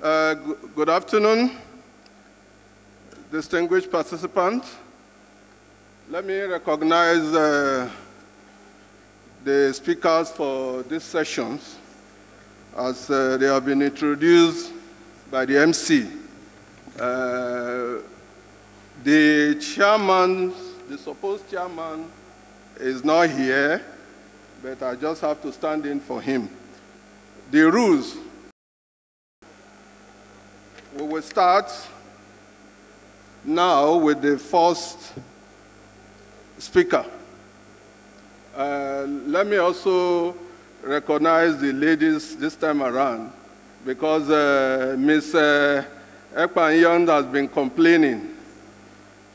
Good afternoon, distinguished participants. Let me recognize the speakers for these sessions as they have been introduced by the MC. The chairman, the supposed chairman, is not here, but I just have to stand in for him. The rules. We will start now with the first speaker. Let me also recognize the ladies this time around because Ms. Ekpan has been complaining.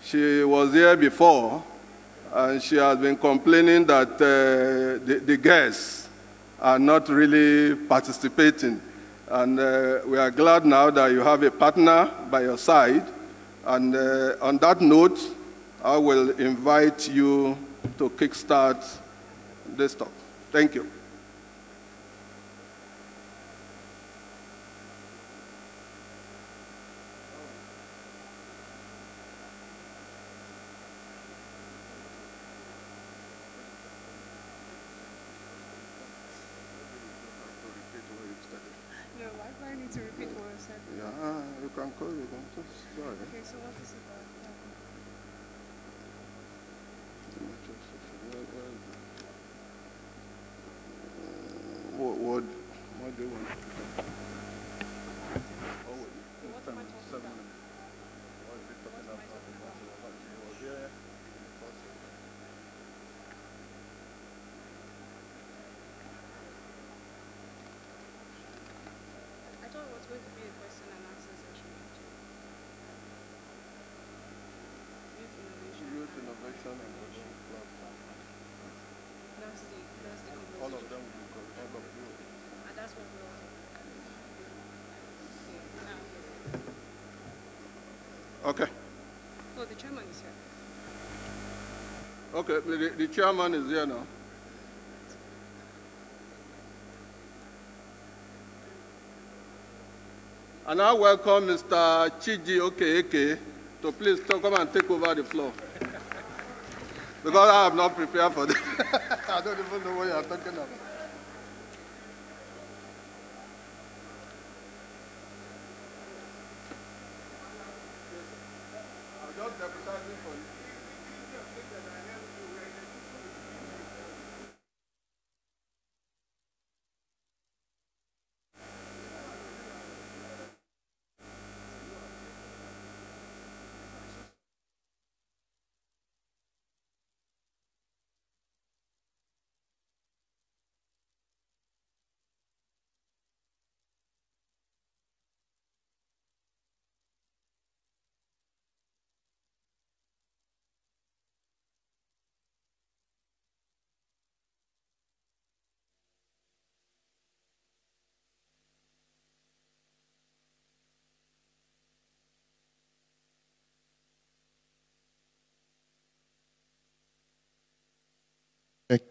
She was here before and she has been complaining that the guests are not really participating. And we are glad now that you have a partner by your side. And on that note, I will invite you to kickstart this talk. Thank you. Okay, so what is it about? What do you want? What am I talking about? I thought it was going to be a question and answer session. Youth innovation and global platform. That's the conversation. All of them will be all of you. And that's what we're all Okay. Oh, the chairman is here. Okay, the chairman is here now. And I welcome Mr. Chiji Okeke to please come and take over the floor. Because I have not prepared for this. I don't even know what you are talking about. I'm just deputizing for you.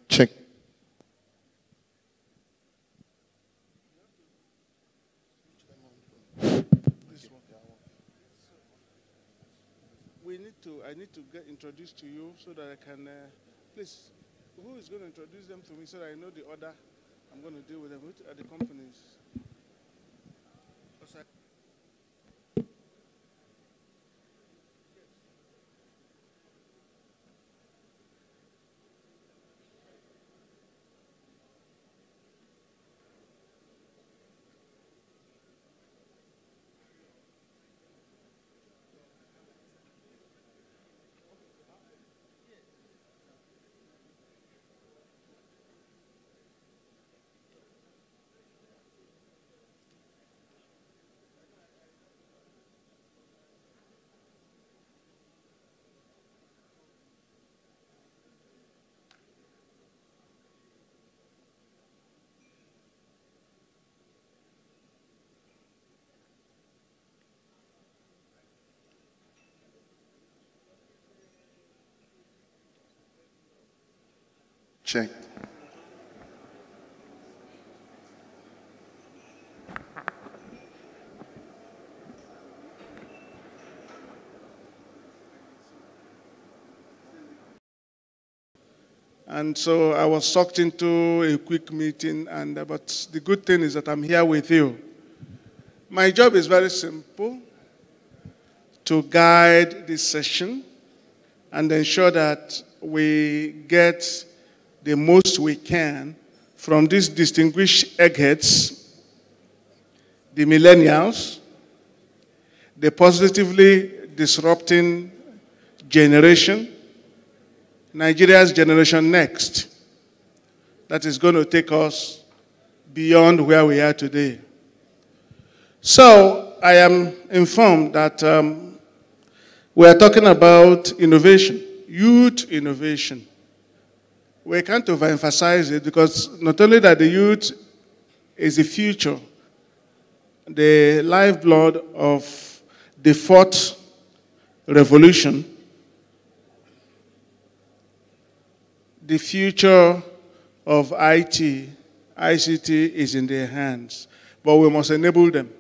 Check. I need to get introduced to you so that I can, please, who is going to introduce them to me so that I know the order I'm going to deal with them? Which are the companies? Check. And so I was sucked into a quick meeting, but the good thing is that I'm here with you. My job is very simple: to guide this session and ensure that we get the most we can from these distinguished eggheads, the millennials, the positively disrupting generation, Nigeria's generation next, that is going to take us beyond where we are today. So I am informed that we are talking about innovation, youth innovation. We can't overemphasize it because not only that the youth is the future, the lifeblood of the fourth revolution, the future of IT, ICT is in their hands, but we must enable them.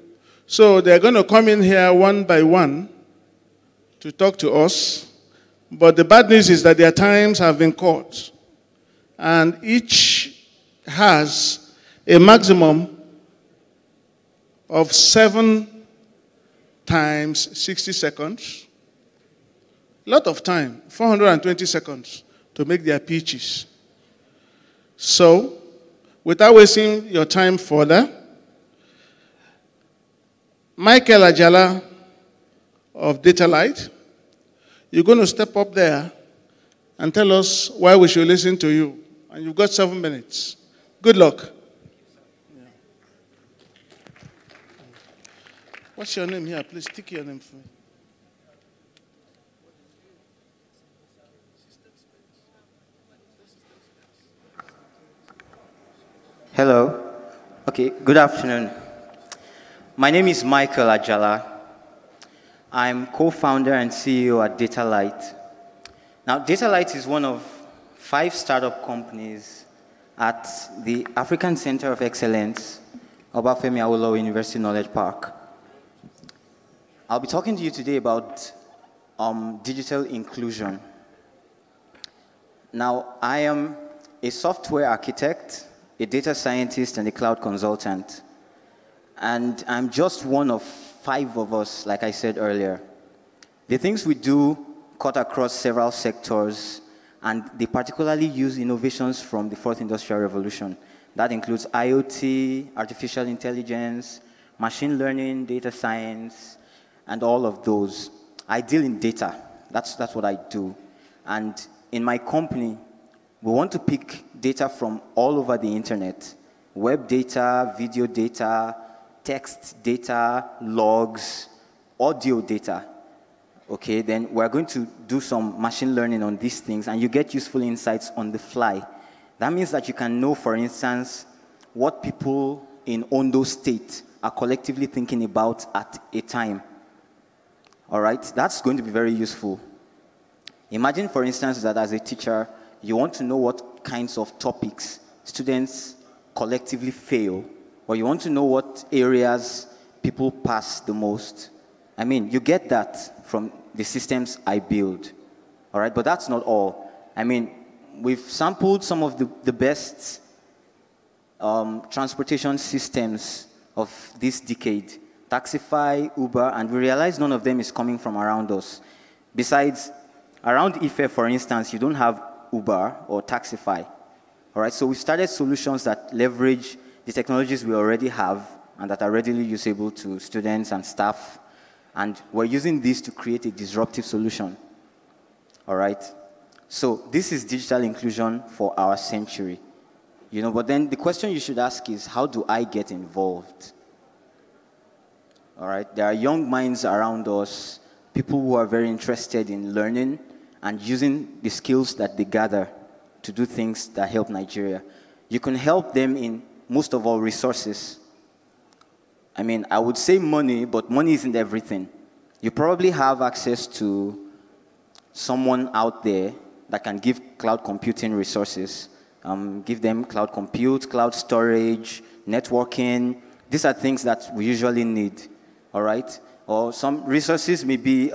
So they're going to come in here one by one to talk to us, but the bad news is that their times have been caught, and each has a maximum of 7 times 60 seconds. A lot of time, 420 seconds to make their pitches. So, without wasting your time further, Michael Ajala of Data Light, you're going to step up there and tell us why we should listen to you. And you've got 7 minutes. Good luck. What's your name here? Please stick your name for me. Hello. Okay, good afternoon. My name is Michael Ajala. I'm co-founder and CEO at Data Light. Now, Data Light is one of 5 startup companies at the African Center of Excellence, Obafemi Awolowo University Knowledge Park. I'll be talking to you today about digital inclusion. Now, I am a software architect, a data scientist, and a cloud consultant. And I'm just one of 5 of us, like I said earlier. The things we do cut across several sectors, and they particularly use innovations from the 4th Industrial Revolution. That includes IoT, artificial intelligence, machine learning, data science, and all of those. I deal in data. That's what I do. And in my company, we want to pick data from all over the internet: web data, video data, text data, logs, audio data. Okay, then we're going to do some machine learning on these things, and you get useful insights on the fly. That means that you can know, for instance, what people in Ondo State are collectively thinking about at a time. All right, that's going to be very useful. Imagine, for instance, that as a teacher, you want to know what kinds of topics students collectively fail, or you want to know what areas people pass the most. I mean, you get that from the systems I build. All right, but that's not all. I mean, we've sampled some of the best transportation systems of this decade: Taxify, Uber, and we realize none of them is coming from around us. Besides, around Ife, for instance, you don't have Uber or Taxify. All right, so we started solutions that leverage the technologies we already have and that are readily usable to students and staff. And we're using this to create a disruptive solution. All right, so this is digital inclusion for our century. You know, but then the question you should ask is, how do I get involved? All right, there are young minds around us, people who are very interested in learning and using the skills that they gather to do things that help Nigeria. You can help them in, most of all, resources. I mean, I would say money, but money isn't everything. You probably have access to someone out there that can give cloud computing resources. Give them cloud compute, cloud storage, networking. These are things that we usually need, all right? Or some resources may be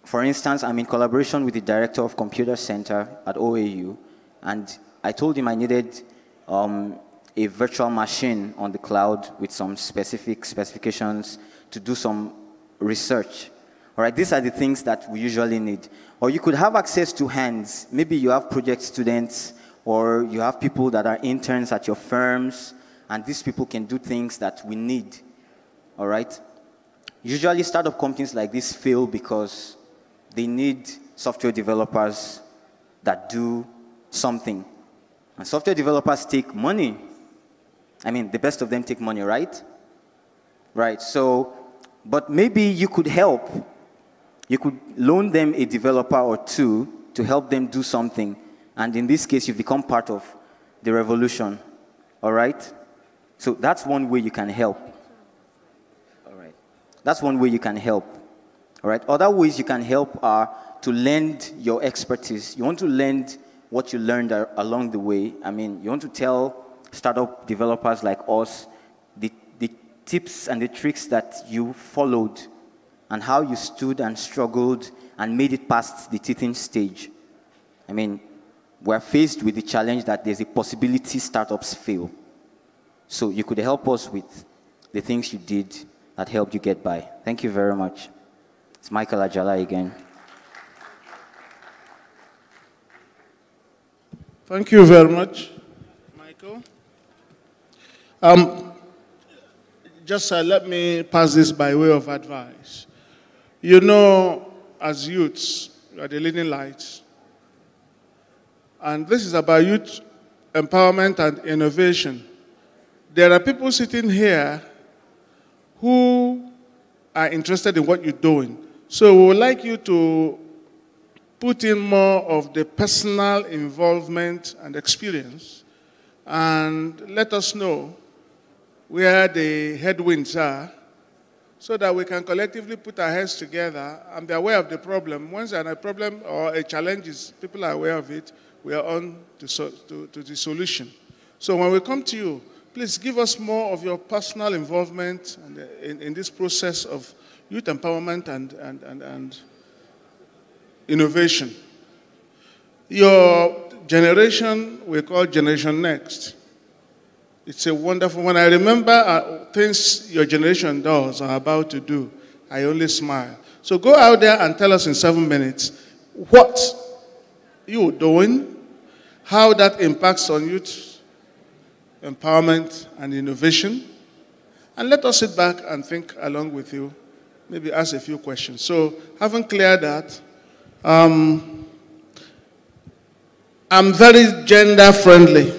For instance, I'm in collaboration with the director of Computer Center at OAU, and I told him I needed a virtual machine on the cloud with some specific specifications to do some research. All right, these are the things that we usually need. Or you could have access to hands. Maybe you have project students, or you have people that are interns at your firms, and these people can do things that we need. All right? Usually startup companies like this fail because they need software developers that do something. And software developers take money. I mean, the best of them take money, right? Right, so, but maybe you could help. You could loan them a developer or two to help them do something. And in this case, you become part of the revolution. All right? So that's one way you can help. All right. That's one way you can help. All right. Other ways you can help are to lend your expertise. You want to lend what you learned along the way. I mean, you want to tell startup developers like us the tips and the tricks that you followed and how you stood and struggled and made it past the teething stage. I mean, we're faced with the challenge that there's a possibility startups fail. So you could help us with the things you did that helped you get by. Thank you very much. It's Michael Ajala again. Thank you very much, Michael. Just let me pass this by way of advice. You know, as youths, you are the leading lights. And this is about youth empowerment and innovation. There are people sitting here who are interested in what you're doing. So we would like you to put in more of the personal involvement and experience and let us know where the headwinds are so that we can collectively put our heads together and be aware of the problem. Once a problem or a challenge is, people are aware of it, we are on to the solution. So when we come to you, please give us more of your personal involvement in this process of youth empowerment and innovation. Your generation, we call Generation Next. It's a wonderful one. I remember things your generation does or about to do. I only smile. So go out there and tell us in 7 minutes what you're doing, how that impacts on youth empowerment and innovation, and let us sit back and think along with you, maybe ask a few questions. So having cleared that, I'm very gender friendly.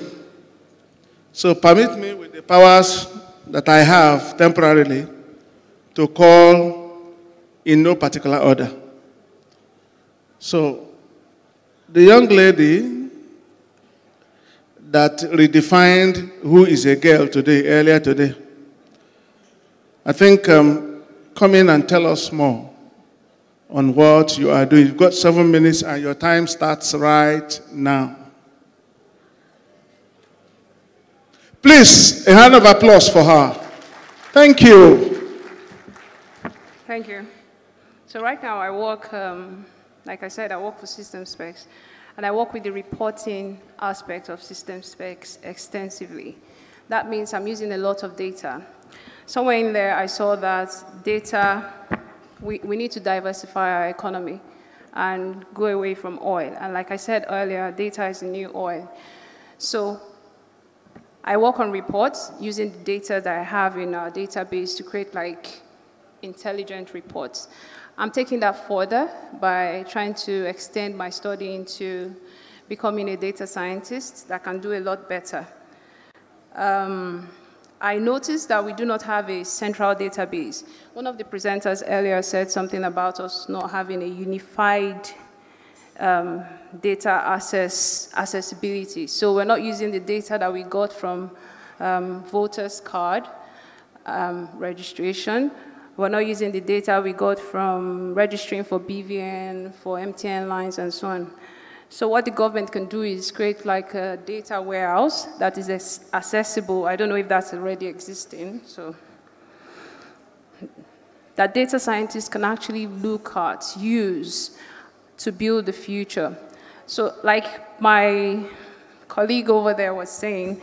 So permit me with the powers that I have temporarily to call in no particular order. So the young lady that redefined who is a girl today, earlier today, I think come in and tell us more on what you are doing. You've got 7 minutes and your time starts right now. Please, a hand of applause for her. Thank you. Thank you. So right now I work, like I said, I work for System Specs, and I work with the reporting aspect of System Specs extensively. That means I'm using a lot of data. Somewhere in there I saw that data, we need to diversify our economy and go away from oil. And like I said earlier, data is the new oil. So I work on reports using the data that I have in our database to create like intelligent reports. I'm taking that further by trying to extend my study into becoming a data scientist that can do a lot better. I noticed that we do not have a central database. One of the presenters earlier said something about us not having a unified data accessibility. So we're not using the data that we got from voters card registration. We're not using the data we got from registering for BVN, for MTN lines, and so on. So what the government can do is create like a data warehouse that is accessible. I don't know if that's already existing. So that data scientists can actually look at, use to build the future. So like my colleague over there was saying,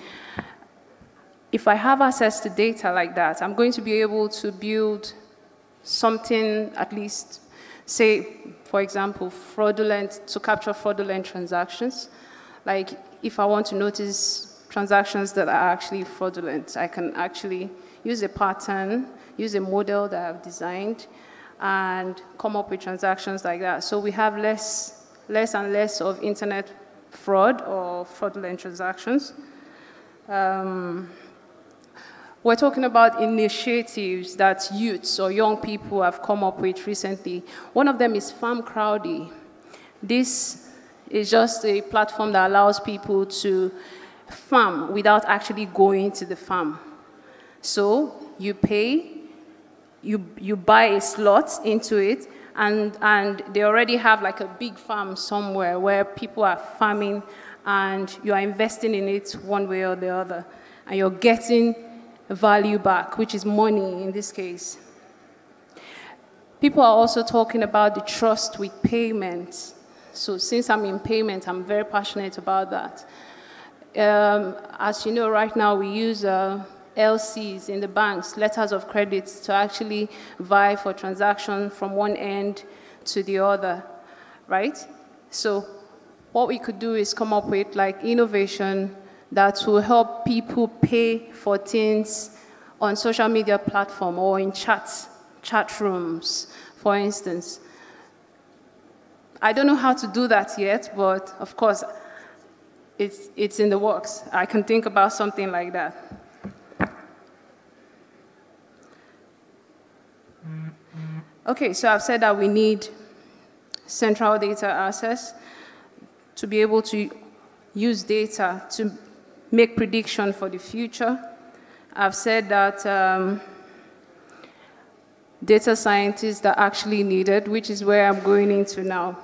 if I have access to data like that, I'm going to be able to build something, at least, say, for example, to capture fraudulent transactions. Like, if I want to notice transactions that are actually fraudulent, I can actually use a pattern, use a model that I've designed, and come up with transactions like that. So we have less and less of internet fraud or fraudulent transactions. We're talking about initiatives that youths or young people have come up with recently. One of them is Farm Crowdy. This is just a platform that allows people to farm without actually going to the farm. So you pay, you buy a slot into it, and they already have like a big farm somewhere where people are farming, and you are investing in it one way or the other, and you're getting value back, which is money in this case. People are also talking about the trust with payments. So since I'm in payment, I'm very passionate about that. As you know, right now we use LCs in the banks, letters of credit, to actually vie for transactions from one end to the other, right? So what we could do is come up with like innovation that will help people pay for things on social media platform or in chat rooms, for instance. I don't know how to do that yet, but of course, it's in the works. I can think about something like that. Okay, so I've said that we need central data access to be able to use data to make prediction for the future. I've said that data scientists are actually needed, which is where I'm going into now.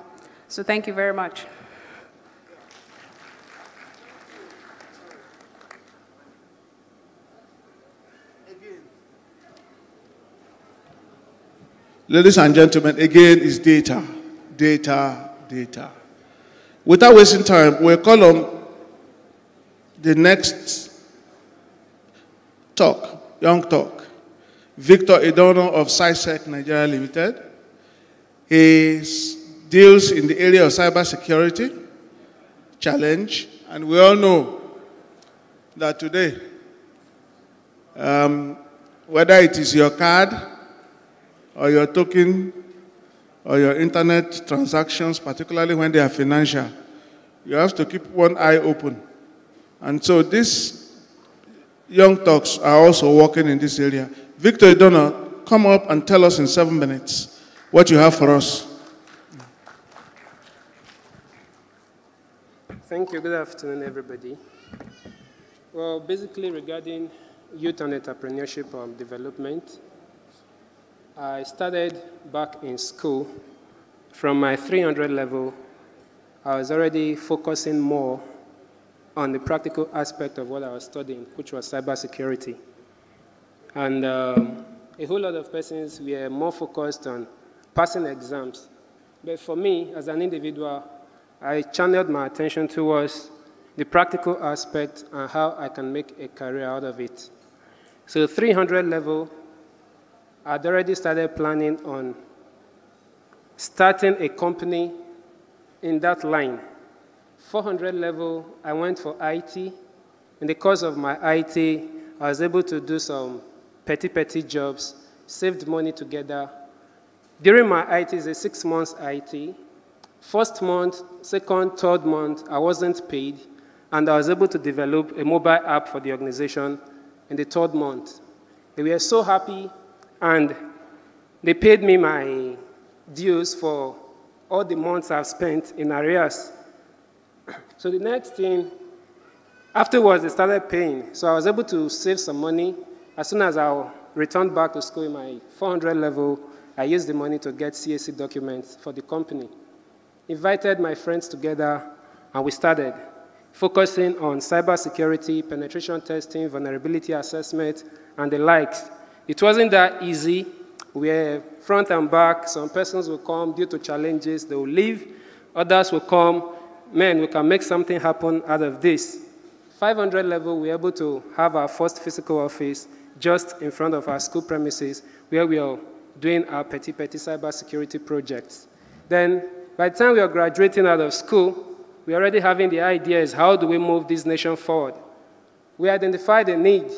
So thank you very much. Ladies and gentlemen, again is data, data, data. Without wasting time, we'll call on the next young talk, Victor Idono of SciSec Nigeria Limited. He deals in the area of cybersecurity, challenge, and we all know that today, whether it is your card, or your token, or your internet transactions, particularly when they are financial, you have to keep one eye open. And so these young talks are also working in this area. Victor Idono, come up and tell us in 7 minutes what you have for us. Thank you. Good afternoon, everybody. Well, basically regarding youth and entrepreneurship development, I started back in school. From my 300 level, I was already focusing more on the practical aspect of what I was studying, which was cybersecurity. And a whole lot of persons were more focused on passing exams. But for me, as an individual, I channeled my attention towards the practical aspect and how I can make a career out of it. So 300 level, I'd already started planning on starting a company in that line. 400 level, I went for IT. In the course of my IT, I was able to do some petty jobs, saved money together. During my IT, it's a 6 months IT. First month, second, third month, I wasn't paid, and I was able to develop a mobile app for the organization in the third month. They were so happy, and they paid me my dues for all the months I've spent in arrears. So the next thing, afterwards they started paying. So I was able to save some money. As soon as I returned back to school in my 400 level, I used the money to get CAC documents for the company. Invited my friends together, and we started focusing on cybersecurity, penetration testing, vulnerability assessment, and the likes. It wasn't that easy, We're front and back. Some persons will come due to challenges, they will leave. Others will come, man, we can make something happen out of this. 500 level, we're able to have our first physical office just in front of our school premises where we are doing our petty cybersecurity projects. Then, by the time we are graduating out of school, we're already having the ideas, how do we move this nation forward? We identified a need,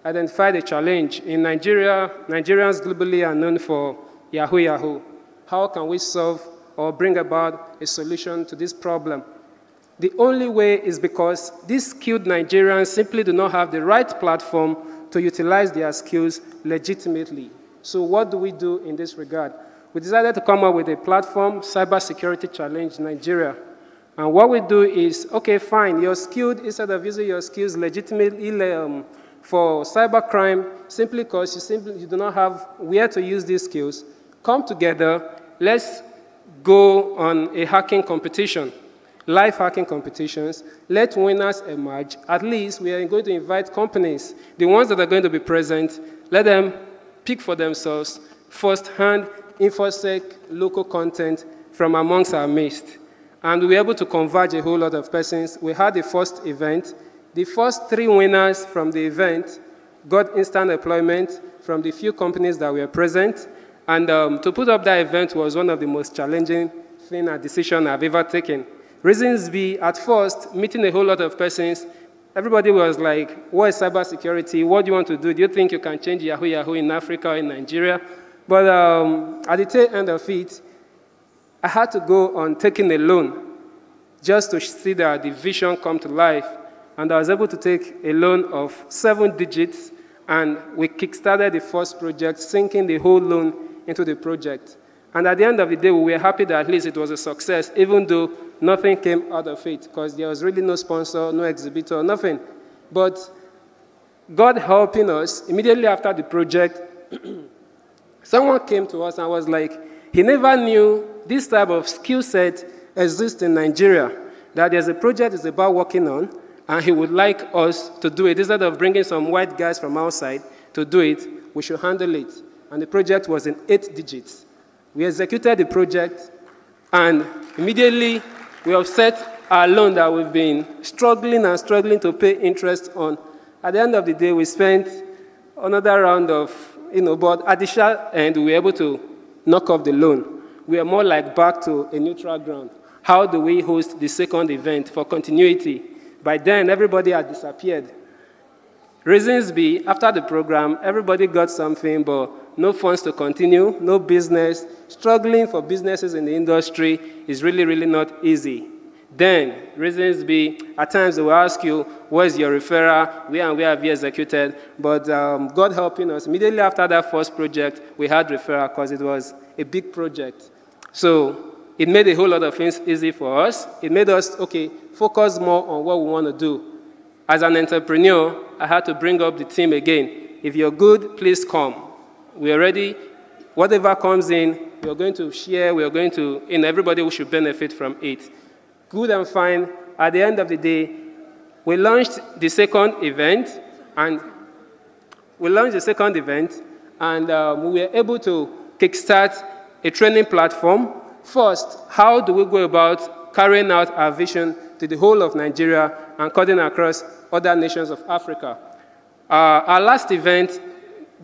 identified a challenge. In Nigeria, Nigerians globally are known for Yahoo Yahoo. How can we solve or bring about a solution to this problem? The only way is because these skilled Nigerians simply do not have the right platform to utilize their skills legitimately. So what do we do in this regard? We decided to come up with a platform, Cybersecurity Challenge Nigeria. And what we do is, okay, fine, you're skilled, instead of using your skills legitimately for cybercrime, simply because you do not have where to use these skills, come together, let's go on a hacking competition. Live hacking competitions, let winners emerge. At least we are going to invite companies, the ones that are going to be present, let them pick for themselves first-hand InfoSec local content from amongst our midst. And we were able to converge a whole lot of persons. We had the first event. The first 3 winners from the event got instant employment from the few companies that were present. And to put up that event was one of the most challenging things and decisions I've ever taken. Reasons be, at first, meeting a whole lot of persons, everybody was like, what is cybersecurity? What do you want to do? Do you think you can change Yahoo Yahoo in Africa or in Nigeria? But at the tail end of it, I had to go on taking a loan just to see that the vision come to life. And I was able to take a loan of 7 digits, and we kickstarted the first project, sinking the whole loan into the project. And at the end of the day, we were happy that at least it was a success, even though nothing came out of it, because there was really no sponsor, no exhibitor, nothing. But God helping us, immediately after the project, someone came to us and was like, he never knew this type of skill set exists in Nigeria, that there's a project he's about working on, and he would like us to do it. Instead of bringing some white guys from outside to do it, we should handle it. And the project was in 8 digits. We executed the project, and immediately we offset our loan that we've been struggling to pay interest on. At the end of the day, we spent another round of, but at the short end, we were able to knock off the loan. We are more like back to a neutral ground. How do we host the second event for continuity? By then, everybody had disappeared. Reasons be, after the program, everybody got something, but no funds to continue, no business. Struggling for businesses in the industry is really, really not easy. Then, reasons be, at times they will ask you, where's your referral? Where and where have you executed? But God helping us, immediately after that first project, we had referral because it was a big project. So it made a whole lot of things easy for us. It made us, okay, focus more on what we want to do. As an entrepreneur, I had to bring up the team again. If you're good, please come. We are ready. Whatever comes in, we are going to share. We are going to, everybody should benefit from it. Good and fine. At the end of the day, we launched the second event, and we were able to kickstart a training platform. First, how do we go about carrying out our vision to the whole of Nigeria and cutting across other nations of Africa? Our last event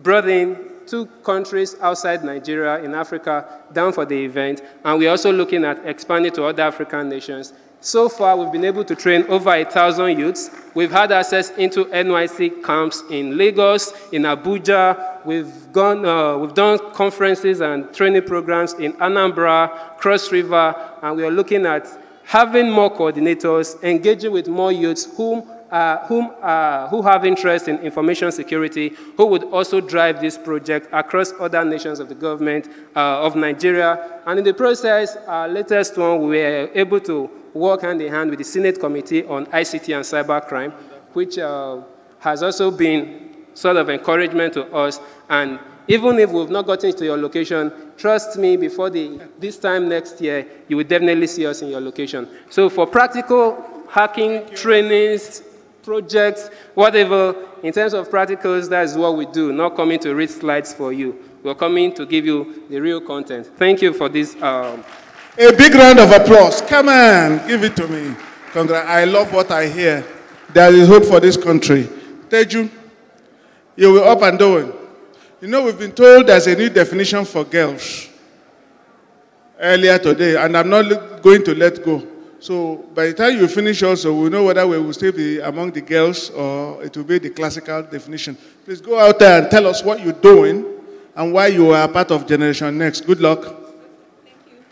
brought in 2 countries outside Nigeria in Africa down for the event, and we're also looking at expanding to other African nations. So far, we've been able to train over 1,000 youths. We've had access into NYC camps in Lagos, in Abuja. We've done conferences and training programs in Anambra, Cross River, and we are looking at having more coordinators, engaging with more youths who have interest in information security, who would also drive this project across other nations of the government of Nigeria. And in the process, our latest one, we were able to work hand in hand with the Senate Committee on ICT and Cybercrime, which has also been sort of encouragement to us. And even if we've not gotten to your location, trust me, before this time next year, you will definitely see us in your location. So for practical hacking trainings, projects, whatever, in terms of practicals, that is what we do, not coming to read slides for you. we're coming to give you the real content. Thank you for this. A big round of applause. Come on, give it to me. I love what I hear. There is hope for this country. Teju, you were up and doing. You know, we've been told there's a new definition for girls earlier today, and I'm not going to let go. So by the time you finish also, we'll know whether we will still be among the girls or it will be the classical definition. Please go out there and tell us what you're doing and why you are part of Generation Next. Good luck. Thank you.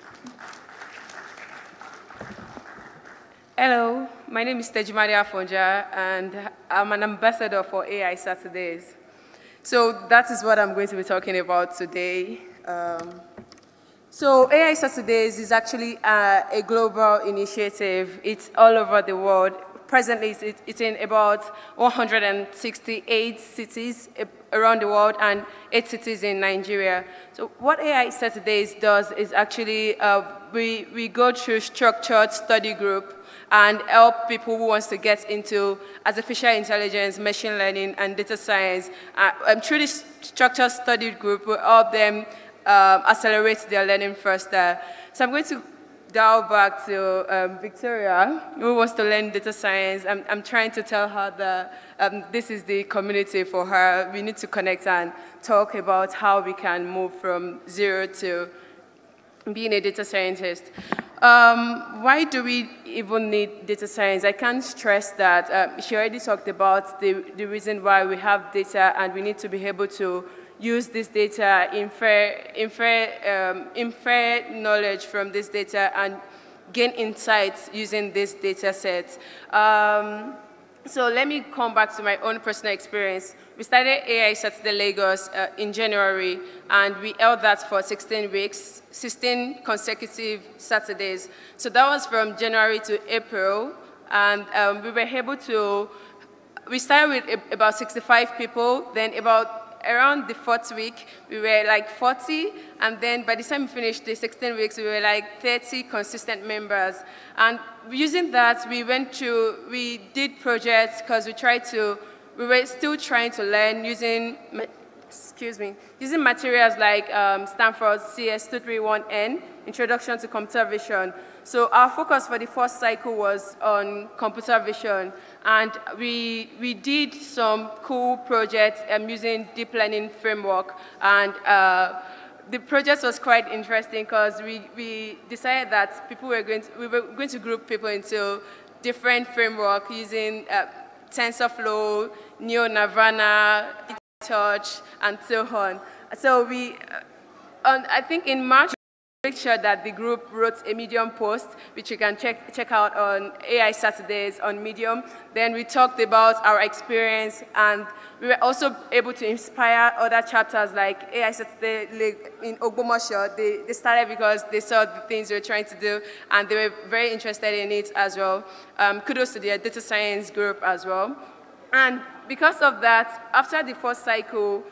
Hello, my name is Tejumaria Fonja, and I'm an ambassador for AI Saturdays. So that is what I'm going to be talking about today. So AI Saturdays is actually a global initiative. It's all over the world. Presently, it's in about 168 cities around the world and 8 cities in Nigeria. So what AI Saturdays does is actually we go through structured study group and help people who wants to get into artificial intelligence, machine learning, and data science. Through this structured study group, we help them accelerate their learning faster. So I'm going to dial back to Victoria, who wants to learn data science. I'm trying to tell her that this is the community for her. We need to connect and talk about how we can move from zero to being a data scientist. Why do we even need data science? I can't stress that. She already talked about the reason why we have data, and we need to be able to use this data, infer knowledge from this data, and gain insights using this data set. So let me come back to my own personal experience. We started AI Saturday Lagos in January, and we held that for 16 weeks, 16 consecutive Saturdays. So that was from January to April, and we were able to, we started with about 65 people, then around the 4th week, we were like 40, and then by the time we finished the 16 weeks, we were like 30 consistent members. And using that, we did projects because we were still trying to learn using materials like Stanford's CS231N, Introduction to Computer Vision. So our focus for the first cycle was on computer vision, and we did some cool projects using deep learning framework, and the project was quite interesting because we decided that we were going to group people into different framework using TensorFlow, Neo-Nirvana, Touch, and so on. So I think in March, make sure that the group wrote a Medium post, which you can check out on AI Saturdays on Medium. Then we talked about our experience, and we were also able to inspire other chapters like AI Saturday in Ogbomoso. They started because they saw the things we were trying to do, and they were very interested in it as well. Kudos to their data science group as well. And because of that, after the first cycle,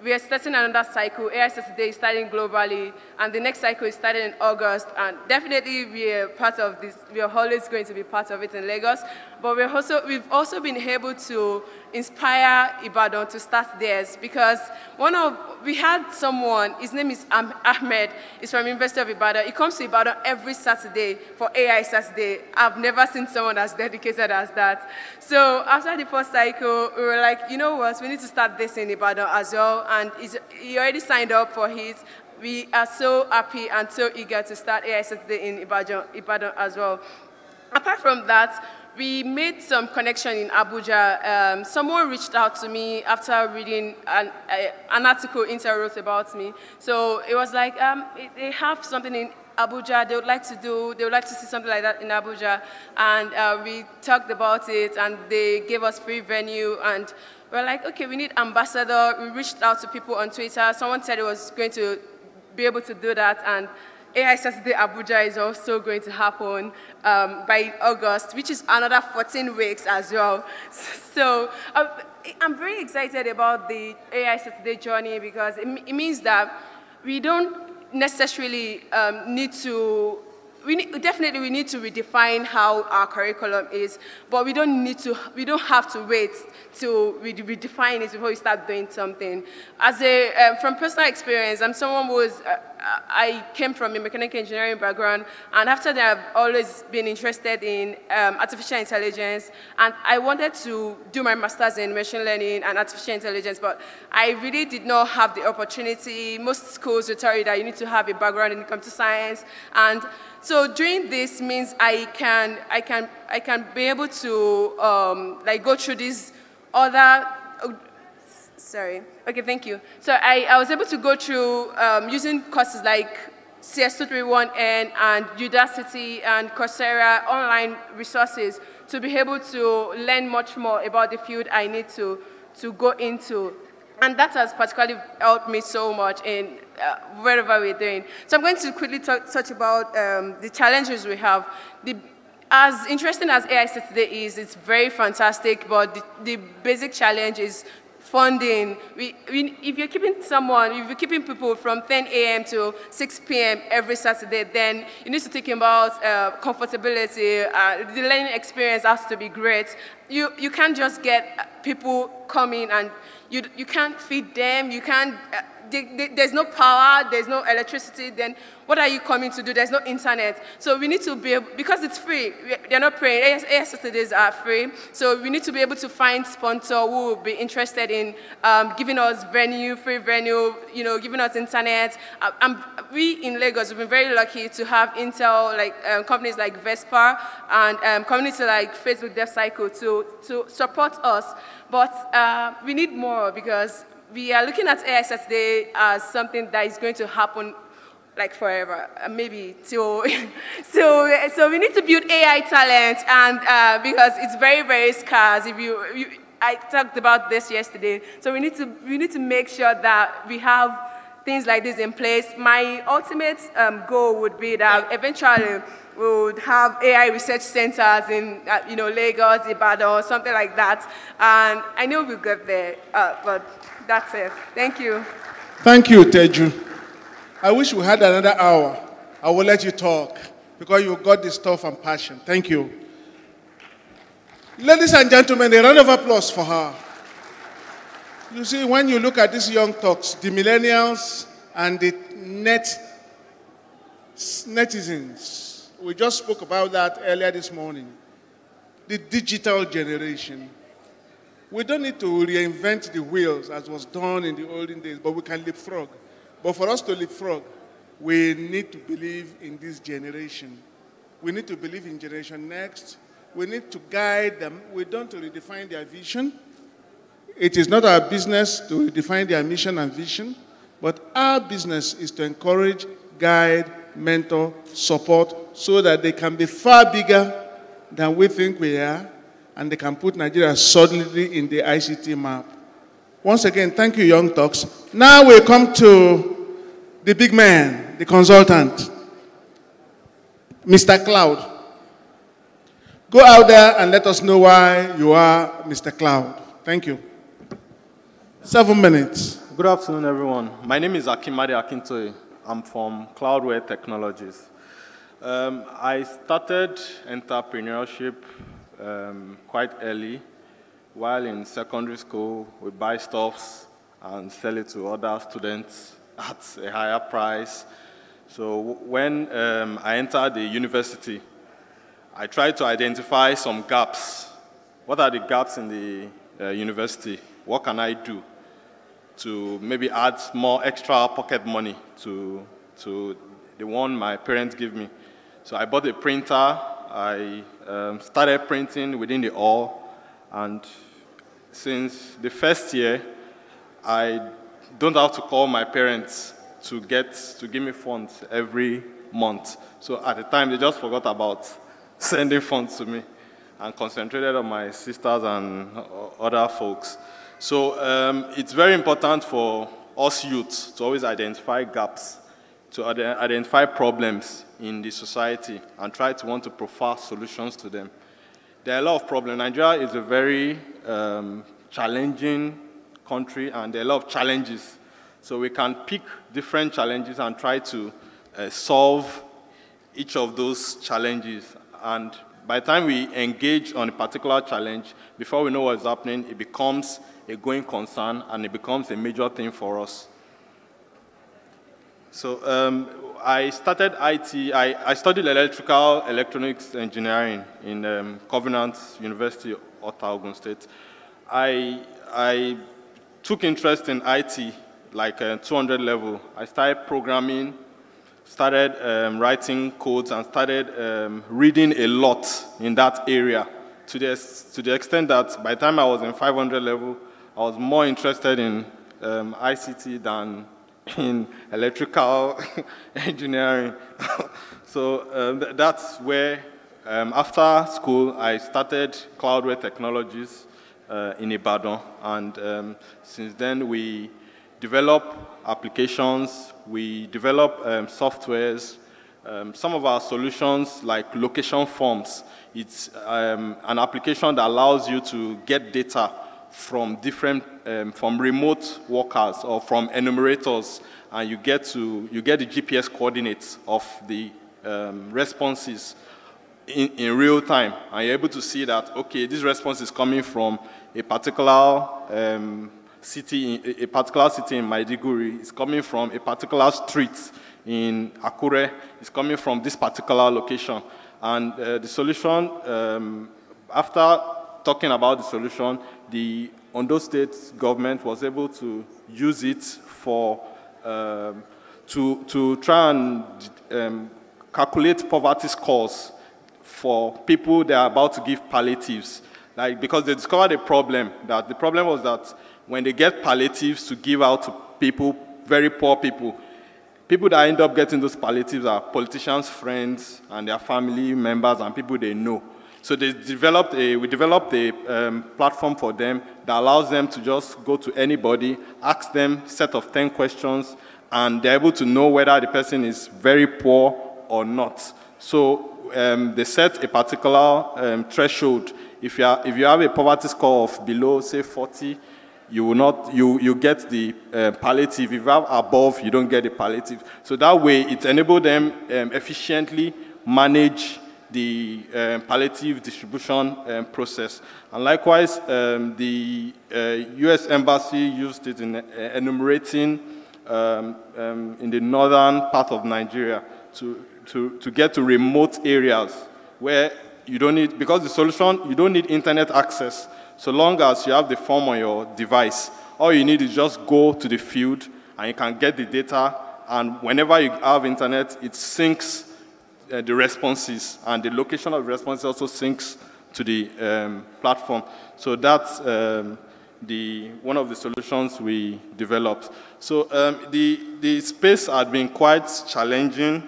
we are starting another cycle. AI Saturday is starting globally, and the next cycle is starting in August. And definitely, we are part of this. We are always going to be part of it in Lagos. But we've also been able to inspire Ibadan to start theirs, because we had someone. His name is Ahmed. He's from University of Ibadan. He comes to Ibadan every Saturday for AI Saturday. I've never seen someone as dedicated as that. So after the first cycle, we were like, you know what? We need to start this in Ibadan as well. And he already signed up for it. We are so happy and so eager to start AI Saturday in Ibadan as well. Apart from that, we made some connection in Abuja. Someone reached out to me after reading an article Inter wrote about me. So it was like, they have something in Abuja they would like to see something like that in Abuja. And we talked about it, and they gave us free venue, and we're like, okay, we need ambassador. We reached out to people on Twitter. Someone said it was going to be able to do that, and AI Saturday Abuja is also going to happen by August, which is another 14 weeks as well. So I'm very excited about the AI Saturday journey, because it means that we don't necessarily need to definitely we need to redefine how our curriculum is, but we don't have to wait till we redefine it before we start doing something. From personal experience, I'm someone I came from a mechanical engineering background, and after that I've always been interested in artificial intelligence, and I wanted to do my master's in machine learning and artificial intelligence, but I really did not have the opportunity. Most schools will tell you that you need to have a background in computer science, and so doing this means I can be able to like go through these other. Sorry. Okay, thank you. So I was able to go through using courses like CS231N and Udacity and Coursera online resources to be able to learn much more about the field I need to go into. And that has particularly helped me so much in wherever we're doing. So I'm going to quickly touch about the challenges we have. As interesting as AI today is, it's very fantastic, but the basic challenge is funding. If you're keeping people from 10 a.m. to 6 p.m. every Saturday, then you need to think about comfortability. The learning experience has to be great. You can't just get people coming and you can't feed them. You can't. There's no power. There's no electricity. Then what are you coming to do? There's no internet. So we need to be able, because it's free. They're not paying. AI Saturdays are free. So we need to be able to find sponsor who will be interested in giving us free venue, giving us internet. We in Lagos, we've been very lucky to have companies like Vespa and communities like Facebook Dev Cycle to support us. But we need more, because we are looking at AI Saturday as something that is going to happen like forever, maybe till. So we need to build AI talent, and because it's very, very scarce. I talked about this yesterday. So we need to make sure that we have things like this in place. My ultimate goal would be that eventually we would have AI research centers in Lagos, Ibadan, something like that. And I know we'll get there, but that's it. Thank you. Thank you, Teju. I wish we had another hour. I will let you talk, because you got the stuff and passion. Thank you. Ladies and gentlemen, a round of applause for her. You see, when you look at these young talks, the millennials and the netizens, we just spoke about that earlier this morning, the digital generation. We don't need to reinvent the wheels as was done in the olden days, but we can leapfrog. But for us to leapfrog, we need to believe in this generation. We need to believe in Generation Next. We need to guide them. We don't redefine their vision. It is not our business to redefine their mission and vision, but our business is to encourage, guide, mentor, support, so that they can be far bigger than we think we are, and they can put Nigeria solidly in the ICT map. Once again, thank you, Young Talks. Now we come to the big man, the consultant, Mr. Cloud. Go out there and let us know why you are Mr. Cloud. Thank you. 7 minutes. Good afternoon, everyone. My name is Akimade Akintoye. I'm from Cloudware Technologies. I started entrepreneurship quite early. While in secondary school, we buy stuffs and sell it to other students at a higher price. So when I entered the university, I tried to identify some gaps. What are the gaps in the university? What can I do to maybe add more extra pocket money to the one my parents give me? So I bought a printer. I started printing within the hall, and since the first year, I don't have to call my parents to give me funds every month. So at the time, they just forgot about sending funds to me and concentrated on my sisters and other folks. So it's very important for us youth to always identify gaps, to identify problems in the society and try to want to proffer solutions to them. There are a lot of problems. Nigeria is a very challenging country, and there are a lot of challenges. So we can pick different challenges and try to solve each of those challenges. And by the time we engage on a particular challenge, before we know what's happening, it becomes a going concern and it becomes a major thing for us. So I started IT. I studied electrical electronics engineering in Covenant University, Ota, Ogun State. I took interest in IT like 200 level. I started programming, started writing codes, and started reading a lot in that area to the extent that by the time I was in 500 level, I was more interested in ICT than in electrical engineering. So that's where, after school, I started Cloudware Technologies in Ibadan. And since then, we develop applications, we develop softwares. Some of our solutions, like location forms, it's an application that allows you to get data from different, from remote workers or from enumerators, and you get the GPS coordinates of the responses in real time, and you're able to see that, okay, this response is coming from a particular city in Maiduguri, it's coming from a particular street in Akure, it's coming from this particular location. And the solution, after talking about the solution, the Ondo State government was able to use it for to try and calculate poverty scores for people that are about to give palliatives. Like, because they discovered a problem, that the problem was that when they get palliatives to give out to people, very poor people, people that end up getting those palliatives are politicians' friends and their family members and people they know. So we developed a platform for them that allows them to just go to anybody, ask them a set of 10 questions, and they're able to know whether the person is very poor or not. So they set a particular threshold. If you have a poverty score of below, say, 40, you get the palliative. If you have above, you don't get the palliative. So that way, it enabled them efficiently manage the palliative distribution process. And likewise, the US Embassy used it in enumerating in the northern part of Nigeria to get to remote areas where you don't need, because the solution, you don't need internet access. So long as you have the form on your device, all you need is just go to the field and you can get the data, and whenever you have internet, it syncs the responses, and the location of the responses also syncs to the platform. So that's one of the solutions we developed. So the space had been quite challenging,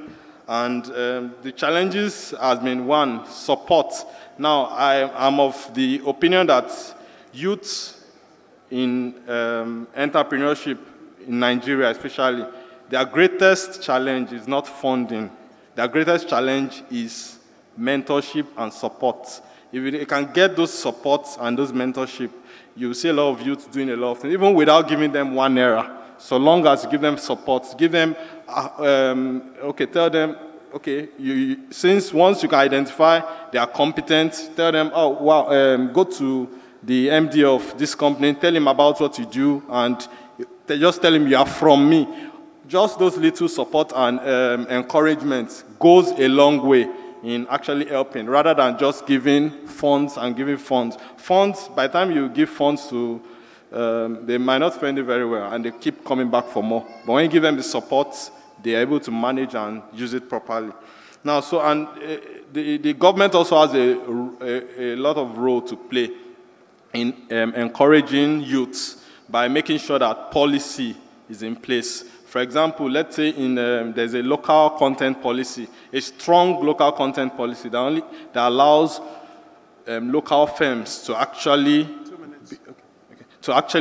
and the challenges has been, one, support. Now, I'm of the opinion that youth in entrepreneurship in Nigeria especially, their greatest challenge is not funding. Their greatest challenge is mentorship and support. If you can get those supports and those mentorship, you see a lot of youth doing a lot of things, even without giving them one naira. So long as you give them support, give them, tell them, okay, since once you can identify they are competent, tell them, oh, wow, go to the MD of this company, tell him about what you do, and just tell him you are from me. Just those little support and encouragement goes a long way in actually helping, rather than just giving funds and giving funds. Funds, by the time you give funds to, they might not spend it very well, and they keep coming back for more. But when you give them the support, they're able to manage and use it properly. Now, so, and the government also has a lot of role to play in encouraging youths by making sure that policy is in place. For example, let's say there's a local content policy, a strong local content policy that allows local firms to actually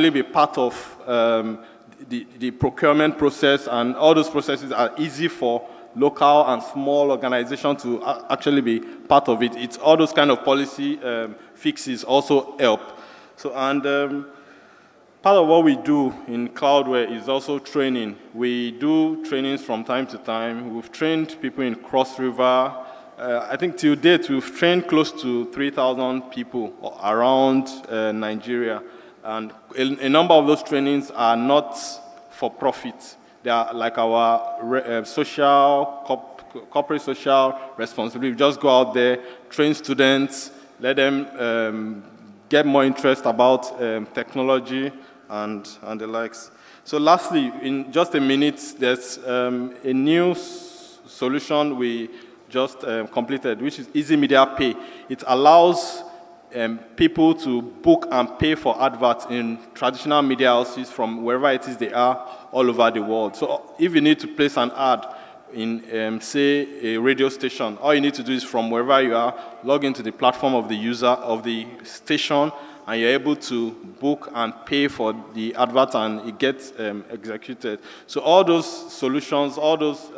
be part of the procurement process, and all those processes are easy for local and small organizations to actually be part of it. It's all those kind of policy fixes also help. So, and Part of what we do in Cloudware is also training. We do trainings from time to time. We've trained people in Cross River. I think till date, we've trained close to 3,000 people around Nigeria. And a number of those trainings are not for profit. They are like our corporate social responsibility. We just go out there, train students, let them get more interest about technology and the likes. So lastly, in just a minute, there's a new solution we just completed, which is Easy Media Pay. It allows people to book and pay for adverts in traditional media houses from wherever it is they are all over the world. So if you need to place an ad in, say, a radio station, all you need to do is from wherever you are, log into the platform of the user of the station, and you're able to book and pay for the advert, and it gets executed. So all those solutions, all those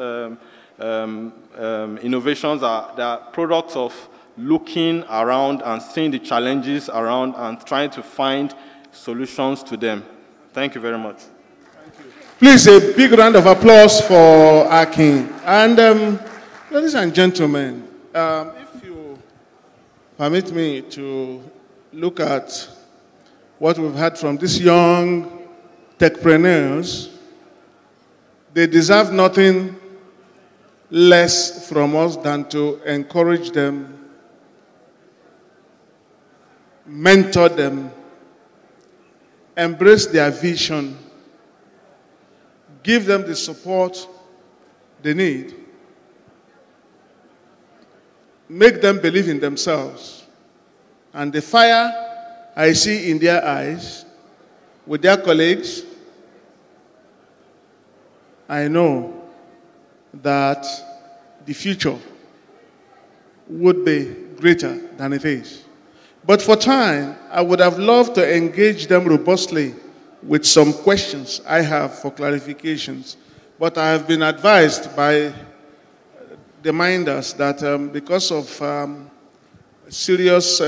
innovations are products of looking around and seeing the challenges around and trying to find solutions to them. Thank you very much. Please, a big round of applause for Akin. And ladies and gentlemen, if you permit me to look at what we've had from these young techpreneurs, they deserve nothing less from us than to encourage them, mentor them, embrace their vision, give them the support they need, make them believe in themselves. And the fire I see in their eyes with their colleagues, I know that the future would be greater than it is. But for time, I would have loved to engage them robustly with some questions I have for clarifications. But I have been advised by the minders that because of serious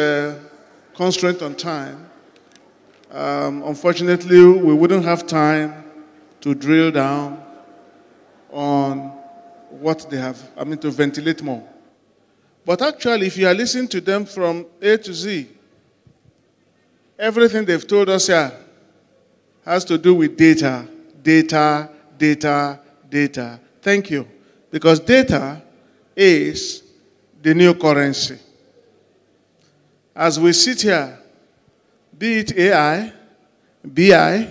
constraint on time, unfortunately, we wouldn't have time to drill down on what they have, to ventilate more. But actually, if you are listening to them from A to Z, everything they've told us here has to do with data, data, data, data. Thank you. Because data is the new currency. As we sit here, be it AI, BI,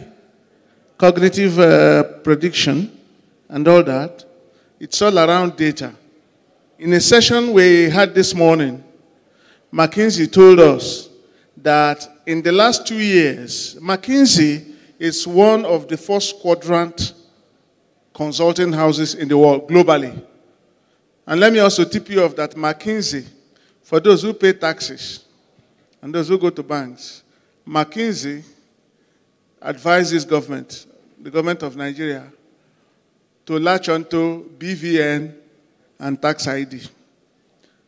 cognitive prediction, and all that, it's all around data. In a session we had this morning, McKinsey told us that in the last 2 years, McKinsey is one of the first quadrant consulting houses in the world globally. And let me also tip you off that McKinsey, for those who pay taxes and those who go to banks, McKinsey advises government, the government of Nigeria, to latch onto BVN and tax ID.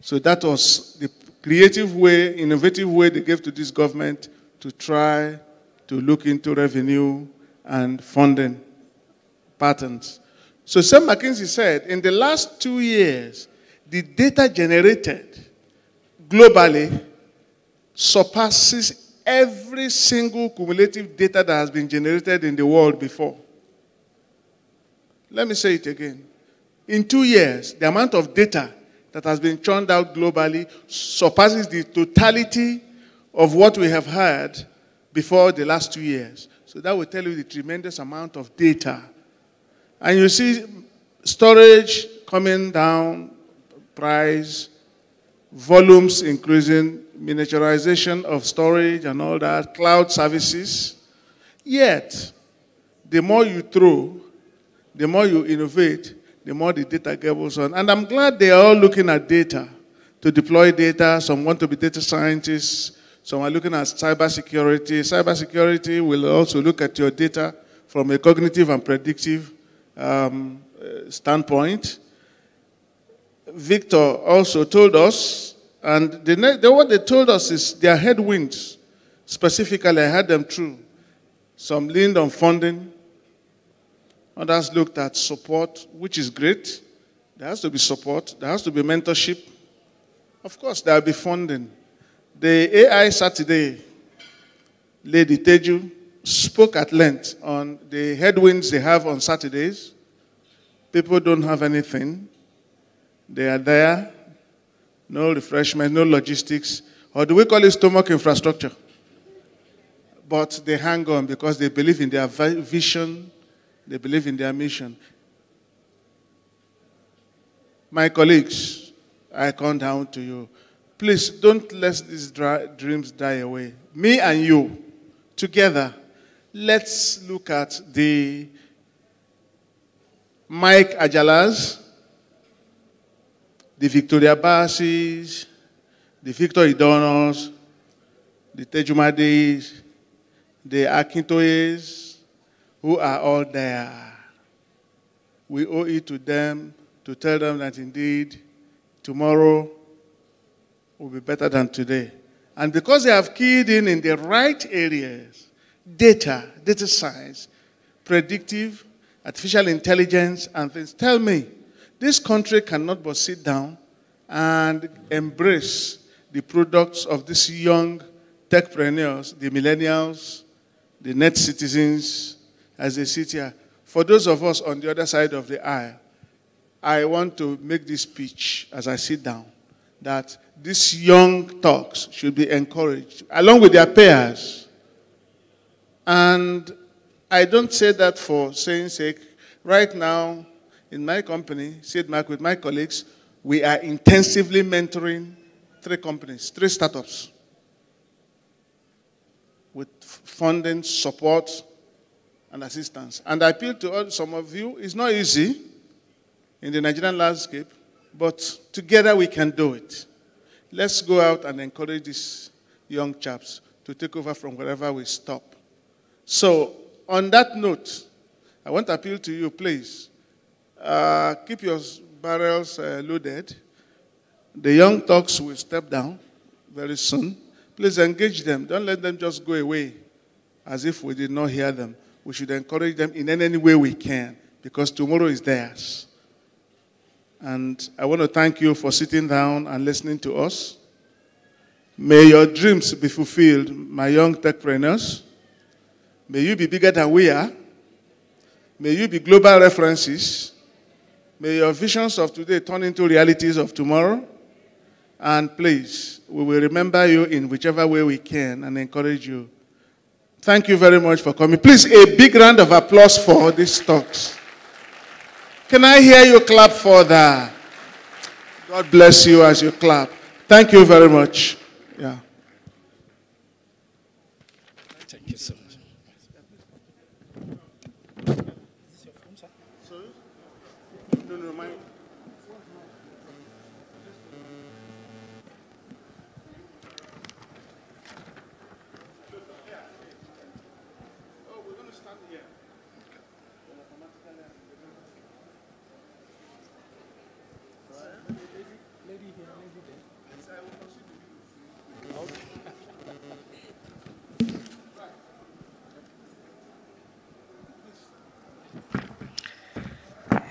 So that was the creative way, innovative way they gave to this government to try to look into revenue and funding patterns. So Sam McKinsey said, in the last 2 years, the data generated globally surpasses every single cumulative data that has been generated in the world before. Let me say it again. In 2 years, the amount of data that has been churned out globally surpasses the totality of what we have had before the last 2 years. So that will tell you the tremendous amount of data. And you see storage coming down, price, volumes increasing, miniaturization of storage and all that, cloud services. Yet, the more you throw, the more you innovate, the more the data goes on. And I'm glad they are all looking at data to deploy data. Some want to be data scientists. Some are looking at cybersecurity. Cybersecurity will also look at your data from a cognitive and predictive standpoint. Victor also told us, and what they told us is their headwinds, specifically, I had them through, Some leaned on funding. Others looked at support, which is great. There has to be support. There has to be mentorship. Of course, there will be funding. The AI Saturday, Lady Teju spoke at length on the headwinds they have on Saturdays. People don't have anything. They are there. No refreshment, no logistics. Or do we call it stomach infrastructure? But they hang on because they believe in their vision. They believe in their mission. My colleagues, I come down to you. Please don't let these dreams die away. Me and you, together, let's look at the Mike Ajalas, the Victoria Basis, the Victor Idonos, the Tejumades, the Akintoyes, who are all there. We owe it to them to tell them that indeed tomorrow will be better than today. And because they have keyed in the right areas, data science, predictive, artificial intelligence, and things, tell me, this country cannot but sit down and embrace the products of these young techpreneurs, the millennials, the net citizens, as they sit here. For those of us on the other side of the aisle, I want to make this pitch as I sit down, that these young talks should be encouraged, along with their peers. And I don't say that for saying sake. Right now, in my company, SIDMAC, with my colleagues, we are intensively mentoring 3 companies, 3 startups, with funding, support, and assistance. And I appeal to some of you, it's not easy in the Nigerian landscape, but together we can do it. Let's go out and encourage these young chaps to take over from wherever we stop. So, on that note, I want to appeal to you, please, keep your barrels loaded. The young talks will step down very soon. Please engage them. Don't let them just go away as if we did not hear them. We should encourage them in any way we can, because tomorrow is theirs. And I want to thank you for sitting down and listening to us. May your dreams be fulfilled, my young techpreneurs. May you be bigger than we are. May you be global references. May your visions of today turn into realities of tomorrow. And please, we will remember you in whichever way we can and encourage you. Thank you very much for coming. Please, a big round of applause for these talks. Can I hear you clap for that? God bless you as you clap. Thank you very much. Yeah. Thank you so much.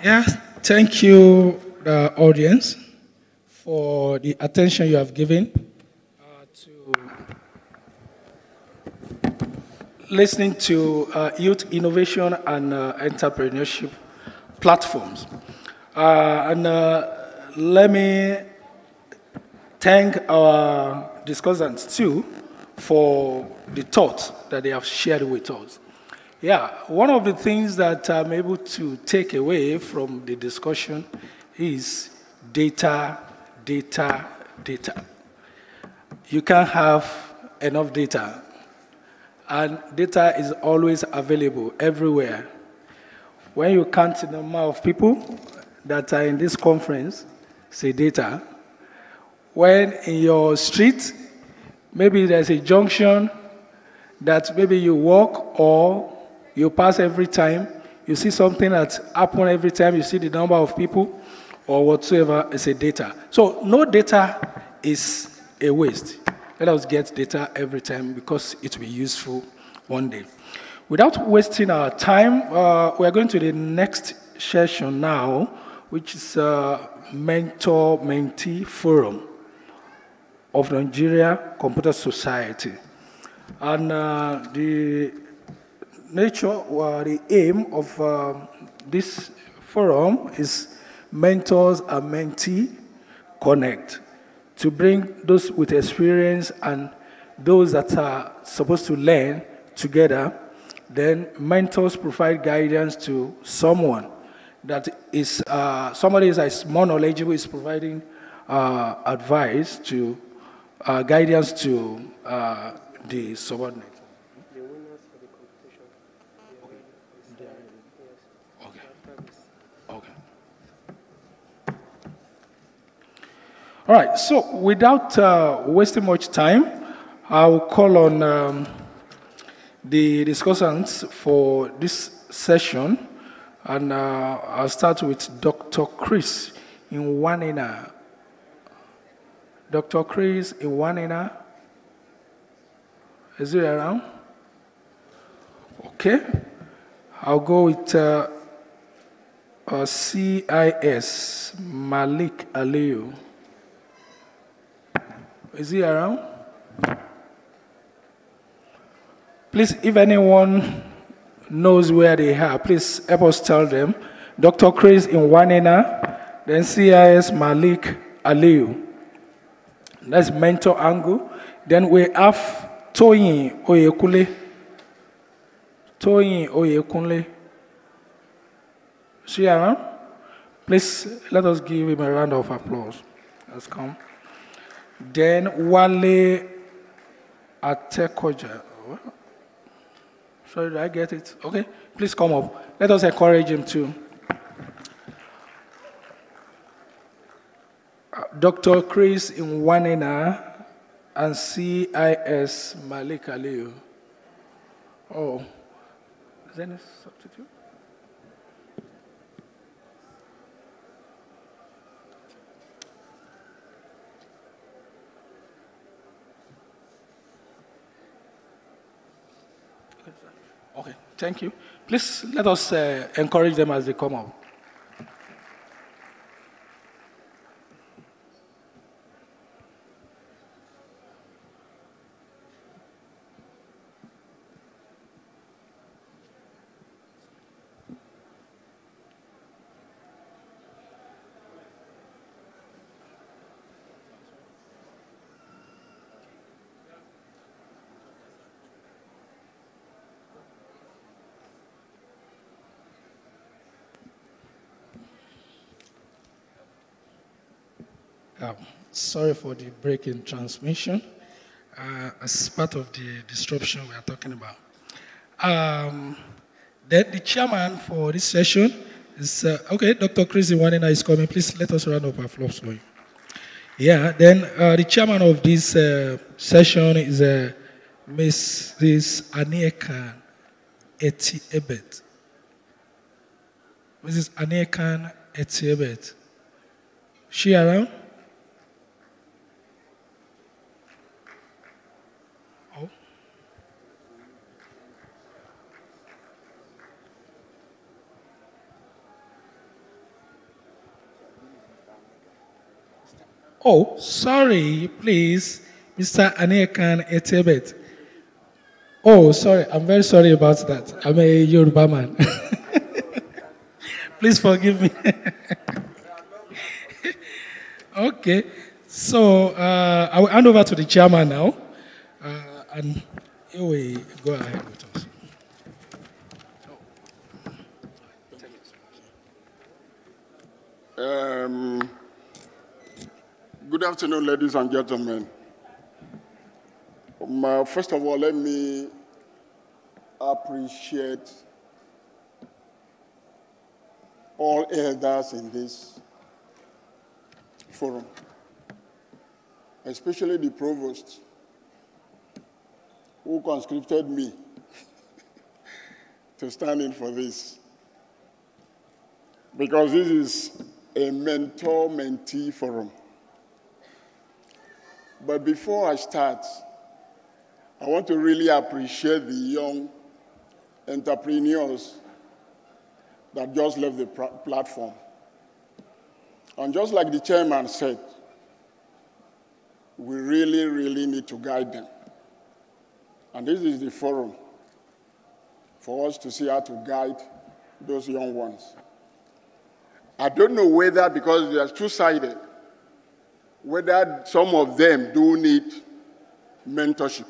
Yeah, thank you, the audience, for the attention you have given to listening to youth innovation and entrepreneurship platforms. Let me thank our discussants too for the thoughts that they have shared with us. Yeah, one of the things that I'm able to take away from the discussion is data, data, data. You can't have enough data, and data is always available everywhere. When you count the number of people that are in this conference, say data. When in your street, maybe there's a junction that maybe you walk or you pass every time, you see something that happens every time, you see the number of people or whatsoever, is a data. So no data is a waste. Let us get data every time because it will be useful one day. Without wasting our time, we are going to the next session now, which is Mentor-Mentee Forum of Nigeria Computer Society. And the nature or the aim of this forum is mentors and mentee connect, to bring those with experience and those that are supposed to learn together. Then mentors provide guidance to someone that is, somebody is more knowledgeable, is providing advice to, guidance to the subordinate. The winners for the competition. Okay. All right, so without wasting much time, I'll call on the discussants for this session, and I'll start with Dr. Chris Iwanena. Dr. Chris Iwanena, is he around? Okay, I'll go with CIS Malik Aliyu. Is he around? Please, if anyone knows where they are, please help us tell them. Dr. Chris Iwanena, then CIS Malik Aliyu. That's mentor angle. Then we have Toyin Oyekule. Toyin Oyekule. Is she around? Please let us give him a round of applause. Let's come. Then Wale Atekoja. Sorry, did I get it? Okay, please come up. Let us encourage him too. Dr. Chris Iwanena and CIS Malik Aliyu. Oh, is there any substitute? Okay, thank you. Please let us encourage them as they come out. Sorry for the break in transmission as part of the disruption we are talking about. Then the chairman for this session is, okay, Dr. Chris Iwanena is coming. Please let us round up our applause for you. Yeah, then the chairman of this session is Mrs. Aniekan Etiebet. Mrs. Aniekan Etiebet. She around? Oh, sorry, please, Mr. Aniekan Etebet. Oh, sorry, I'm very sorry about that. I'm a Yoruba man. Please forgive me. Okay, so I will hand over to the chairman now, and he will go ahead with us. Good afternoon, ladies and gentlemen. First of all, let me appreciate all elders in this forum, especially the provost, who conscripted me to stand in for this. Because this is a mentor-mentee forum. But before I start, I want to really appreciate the young entrepreneurs that just left the platform. And just like the chairman said, we really, really need to guide them. And this is the forum for us to see how to guide those young ones. I don't know whether, because they are two-sided, whether some of them do need mentorship.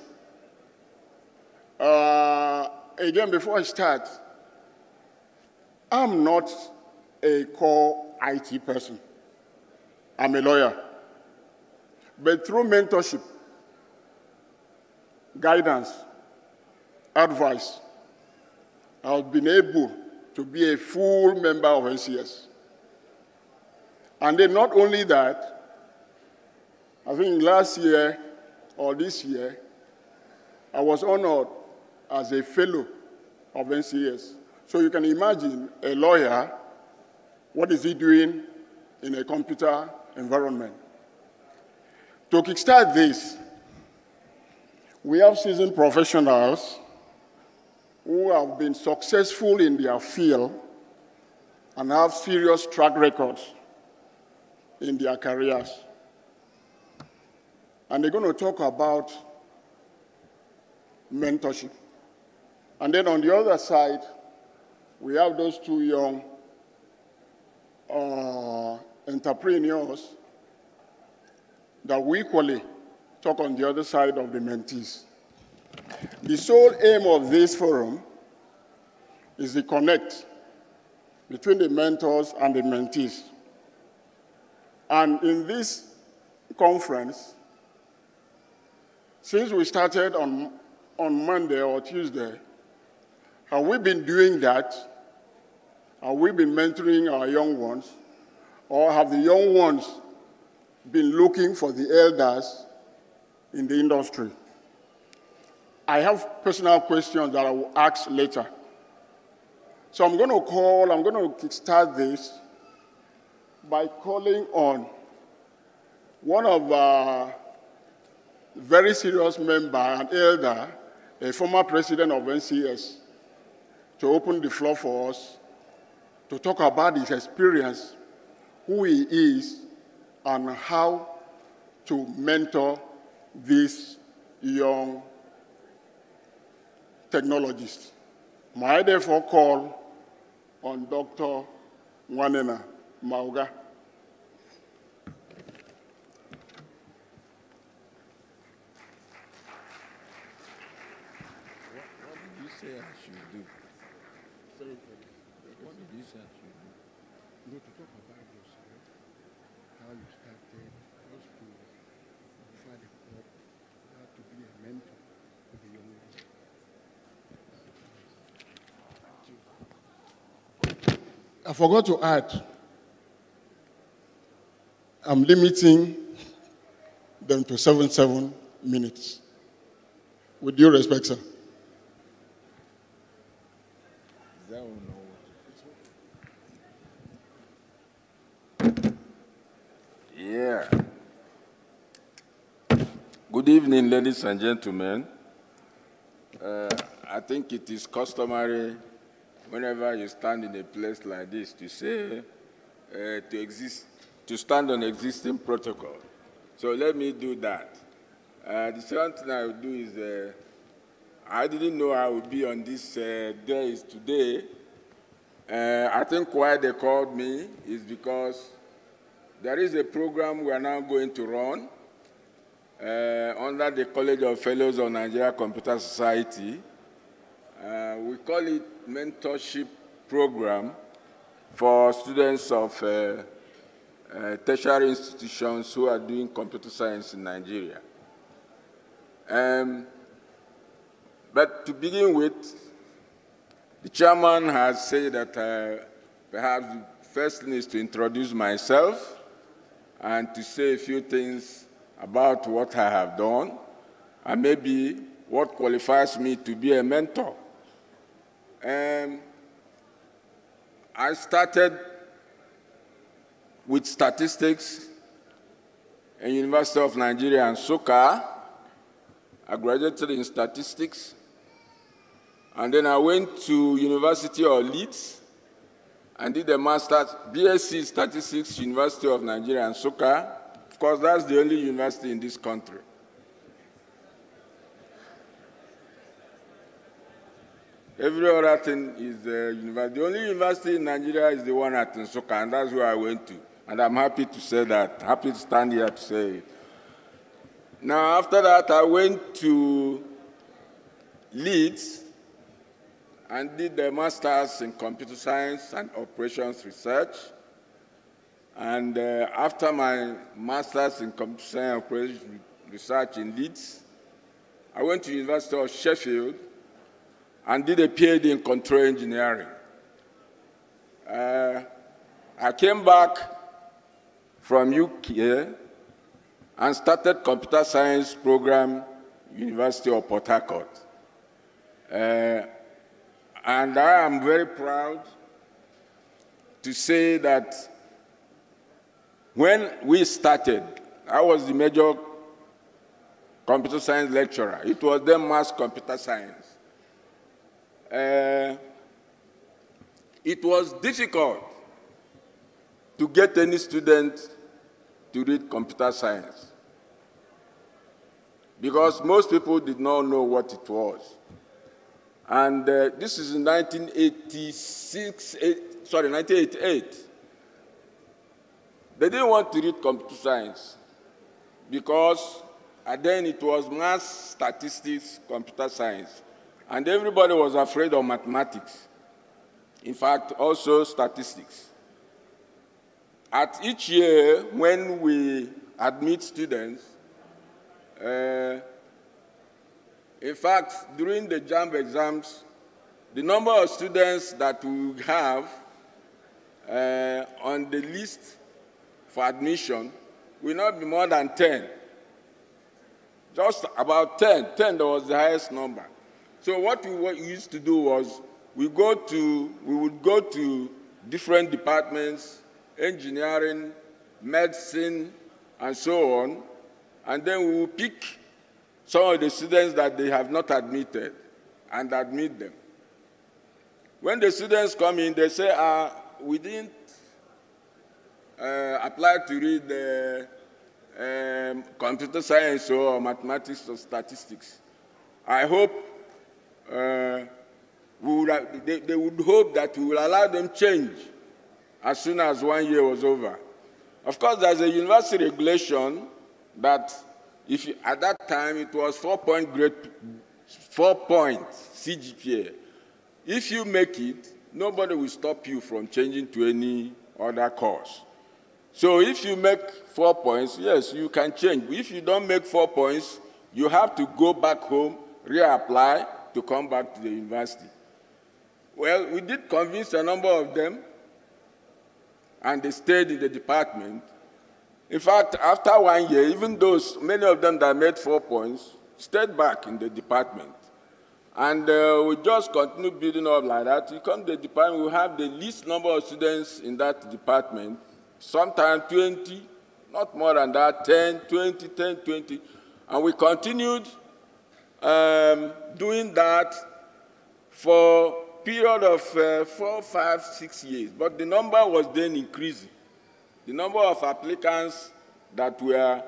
Again, before I start, I'm not a core IT person. I'm a lawyer. But through mentorship, guidance, advice, I've been able to be a full member of NCS. And then not only that, I think last year or this year, I was honored as a fellow of NCS. So you can imagine a lawyer, what is he doing in a computer environment? To kickstart this, we have seasoned professionals who have been successful in their field and have serious track records in their careers. And they're going to talk about mentorship. And then on the other side, we have those two young entrepreneurs that we equally talk on the other side of the mentees. The sole aim of this forum is the connect between the mentors and the mentees. And in this conference, since we started on Monday or Tuesday, have we been doing that? Have we been mentoring our young ones? Or have the young ones been looking for the elders in the industry? I have personal questions that I will ask later. So I'm going to kickstart this by calling on one of our very serious member and elder, a former president of NCS, to open the floor for us to talk about his experience, who he is, and how to mentor these young technologists. May I therefore call on Dr. Nwanena Mauga. What did you say I should do? What did you say I should do? No, to talk about yourself, how you started, how to offer the club, how to be a mentor to the young ones. I forgot to add, I'm limiting them to 7 minutes. With due respect, sir. Yeah. Good evening, ladies and gentlemen. I think it is customary whenever you stand in a place like this to say, to stand on existing protocol. So let me do that. The second thing I will do is, I didn't know I would be on this day today. I think why they called me is because there is a program we are now going to run under the College of Fellows of Nigeria Computer Society. We call it Mentorship Program for students of tertiary institutions who are doing computer science in Nigeria. But to begin with, the chairman has said that perhaps the first thing is to introduce myself and to say a few things about what I have done and maybe what qualifies me to be a mentor. I started with statistics in University of Nigeria and Nsukka. I graduated in statistics. And then I went to University of Leeds and did a master's, BSc Statistics, University of Nigeria, Nsukka. Of course, that's the only university in this country. Every other thing is university. The only university in Nigeria is the one at Nsukka, and that's where I went to. And I'm happy to say that, happy to stand here to say it. Now, after that, I went to Leeds and did a master's in computer science and operations research. And after my master's in computer science and operations research in Leeds, I went to the University of Sheffield and did a PhD in control engineering. I came back from UK and started computer science program, University of Port Harcourt. And I am very proud to say that when we started, I was the major computer science lecturer. It was then mass computer science. It was difficult to get any student to read computer science because most people did not know what it was. And this is in 1988. They didn't want to read computer science because then it was math, statistics, computer science. And everybody was afraid of mathematics. In fact, also statistics. At each year, when we admit students, in fact, during the JAMB exams, the number of students that we have on the list for admission will not be more than 10. Just about 10. 10 was the highest number. So what we used to do was we would go to different departments, engineering, medicine, and so on, and then we would pick some of the students that they have not admitted and admit them. When the students come in, they say, we didn't apply to read computer science or mathematics or statistics. I hope they would hope that we will allow them change as soon as 1 year was over. Of course, there's a university regulation that at that time it was 4 point CGPA. If you make it, nobody will stop you from changing to any other course. So if you make 4 points, yes, you can change. If you don't make 4 points, you have to go back home, reapply to come back to the university. Well, we did convince a number of them, and they stayed in the department. In fact, after 1 year, even those, many of them that made 4 points, stayed back in the department. And we just continue building up like that. You come to the department, we have the least number of students in that department, sometimes 20, not more than that, 10, 20, 10, 20. And we continued doing that for a period of 4, 5, 6 years. But the number was then increasing. The number of applicants that were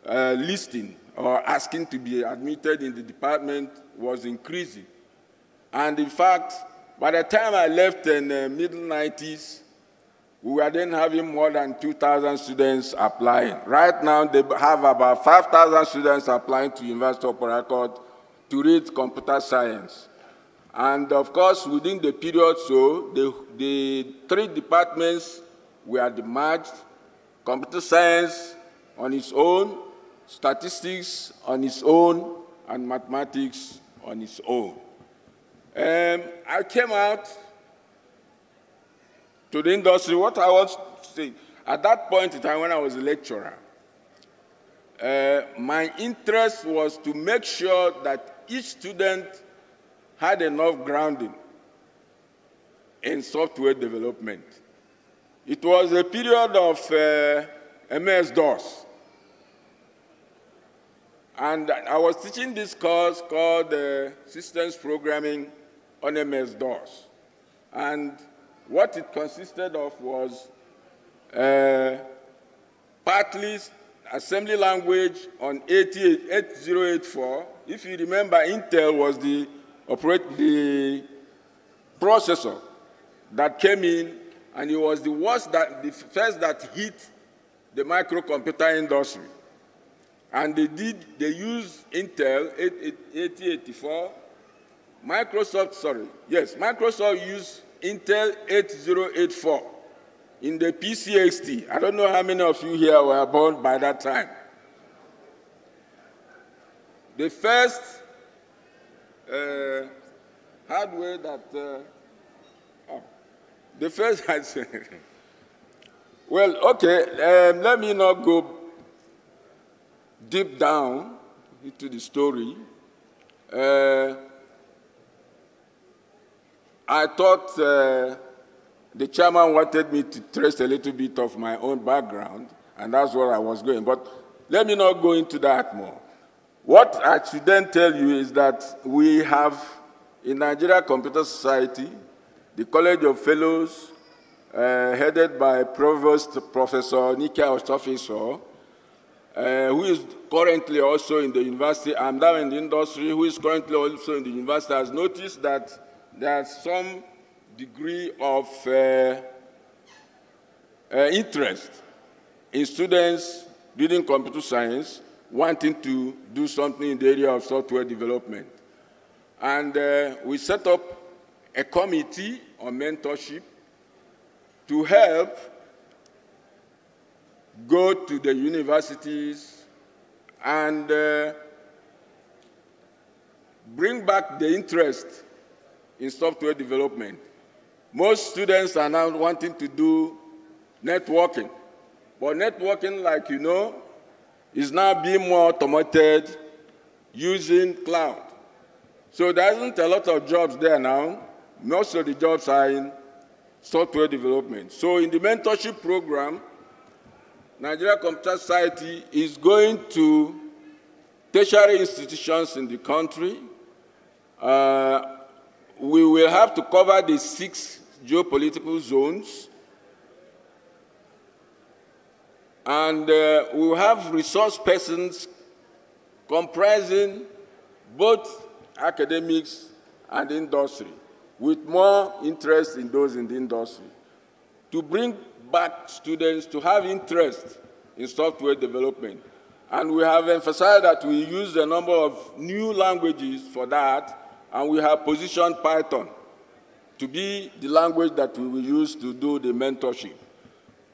listing or asking to be admitted in the department was increasing. And in fact, by the time I left in the middle 90s, we were then having more than 2,000 students applying. Right now, they have about 5,000 students applying to University of Port Harcourt to read computer science. And of course, within the period, so the 3 departments were demerged: computer science on its own, statistics on its own, and mathematics on its own. I came out to the industry. What I was saying, at that point in time when I was a lecturer, my interest was to make sure that each student had enough grounding in software development. It was a period of MS-DOS. And I was teaching this course called Systems Programming on MS-DOS. And what it consisted of was partly assembly language on 8084. If you remember, Intel was the processor that came in, and it was the first that hit the microcomputer industry. And they used Intel 8084. Microsoft used Intel 8084 in the PCXT. I don't know how many of you here were born by that time. The first hardware that, the first, well, okay, let me not go deep down into the story. I thought the chairman wanted me to trace a little bit of my own background, and that's where I was going. But let me not go into that more. What I should then tell you is that we have, in Nigeria Computer Society, the College of Fellows, headed by Provost Professor Nike Ostofiso, who is currently also in the university. I'm now in the industry, who is currently also in the university, has noticed that there's some degree of interest in students reading computer science wanting to do something in the area of software development. And we set up a committee on mentorship to help go to the universities and bring back the interest in software development. Most students are now wanting to do networking, but networking, like you know, is now being more automated using cloud. So there isn't a lot of jobs there now. Most of the jobs are in software development. So in the mentorship program, Nigeria Computer Society is going to tertiary institutions in the country. We will have to cover the 6 geopolitical zones. And we will have resource persons comprising both academics and industry, with more interest in those in the industry, to bring back students to have interest in software development. And we have emphasized that we use a number of new languages for that, and we have positioned Python to be the language that we will use to do the mentorship.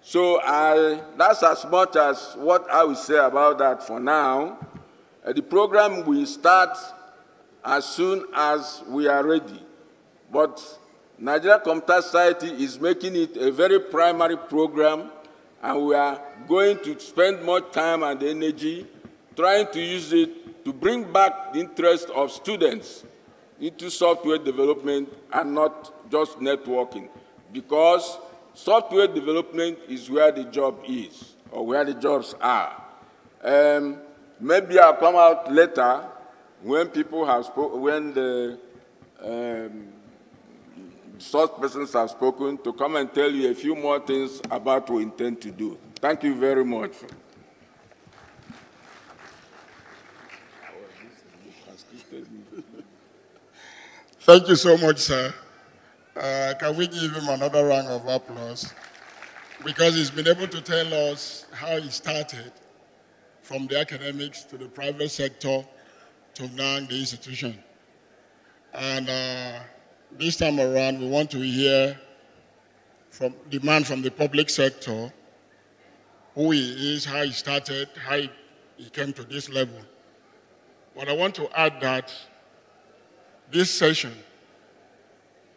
So that's as much as what I will say about that for now. The program will start as soon as we are ready. But Nigeria Computer Society is making it a very primary program, and we are going to spend more time and energy trying to use it to bring back the interest of students into software development and not just networking, because software development is where the job is, or where the jobs are. Maybe I'll come out later when people have spoken, when the source persons have spoken, to come and tell you a few more things about what we intend to do. Thank you very much. Thank you so much, sir. Can we give him another round of applause? Because he's been able to tell us how he started from the academics to the private sector to now the institution. And this time around, we want to hear from the man from the public sector, who he is, how he started, how he came to this level. But I want to add that this session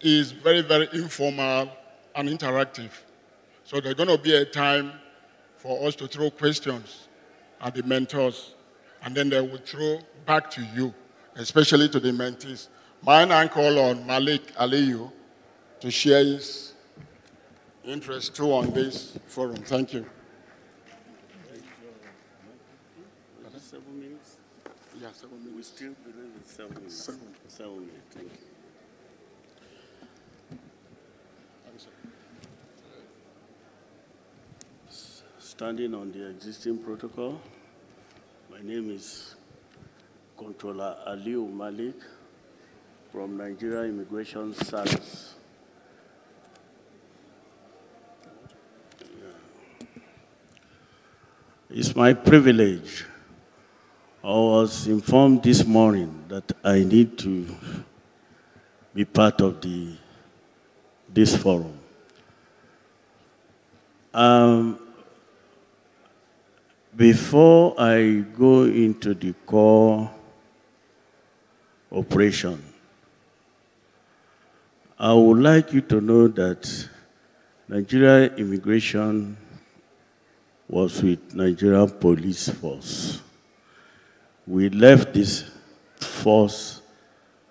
is very, very informal and interactive. So there's going to be a time for us to throw questions at the mentors, and then they will throw back to you, especially to the mentees. Mine and call on Malik Aliyu to share his interest too on this forum. Thank you. Yeah, 7 minutes. We still believe in 7 minutes. 7 minutes. Thank you. Standing on the existing protocol, my name is Controller Aliu Malik from Nigeria Immigration Service. It's my privilege. I was informed this morning that I need to be part of this forum. Before I go into the core operation, I would like you to know that Nigeria Immigration was with Nigerian Police Force. We left this force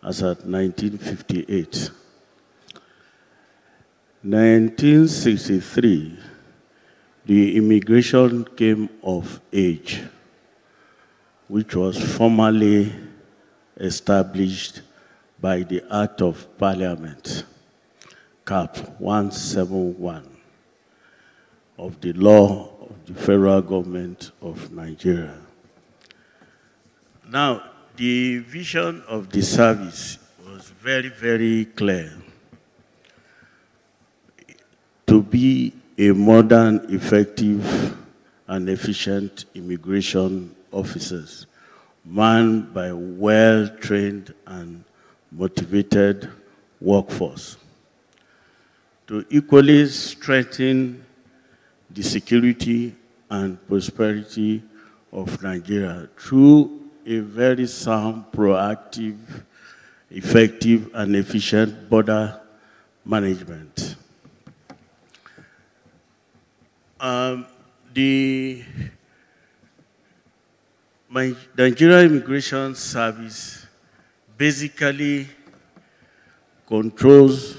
as at 1958. 1963, the immigration came of age, which was formally established by the Act of Parliament, Cap 171, of the law of the federal government of Nigeria. Now, the vision of the service was very, very clear: to be a modern, effective, and efficient immigration officers, manned by well-trained and motivated workforce, to equally strengthen the security and prosperity of Nigeria through a very sound, proactive, effective, and efficient border management. The Nigeria Immigration Service basically controls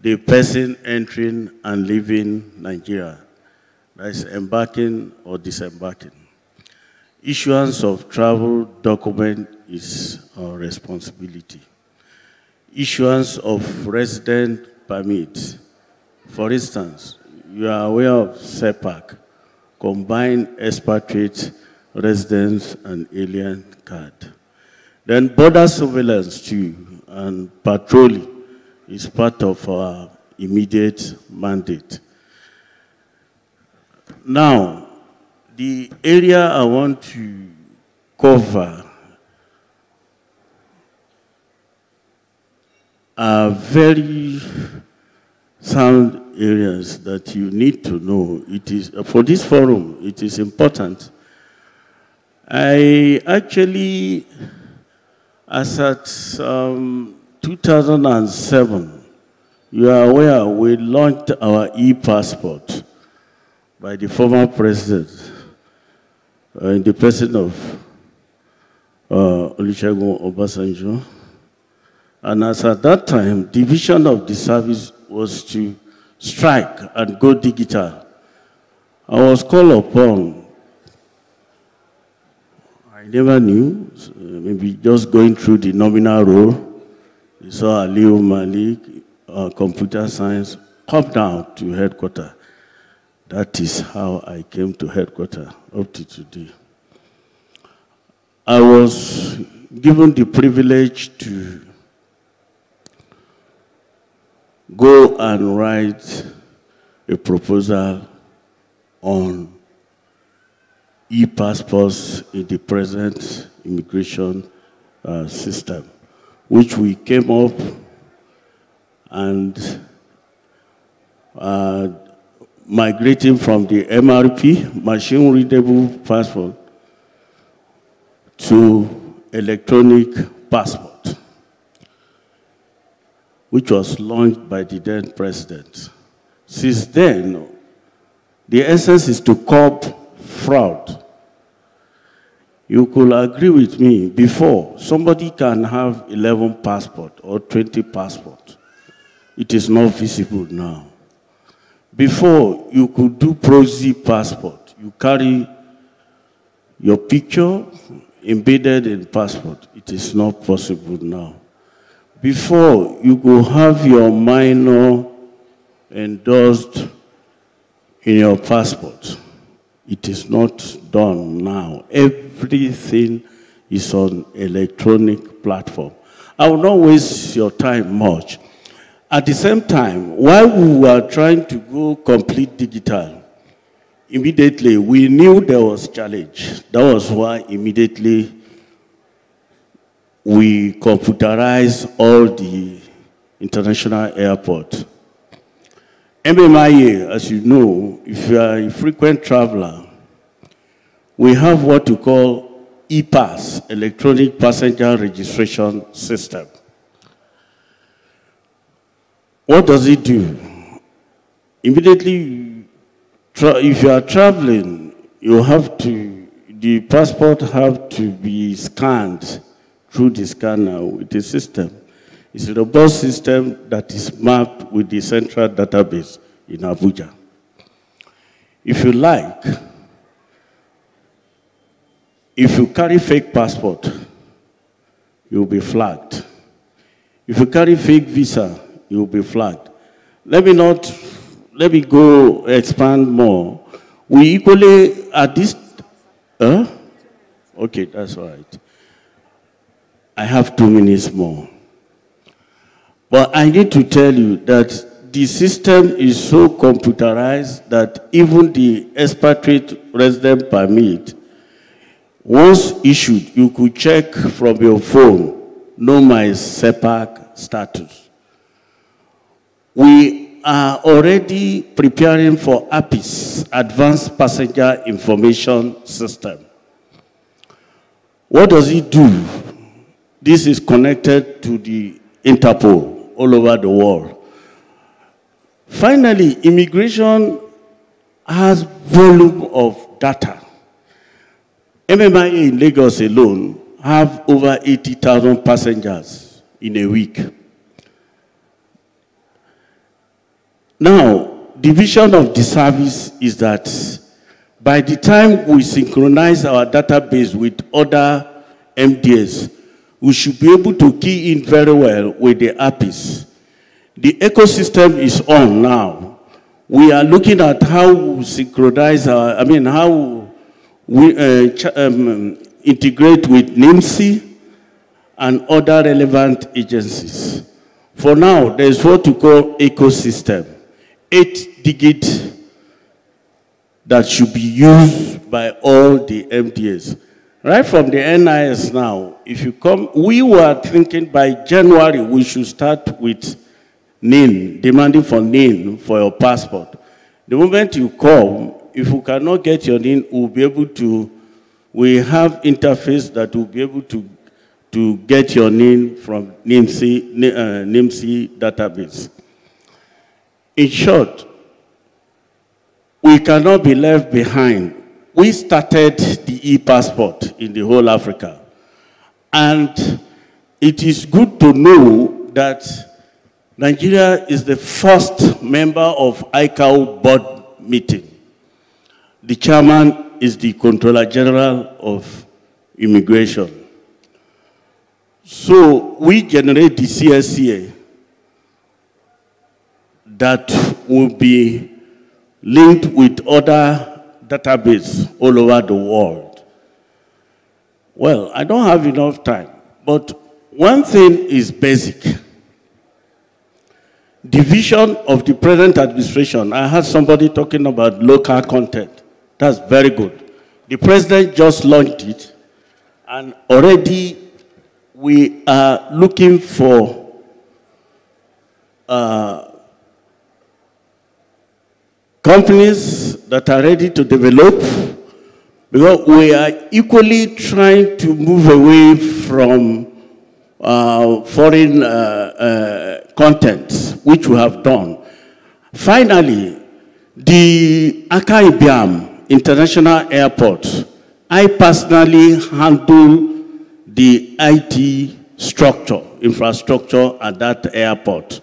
the person entering and leaving Nigeria, that is embarking or disembarking. Issuance of travel document is our responsibility. Issuance of resident permit. For instance, you are aware of SEPAC, Combined Expatriate Residence and Alien Card. Then border surveillance too, and patrolling is part of our immediate mandate. Now, the area I want to cover are very sound areas that you need to know. It is, for this forum, it is important. I actually, as at 2007, you are aware we launched our e-passport by the former president, in the person of Olusegun Obasanjo. And as at that time, the vision of the service was to strike and go digital. I was called upon. I never knew, so maybe just going through the nominal role. You saw Aliu Malik, computer science, come down to headquarters. That is how I came to headquarters up to today. I was given the privilege to go and write a proposal on e-passports in the present immigration system, which we came up and migrating from the MRP, machine readable passport, to electronic passport, which was launched by the then president. Since then, the essence is to curb fraud. You could agree with me, before, somebody can have 11 passports or 20 passports. It is not visible now. Before, you could do proxy passport. You carry your picture, embedded in passport. It is not possible now. Before, you could have your minor endorsed in your passport. It is not done now. Everything is on electronic platform. I will not waste your time much. At the same time, while we were trying to go complete digital, immediately we knew there was challenge. That was why immediately we computerized all the international airports. MMIA, as you know, if you are a frequent traveler, we have what we call e-pass, electronic passenger registration system. What does it do? Immediately, if you are traveling, the passport have to be scanned through the scanner with the system. It's a robust system that is mapped with the central database in Abuja. If you like, if you carry fake passport, you'll be flagged. If you carry fake visa, you'll be flagged. Let me go expand more. We equally, at this, okay, that's all right. I have 2 minutes more. But I need to tell you that the system is so computerized that even the expatriate resident permit, once issued, you could check from your phone, know my SEPAC status. We are already preparing for APIS, Advanced Passenger Information System. What does it do? This is connected to the Interpol all over the world. Finally, immigration has volume of data. MMIA in Lagos alone have over 80,000 passengers in a week. Now, the vision of the service is that by the time we synchronize our database with other MDS, we should be able to key in very well with the APIs. The ecosystem is on now. We are looking at how we synchronize how we integrate with NIMSI and other relevant agencies. For now, there's what we call ecosystem. 8-digit that should be used by all the MDAs. Right from the NIS now, if you come, we were thinking by January we should start with NIN, demanding for NIN for your passport. The moment you come, if you cannot get your NIN, we'll be able to, we have interface that will be able to get your NIN from NIMSI database. In short, we cannot be left behind. We started the e-passport in the whole Africa. And it is good to know that Nigeria is the first member of ICAO board meeting. The chairman is the Controller General of Immigration. So we generate the CSCA that will be linked with other databases all over the world. Well, I don't have enough time, but one thing is basic. The vision of the present administration, I heard somebody talking about local content. That's very good. The president just launched it, and already we are looking for companies that are ready to develop, because we are equally trying to move away from foreign content, which we have done. Finally, the Aka Ibiam International Airport, I personally handle the IT structure, infrastructure at that airport.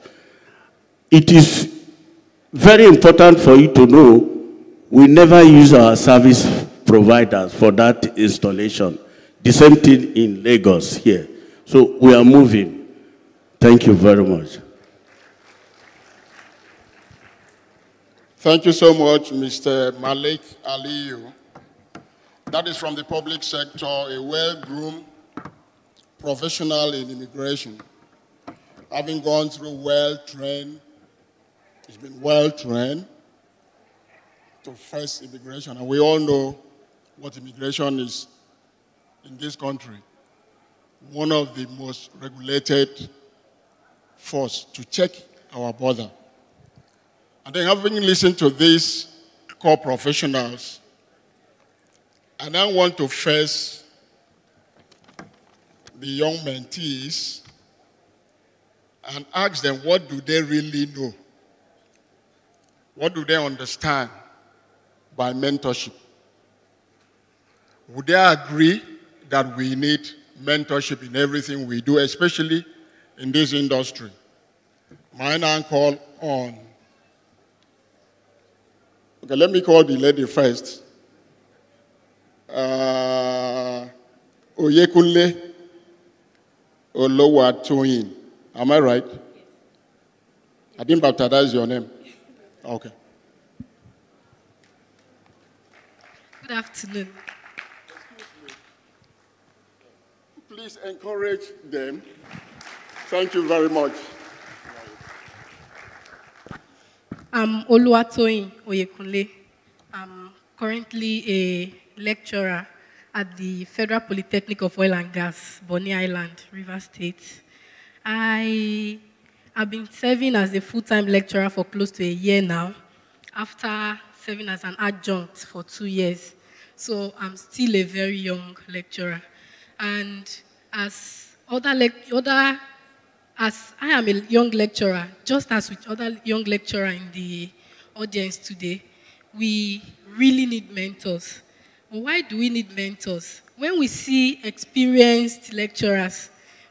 It is very important for you to know we never use our service providers for that installation. The same thing in Lagos here. So we are moving. Thank you very much. Thank you so much, Mr. Malik Aliyu. That is from the public sector, a well-groomed professional in immigration. Having gone through well-trained, he's been well-trained to face immigration. And we all know what immigration is in this country. One of the most regulated force to check our border. And then having listened to these core professionals, I now want to face the young mentees and ask them, what do they really know? What do they understand by mentorship? Would they agree that we need mentorship in everything we do, especially in this industry? My now call on. Okay, let me call the lady first. Oyekunle Olowatoyin. Am I right? I didn't baptize your name. Okay. Good afternoon. Please encourage them. Thank you very much. I'm Oluwatoyin Oyekunle. I'm currently a lecturer at the Federal Polytechnic of Oil and Gas, Bonny Island, Rivers State. I have been serving as a full-time lecturer for close to a year now, after serving as an adjunct for 2 years. So I'm still a very young lecturer. And as as I am a young lecturer, just as with other young lecturers in the audience today, we really need mentors. But why do we need mentors? When we see experienced lecturers,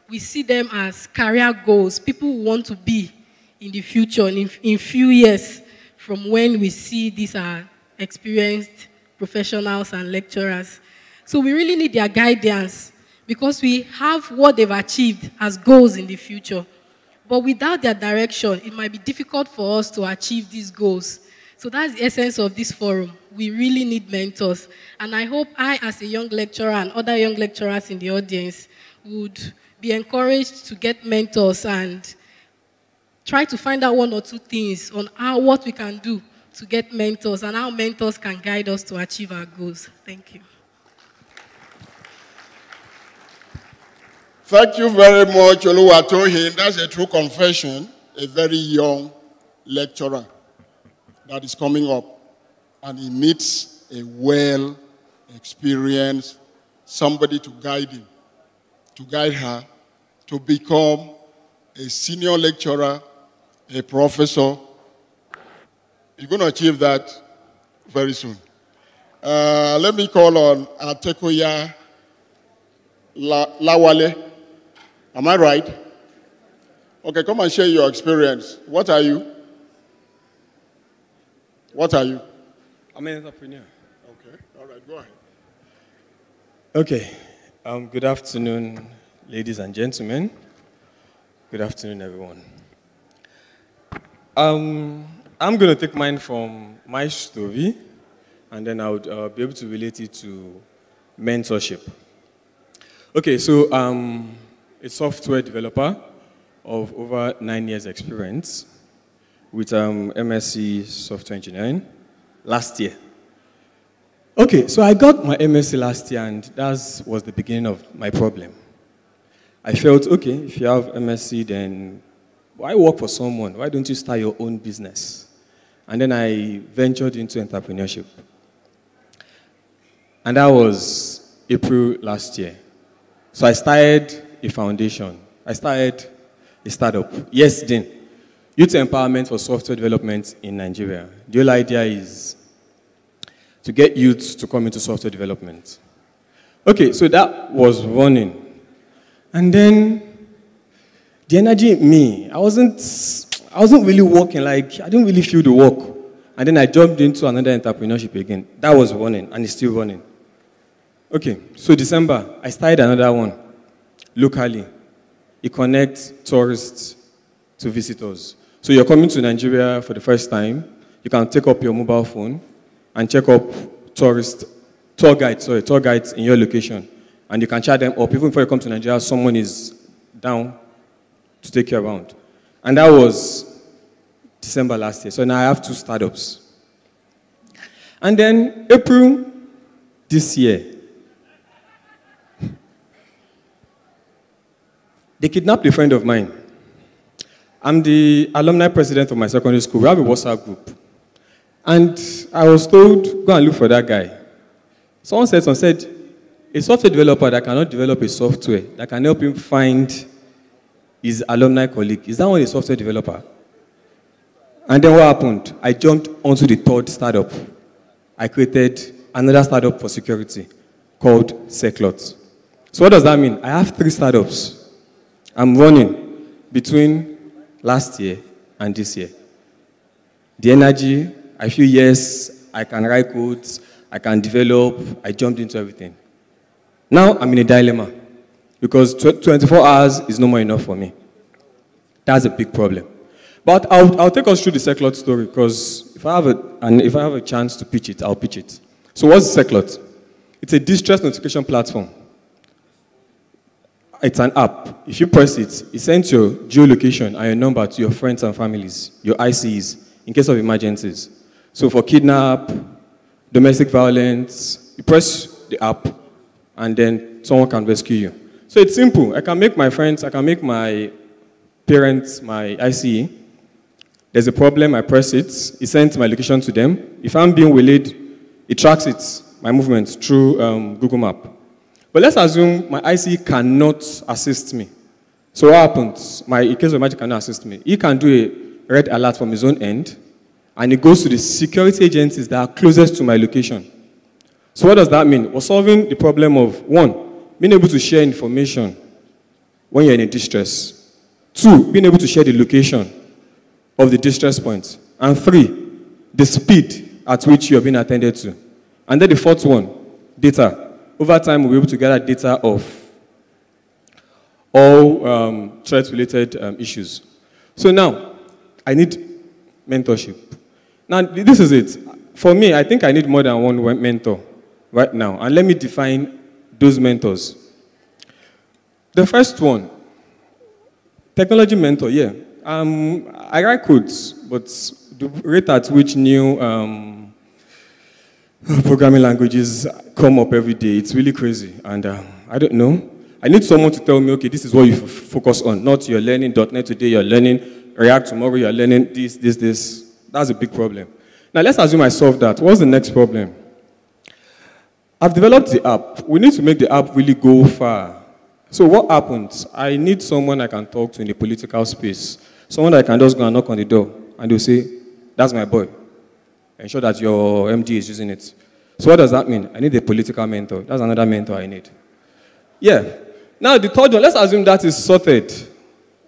we see them as career goals, people who want to be in the future, in few years from when we see these are experienced professionals and lecturers. So we really need their guidance, because we have what they've achieved as goals in the future. But without their direction, it might be difficult for us to achieve these goals. So that's the essence of this forum. We really need mentors. And I hope I, as a young lecturer, and other young lecturers in the audience, would be encouraged to get mentors and try to find out 1 or 2 things on what we can do to get mentors and how mentors can guide us to achieve our goals. Thank you. Thank you very much, Oluwatoyin. That's a true confession. A very young lecturer that is coming up. And he needs a well-experienced somebody to guide him, to guide her, to become a senior lecturer, a professor. You're going to achieve that very soon. Let me call on Atekoya Lawale. Am I right? Okay, come and share your experience. What are you? What are you? I'm an entrepreneur. Okay, all right, go ahead. Okay, good afternoon, ladies and gentlemen. Good afternoon, everyone. I'm going to take mine from my story, and then I would be able to relate it to mentorship. Okay, so a software developer of over 9 years experience with MSc Software Engineering last year. Okay, so I got my MSc last year, and that was the beginning of my problem. I felt, okay, if you have MSc, then why work for someone? Why don't you start your own business? And then I ventured into entrepreneurship. And that was April last year. So I started a foundation. I started a startup. Yes, then. Youth Empowerment for Software Development in Nigeria. The whole idea is to get youths to come into software development. Okay, so that was running. And then the energy in me, I wasn't really working, like I didn't really feel the work. And then I jumped into another entrepreneurship again. That was running, and it's still running. Okay, so December, I started another one locally. It connects tourists to visitors. So you're coming to Nigeria for the first time, you can take up your mobile phone and check up tour guides in your location. And you can chat them up. Even before you come to Nigeria, someone is down to take you around. And that was December last year. So now I have 2 startups. And then April this year, they kidnapped a friend of mine. I'm the alumni president of my secondary school. We have a WhatsApp group. And I was told, go and look for that guy. Someone said, a software developer that cannot develop a software that can help him find his alumni colleague, is that one a software developer? And then what happened? I jumped onto the 3rd startup. I created another startup for security called Seclot. So what does that mean? I have 3 startups I'm running between last year and this year. The energy, I feel yes, I can write codes, I can develop, I jumped into everything. Now I'm in a dilemma because 24 hours is no more enough for me. That's a big problem. But I'll take us through the Seclot story because if I have a chance to pitch it, I'll pitch it. So what's Seclot? It's a distress notification platform. It's an app. If you press it, it sends your geolocation and your number to your friends and families, your ICs, in case of emergencies. So for kidnap, domestic violence, you press the app and then someone can rescue you. So it's simple. I can make my friends, I can make my parents, my ICE. There's a problem, I press it, it sends my location to them. If I'm being waylaid, it tracks it, my movements, through Google Map. But let's assume my ICE cannot assist me. So what happens? In case of emergency cannot assist me. He can do a red alert from his own end, and it goes to the security agencies that are closest to my location. So what does that mean? We're solving the problem of, 1, being able to share information when you're in a distress. 2, being able to share the location of the distress point. And 3, the speed at which you're being attended to. And then the 4th one, data. Over time, we'll be able to gather data of all threat-related issues. So now, I need mentorship. Now, this is it. For me, I think I need more than one mentor right now. And let me define those mentors. The first one, technology mentor, yeah. I write codes, but the rate at which new programming languages come up every day, it's really crazy. And I don't know. I need someone to tell me, okay, this is what you focus on. Not you're learning .NET today, you're learning React tomorrow, you're learning this. That's a big problem. Now let's assume I solved that. What's the next problem? I've developed the app. We need to make the app really go far. So what happens? I need someone I can talk to in the political space. Someone that I can just go and knock on the door and they'll say, that's my boy. Ensure that your MD is using it. So what does that mean? I need a political mentor. That's another mentor I need. Yeah. Now the 3rd one, let's assume that is sorted.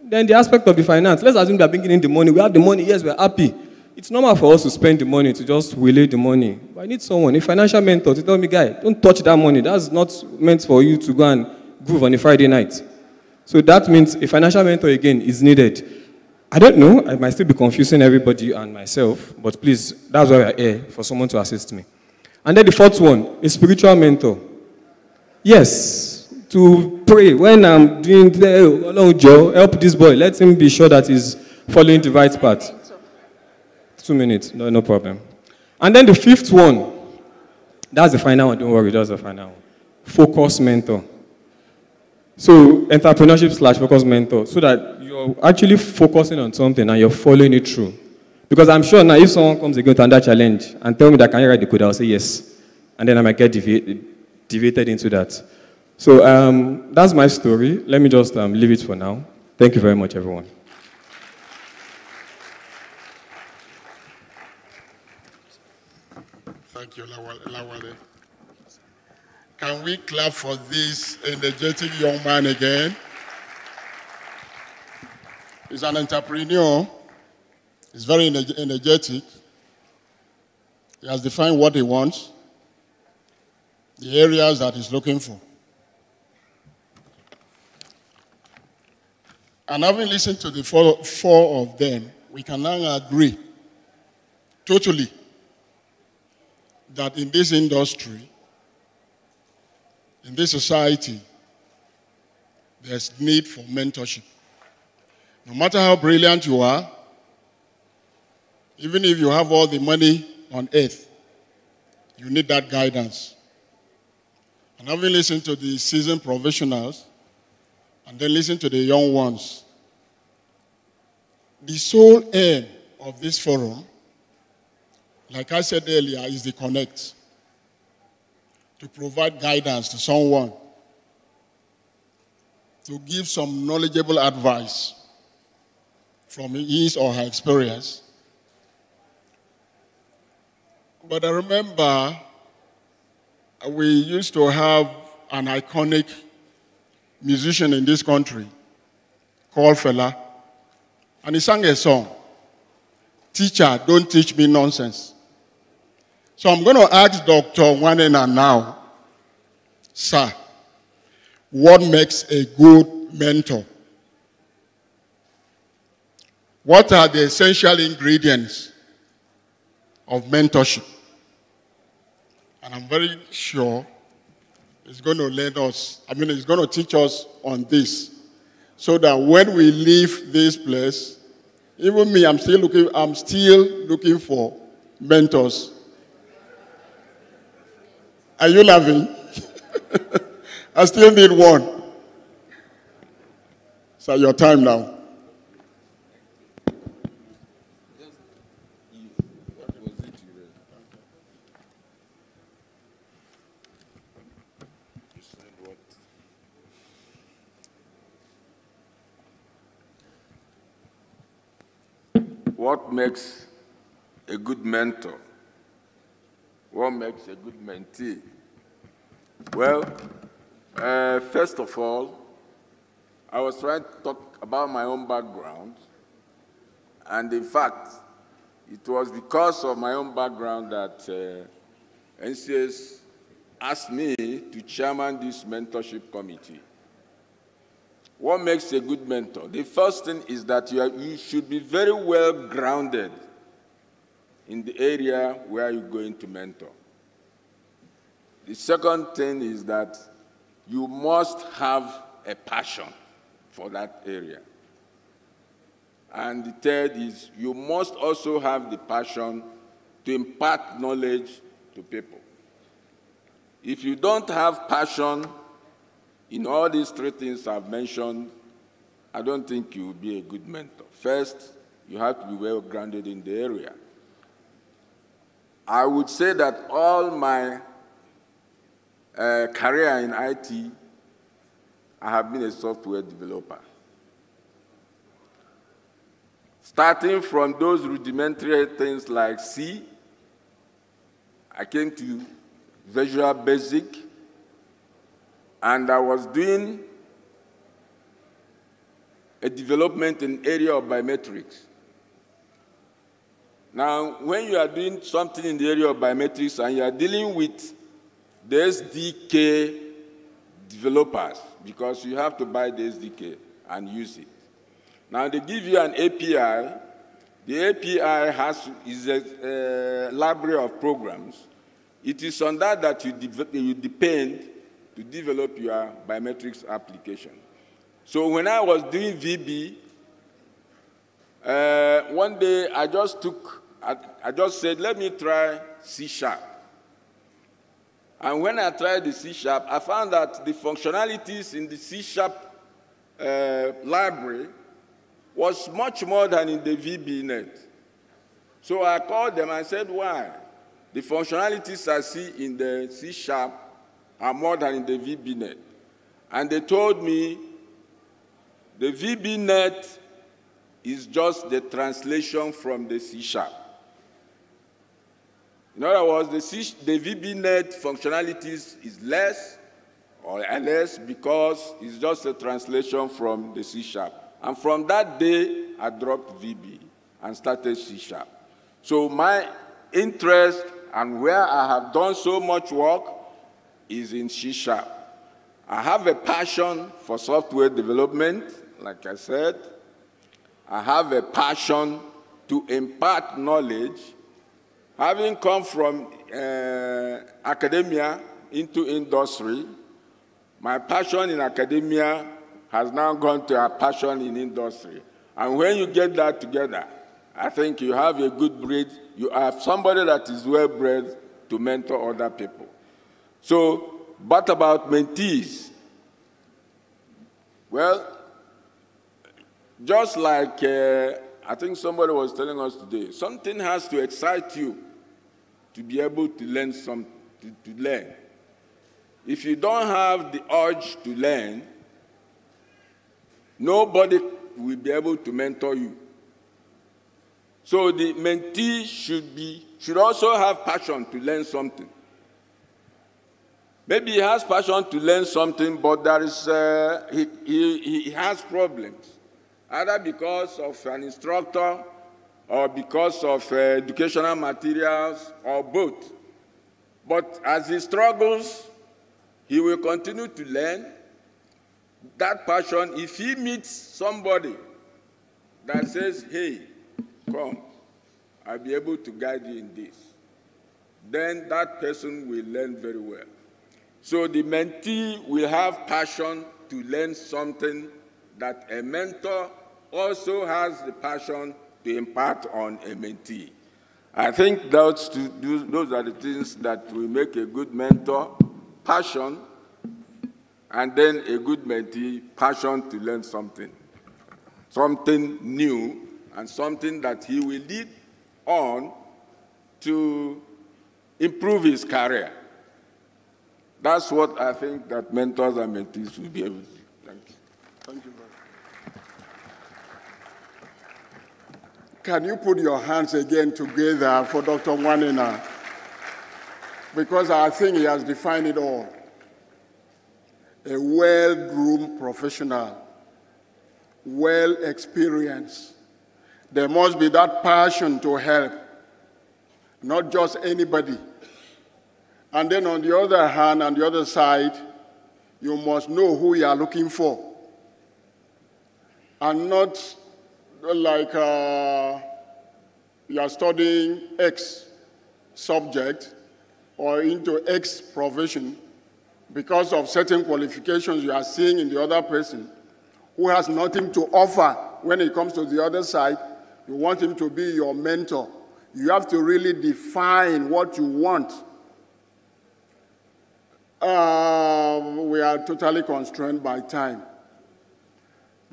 Then the aspect of the finance, let's assume they're bringing in the money. We have the money, yes, we're happy. It's normal for us to spend the money, to just waylay the money. But I need someone, a financial mentor, to tell me, guy, don't touch that money. That's not meant for you to go and groove on a Friday night. So that means a financial mentor, again, is needed. I don't know, I might still be confusing everybody and myself, but please, that's why we're here, for someone to assist me. And then the 4th one, a spiritual mentor. Yes, to pray. When I'm doing, hello, Joe, help this boy. Let him be sure that he's following the right path. 2 minutes, no problem. And then the 5th one, that's the final one, don't worry, that's the final one. Focus mentor. So entrepreneurship / focus mentor, so that you're actually focusing on something and you're following it through. Because I'm sure now if someone comes again to another challenge and tell me that can you write the code, I'll say yes. And then I might get deviated into that. So that's my story. Let me just leave it for now. Thank you very much, everyone. Thank you, Lawale. Can we clap for this energetic young man again? He's an entrepreneur. He's very energetic. He has defined what he wants. the areas that he's looking for. And having listened to the four of them, we can now agree totally that in this industry, in this society, there's need for mentorship. No matter how brilliant you are, even if you have all the money on earth, you need that guidance. And having listened to the seasoned professionals, and then listen to the young ones, the sole aim of this forum, like I said earlier, is the connect. To provide guidance to someone, to give some knowledgeable advice from his or her experience. But I remember we used to have an iconic musician in this country called Fela, and he sang a song, "Teacher, don't teach me nonsense." So I'm going to ask Dr. Wanena now, sir, what makes a good mentor? What are the essential ingredients of mentorship? And I'm very sure it's going to it's going to teach us on this, so that when we leave this place, even me, I'm still looking for mentors. Are you laughing? I still need one. So your time now. What makes a good mentor? What makes a good mentee? Well, first of all, I was trying to talk about my own background. And in fact, it was because of my own background that NCS asked me to chairman this mentorship committee. What makes a good mentor? The first thing is that you should be very well grounded in the area where you're going to mentor. The second thing is that you must have a passion for that area. And the third is you must also have the passion to impart knowledge to people. If you don't have passion in all these three things I've mentioned, I don't think you will be a good mentor. First, you have to be well grounded in the area. I would say that all my career in IT, I have been a software developer. Starting from those rudimentary things like C, I came to Visual Basic, and I was doing a development in the area of biometrics. Now, when you are doing something in the area of biometrics and you are dealing with the SDK developers, because you have to buy the SDK and use it. Now, they give you an API. The API is a library of programs. It is on that you depend to develop your biometrics application. So when I was doing VB, one day I just said, let me try C#. And when I tried the C#, I found that the functionalities in the C# library was much more than in the VBNet. So I called them and said, why? The functionalities I see in the C# are more than in the VBNet. And they told me the VBNet is just the translation from the C#. In other words, the VBNet functionalities is less or less because it's just a translation from the C#. And from that day, I dropped VB and started C#. So my interest and where I have done so much work is in C#. I have a passion for software development, like I said. I have a passion to impart knowledge. Having come from academia into industry, my passion in academia has now gone to a passion in industry. And when you get that together, I think you have a good breed. You have somebody that is well-bred to mentor other people. So, but about mentees, well, just like I think somebody was telling us today, something has to excite you to be able to learn something, to learn. If you don't have the urge to learn, nobody will be able to mentor you. So the mentee should also have passion to learn something. Maybe he has passion to learn something, but there is, he has problems, either because of an instructor or because of educational materials or both. But as he struggles, he will continue to learn. That passion, if he meets somebody that says, hey, come, I'll be able to guide you in this, then that person will learn very well. So the mentee will have passion to learn something that a mentor also has the passion to impart on a mentee. I think those are the things that will make a good mentor: passion, and then a good mentee, passion to learn something new, and something that he will lead on to improve his career. That's what I think that mentors and mentees will be able to do. Thank you. Thank you very much. Can you put your hands again together for Dr. Nwanena? Because I think he has defined it all. A well-groomed professional, well-experienced. There must be that passion to help, not just anybody. And then on the other hand, on the other side, you must know who you are looking for. And not like you are studying X subject or into X profession because of certain qualifications you are seeing in the other person who has nothing to offer when it comes to the other side. You want him to be your mentor. You have to really define what you want. We are totally constrained by time.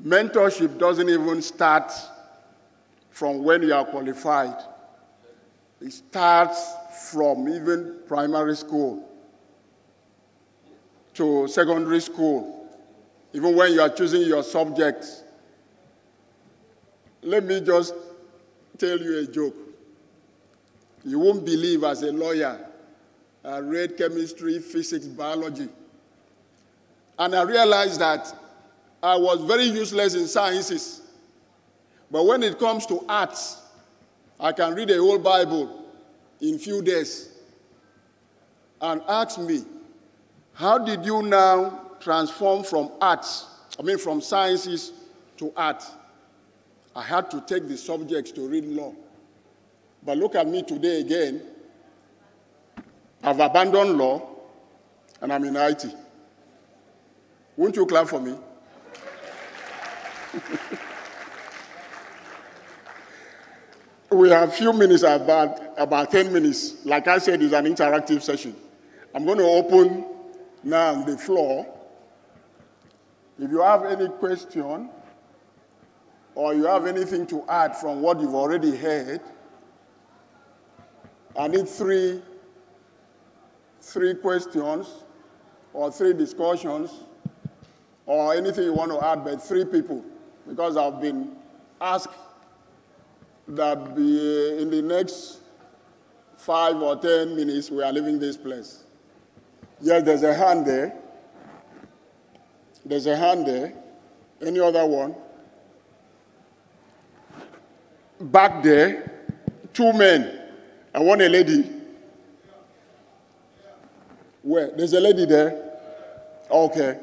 Mentorship doesn't even start from when you are qualified. It starts from even primary school to secondary school, even when you are choosing your subjects. Let me just tell you a joke. You won't believe, as a lawyer, I read chemistry, physics, biology. And I realized that I was very useless in sciences. But when it comes to arts, I can read a whole Bible in a few days. And ask me, how did you now transform from from sciences to art? I had to take the subjects to read law. But look at me today again. I've abandoned law, and I'm in IT. Won't you clap for me? We have a few minutes, about 10 minutes. Like I said, it's an interactive session. I'm going to open now the floor. If you have any question, or you have anything to add from what you've already heard, I need three questions or 3 discussions or anything you want to add, but 3 people, because I've been asked that in the next 5 or 10 minutes we are leaving this place. Yes, there's a hand there. There's a hand there. Any other one? Back there, 2 men. I want a lady. Where? There's a lady there? Okay.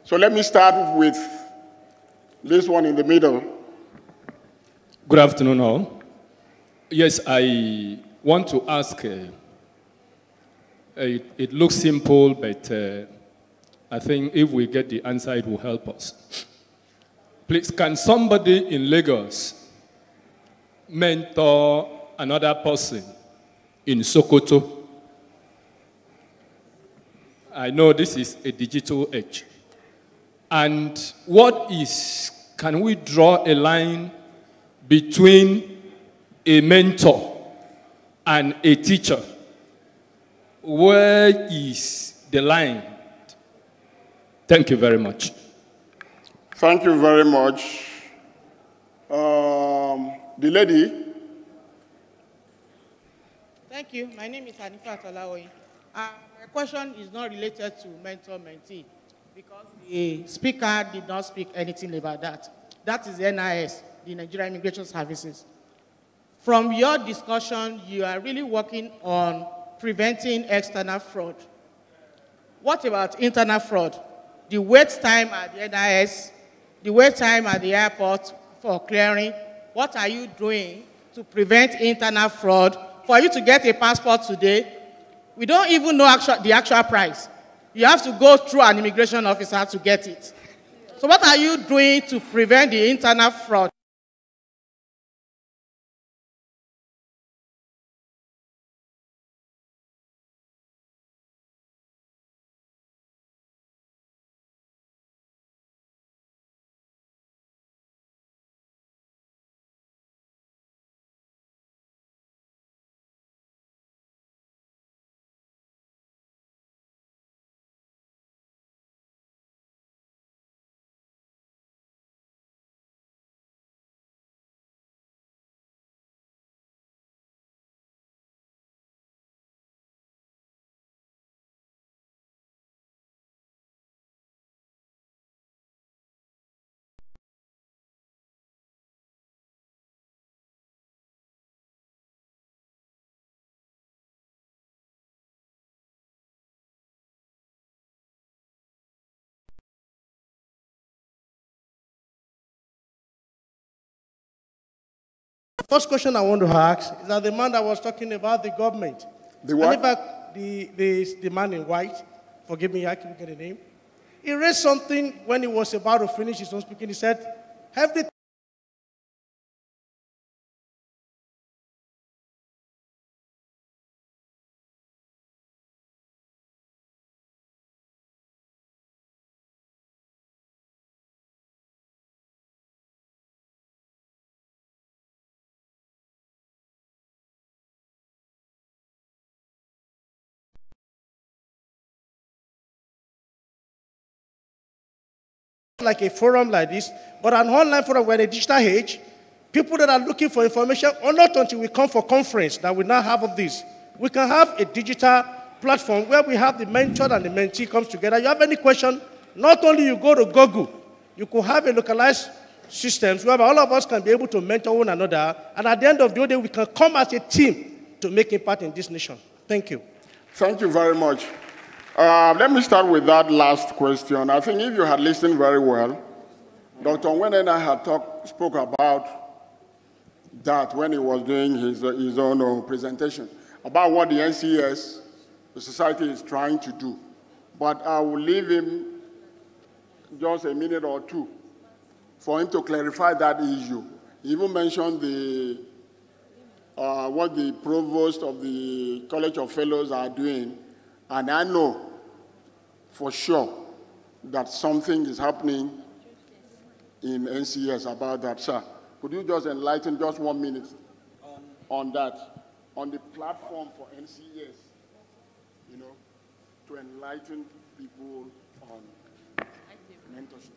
So let me start with this one in the middle. Good afternoon, all. Yes, I want to ask, it looks simple, but I think if we get the answer, it will help us. Please, can somebody in Lagos mentor another person in Sokoto? I know this is a digital age. And can we draw a line between a mentor and a teacher? Where is the line? Thank you very much. Thank you very much. The lady. Thank you. My name is Hanifa Talawi. My question is not related to mentor-mentee because the speaker did not speak anything about that. That is the NIS, the Nigerian Immigration Services. From your discussion, you are really working on preventing external fraud. What about internal fraud? The wait time at the NIS, the wait time at the airport for clearing. What are you doing to prevent internal fraud? For you to get a passport today, we don't even know the actual price. You have to go through an immigration officer to get it. So what are you doing to prevent the internal fraud? First question I want to ask is that the man that was talking about the government. The what? And in fact, the man in white, forgive me, I can't get the name. He raised something when he was about to finish his own speaking. He said, everything. Like a forum like this, but an online forum where the digital age, people that are looking for information, or not until we come for conference that we now have of this. We can have a digital platform where we have the mentor and the mentee comes together. You have any question, not only you go to Google, you could have a localized systems where all of us can be able to mentor one another, and at the end of the day, we can come as a team to make impact in this nation. Thank you. Thank you very much. Let me start with that last question. I think if you had listened very well, Dr. Nwene and I had spoke about that when he was doing his own presentation, about what the NCS, the society, is trying to do. But I will leave him just a minute or two for him to clarify that issue. He even mentioned what the provost of the College of Fellows are doing. And I know for sure that something is happening in NCS about that, sir. Could you just enlighten just 1 minute on that, on the platform for NCS, you know, to enlighten people on mentorship?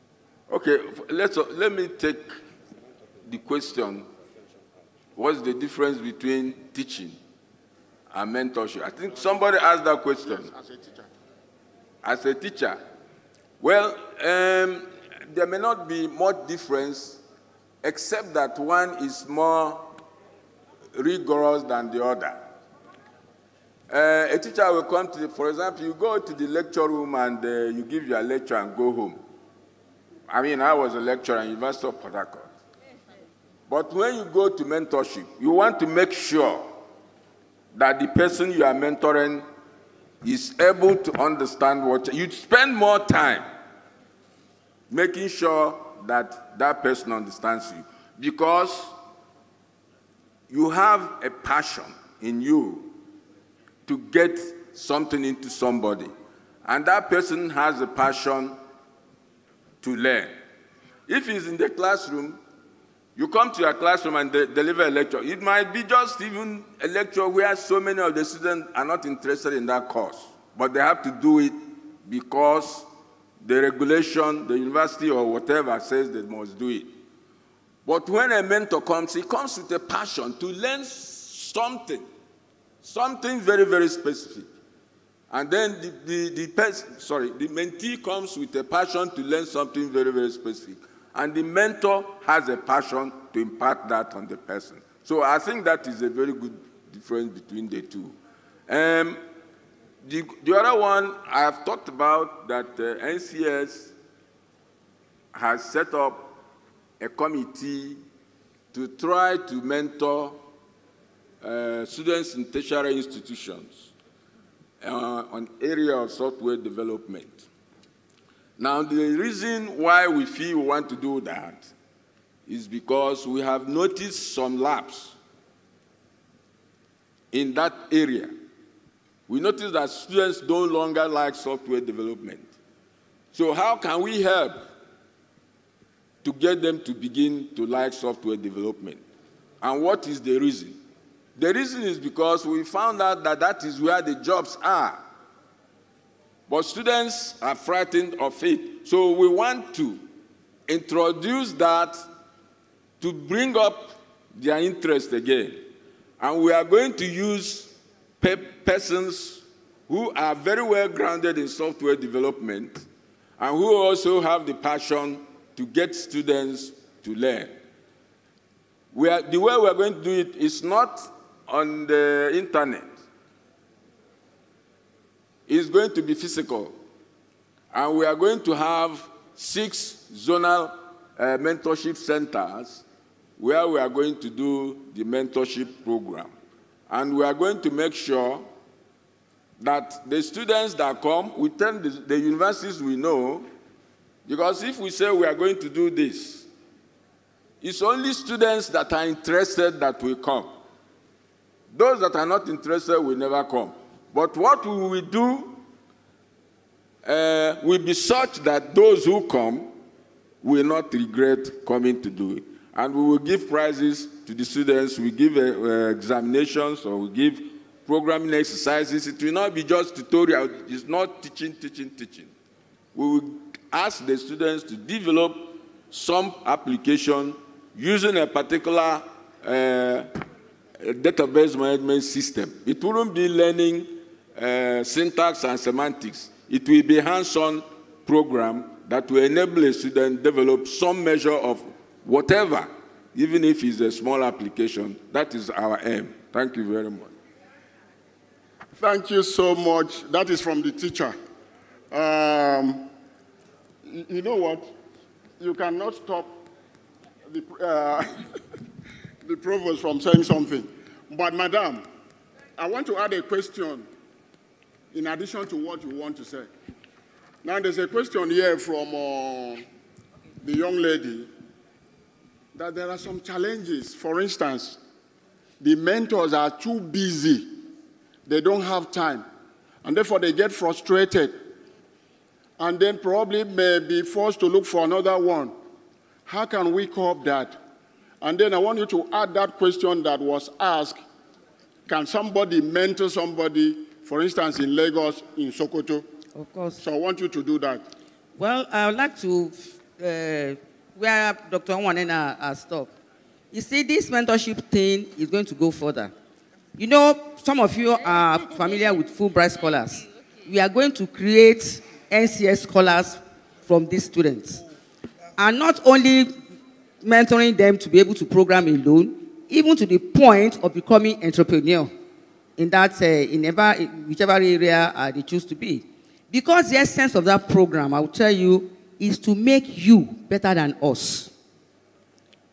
Okay, let me take the question. What's the difference between teaching and mentorship? I think somebody asked that question. Yes, as a teacher. As a teacher, well, there may not be much difference, except that one is more rigorous than the other. A teacher will come to, for example, you go to the lecture room and you give your lecture and go home. I mean, I was a lecturer at University of Port Harcourt. But when you go to mentorship, you want to make sure that the person you are mentoring is able to understand what you spend more time making sure that that person understands you, because you have a passion in you to get something into somebody, and that person has a passion to learn. If he's in the classroom, you come to your classroom and deliver a lecture. It might be just even a lecture where so many of the students are not interested in that course, but they have to do it because the regulation, the university or whatever says they must do it. But when a mentor comes, he comes with a passion to learn something very, very specific. And then the mentee comes with a passion to learn something very, very specific. And the mentor has a passion to impart that on the person. So I think that is a very good difference between the two. The other one I have talked about, that NCS has set up a committee to try to mentor students in tertiary institutions on area of software development. Now, the reason why we feel we want to do that is because we have noticed some labs in that area. We noticed that students no longer like software development. So how can we help to get them to begin to like software development? And what is the reason? The reason is because we found out that that is where the jobs are. But students are frightened of it. So we want to introduce that to bring up their interest again. And we are going to use persons who are very well grounded in software development and who also have the passion to get students to learn. The way we are going to do it is not on the internet. It's going to be physical. And we are going to have 6 zonal mentorship centers where we are going to do the mentorship program. And we are going to make sure that the students that come, we tell the universities we know, because if we say we are going to do this, it's only students that are interested that will come. Those that are not interested will never come. But what we will do will be such that those who come will not regret coming to do it. And we will give prizes to the students, we give examinations, or we give programming exercises. It will not be just tutorial, it's not teaching. We will ask the students to develop some application using a particular database management system. It wouldn't be learning syntax and semantics. It will be a hands-on program that will enable a student develop some measure of whatever, even if it's a small application. That is our aim. Thank you very much. Thank you so much. That is from the teacher. You know what? You cannot stop the, the provost from saying something. But, madam, I want to add a question in addition to what you want to say. Now, there's a question here from the young lady that there are some challenges. For instance, the mentors are too busy. They don't have time. And therefore, they get frustrated. And then probably may be forced to look for another one. How can we cope that? And then I want you to add that question that was asked. Can somebody mentor somebody, for instance, in Lagos, in Sokoto? Of course. So I want you to do that. Well, I would like to, where Dr. Nwanena has stopped. You see, this mentorship thing is going to go further. You know, some of you are familiar with Fulbright scholars. We are going to create NCS scholars from these students. And not only mentoring them to be able to program alone, even to the point of becoming entrepreneur. in that, whichever area they choose to be. Because the essence of that program, I will tell you, is to make you better than us.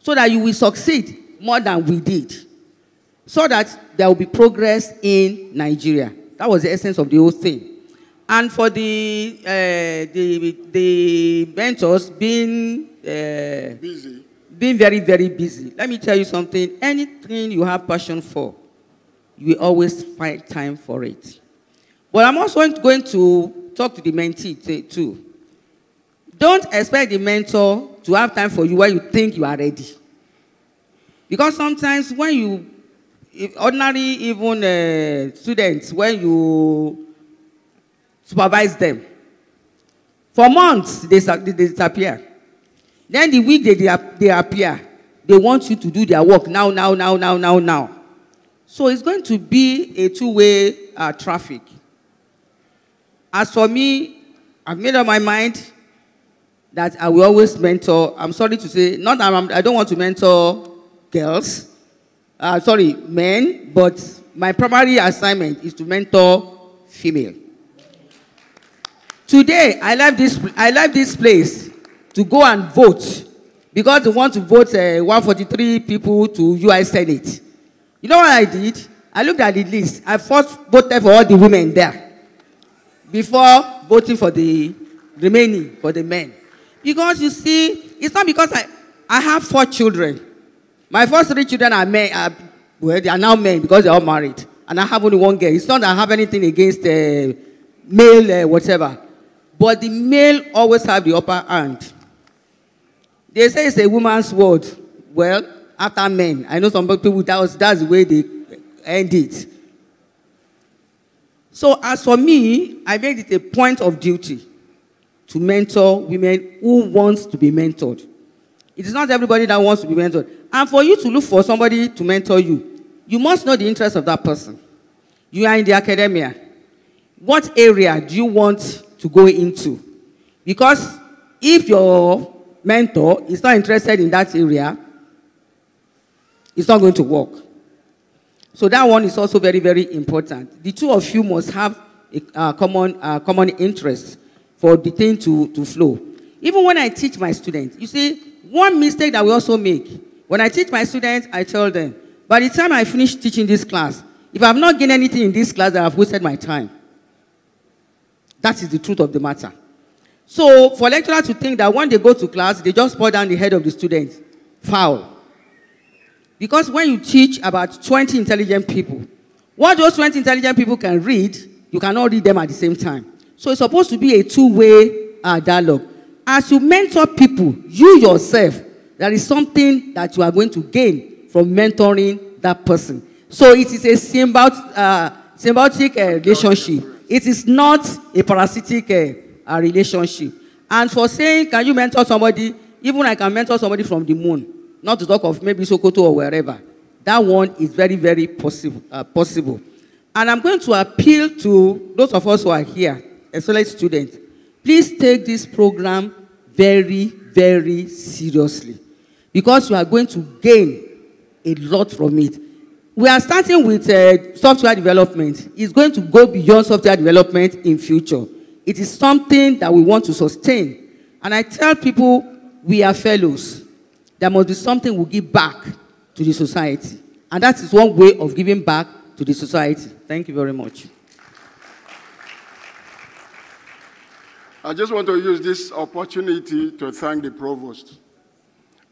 So that you will succeed more than we did. So that there will be progress in Nigeria. That was the essence of the whole thing. And for the mentors being busy, being very, very busy, let me tell you something. Anything you have passion for, you will always find time for it. But I'm also going to talk to the mentee too. Don't expect the mentor to have time for you when you think you are ready. Because sometimes when you, ordinary even students, when you supervise them, for months they disappear. Then the week they appear, they want you to do their work now. So it's going to be a two-way traffic. As for me, I've made up my mind that I will always mentor. I'm sorry to say, not that I don't want to mentor girls, men, but my primary assignment is to mentor female. Today, I left this place to go and vote because they want to vote 143 people to UI Senate. You know what I did? I looked at the list. I first voted for all the women there before voting for the remaining, for the men. Because you see, it's not because I have 4 children. My first 3 children are men. Well, they are now men because they're all married. And I have only 1 girl. It's not that I have anything against male, whatever. But the male always have the upper hand. They say it's a woman's world. Well, after men, I know some people, that's the way they end it. So as for me, I made it a point of duty to mentor women who wants to be mentored. It is not everybody that wants to be mentored. And for you to look for somebody to mentor you, you must know the interest of that person. You are in the academia. What area do you want to go into? Because if your mentor is not interested in that area, it's not going to work. So that one is also very, very important. The two of you must have a common interest for the thing to flow. Even when I teach my students, you see, one mistake that we also make, when I teach my students, I tell them, by the time I finish teaching this class, if I have not gained anything in this class, I have wasted my time. That is the truth of the matter. So for lecturers to think that when they go to class, they just pour down the head of the student, foul. Because when you teach about 20 intelligent people, what those 20 intelligent people can read, you cannot read them at the same time. So it's supposed to be a two-way dialogue. As you mentor people, you yourself, there is something that you are going to gain from mentoring that person. So it is a symbiotic relationship. It is not a parasitic relationship. And for saying, can you mentor somebody, even I can mentor somebody from the moon, not to talk of maybe Sokoto or wherever. That one is very, very possible. And I'm going to appeal to those of us who are here, especially students. Please take this program very, very seriously. Because you are going to gain a lot from it. We are starting with software development. It's going to go beyond software development in future. It is something that we want to sustain. And I tell people, we are fellows. There must be something we give back to the society. And that is one way of giving back to the society. Thank you very much. I just want to use this opportunity to thank the provost.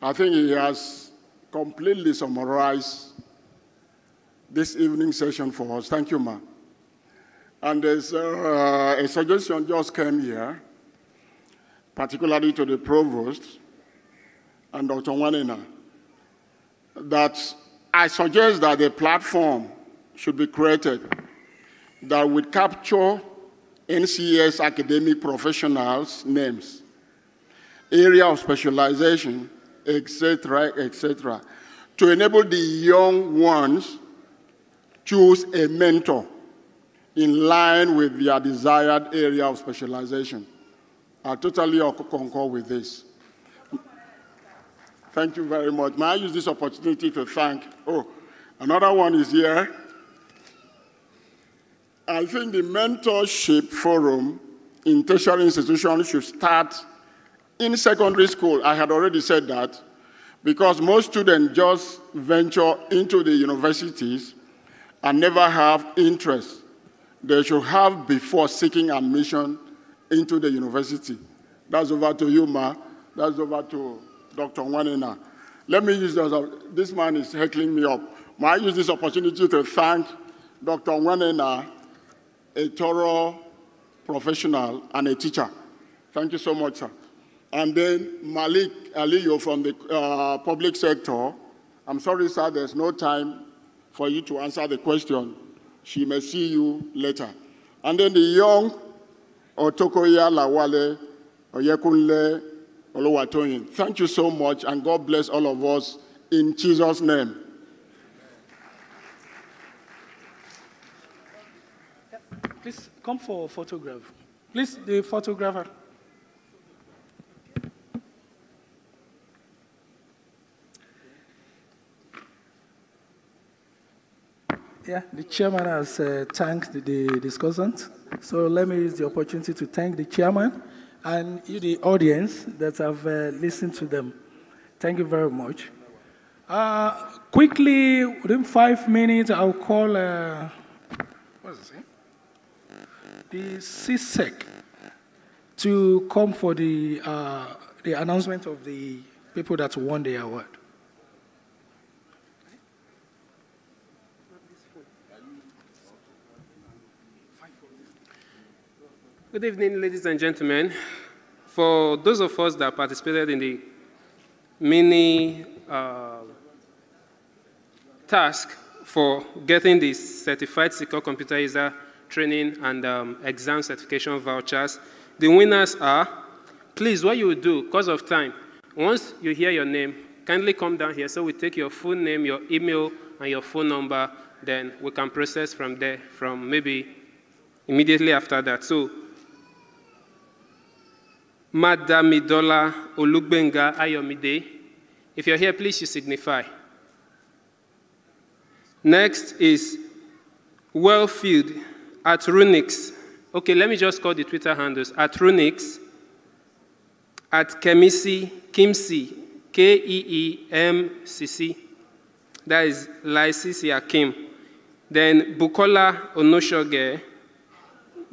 I think he has completely summarized this evening session for us. Thank you, ma. And there's a suggestion just came here, particularly to the provost and Dr. Wanena, that I suggest that a platform should be created that would capture NCS academic professionals' names, area of specialization, etc., to enable the young ones choose a mentor in line with their desired area of specialization. I totally concur with this. Thank you very much. May I use this opportunity to thank, another one is here. I think the mentorship forum in tertiary institutions should start in secondary school. I had already said that, because most students just venture into the universities and never have interest. They should have before seeking admission into the university. That's over to you, Ma. That's over to Dr. Wanena. Let me use this man is heckling me up. May I use this opportunity to thank Dr. Wanena, a thorough professional and a teacher. Thank you so much, sir. And then Malik Aliyo from the public sector. I'm sorry, sir, there's no time for you to answer the question. She may see you later. And then the young Otokoya Lawale Oyekunle Oluwatoyin. Thank you so much, and God bless all of us in Jesus' name. Please come for a photograph. Please, the photographer. Yeah, the chairman has thanked the discussants. So let me use the opportunity to thank the chairman and you, the audience, that have listened to them. Thank you very much. Quickly, within 5 minutes, I'll call what's it? The CSEC to come for the announcement of the people that won the award. Good evening, ladies and gentlemen. For those of us that participated in the mini task for getting the certified secure computer user training and exam certification vouchers, the winners are, please, what you will do, because of time, once you hear your name, kindly come down here so we take your full name, your email, and your phone number, then we can process from there, from maybe immediately after that. So, Madam Idola Olugbenga Ayomide, if you're here, please you signify. Next is Wellfield at Runix. Okay, let me just call the Twitter handles. At Runix, at Kemisi, Kimsi, Keemcc. That is Laisisi Akim. Then Bukola Onoshoge,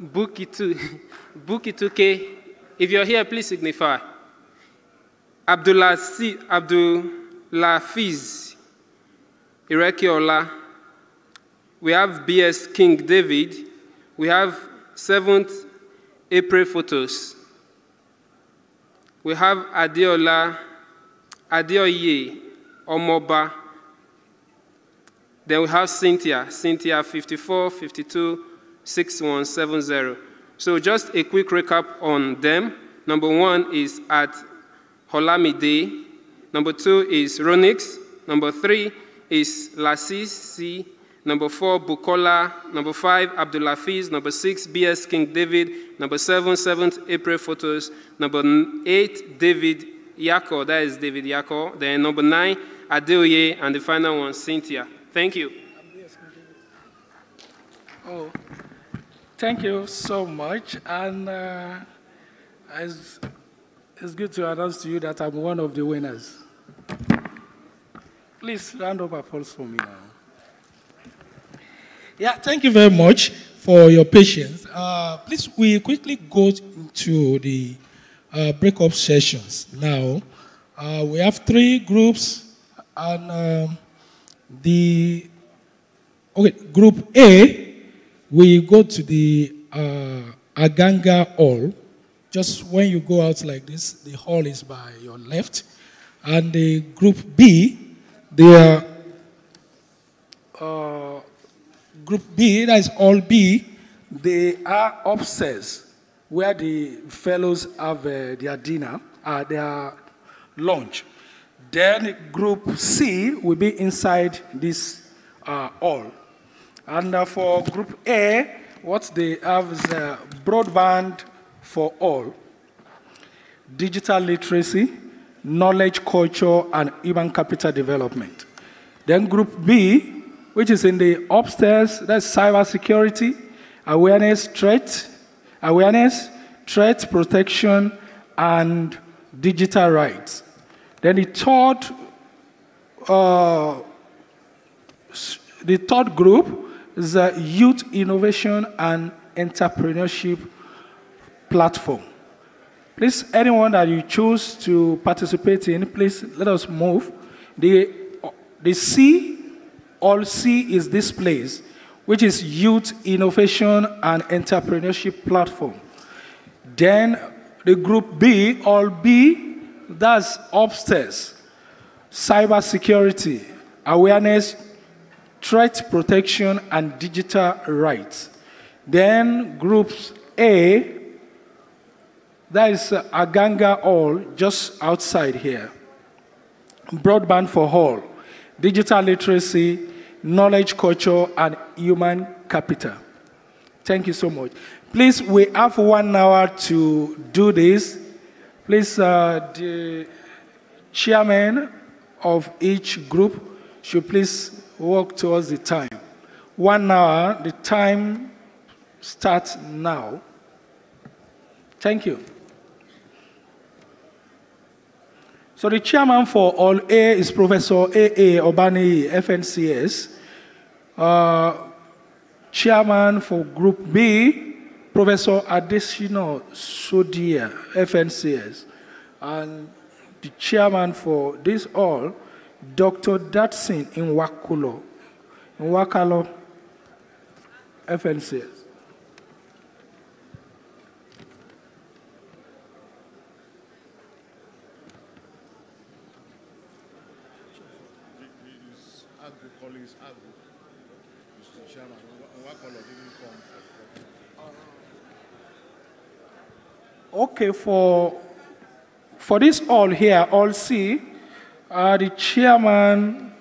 Bukituke. If you're here, please signify. Abdulafiz Irekiola. We have BS King David. We have 7th April photos. We have Adeola, Adeoye, Omoba. Then we have Cynthia 54526170. So just a quick recap on them. Number 1 is at Holamide. Number 2 is Ronix. Number 3 is Lasisi. Number 4, Bukola. Number 5, Abdulafiz. Number 6, BS King David. Number 7, 7th April photos. Number 8, David Yako. That is David Yako. Then number 9, Adeoye. And the final one, Cynthia. Thank you. Oh. Thank you so much, and it's good to announce to you that I'm one of the winners. Please round up applause for me now. Yeah, thank you very much for your patience. Please, we quickly go to the breakup sessions now. We have 3 groups, and Group A, we go to the Aganga Hall. Just when you go out like this, the hall is by your left. And the Group B, they are Group B, that is all B, they are upstairs where the fellows have their dinner, their lunch. Then Group C will be inside this hall. And for Group A, what they have is broadband for all, digital literacy, knowledge, culture, and human capital development. Then Group B, which is in the upstairs, that's cyber security, awareness, threat protection, and digital rights. Then the third group is youth innovation and entrepreneurship platform. Please, anyone that you choose to participate in, please let us move. The C, all C is this place, which is Youth Innovation and Entrepreneurship Platform. Then the group B, all B, that's upstairs. Cybersecurity, awareness, threat protection, and digital rights. Then groups A, that is Aganga Hall, just outside here. Broadband for all, digital literacy, knowledge culture, and human capital. Thank you so much. Please, we have 1 hour to do this. Please, the chairman of each group should please work towards the time. 1 hour, the time starts now. Thank you. So the chairman for all A is Professor A.A. Obani, FNCS. Chairman for Group B, Professor Adesina Sodia, FNCS. And the chairman for this all, Dr. Datsin Nwakalo, FNCS. Okay, for this all here, all C, the chairman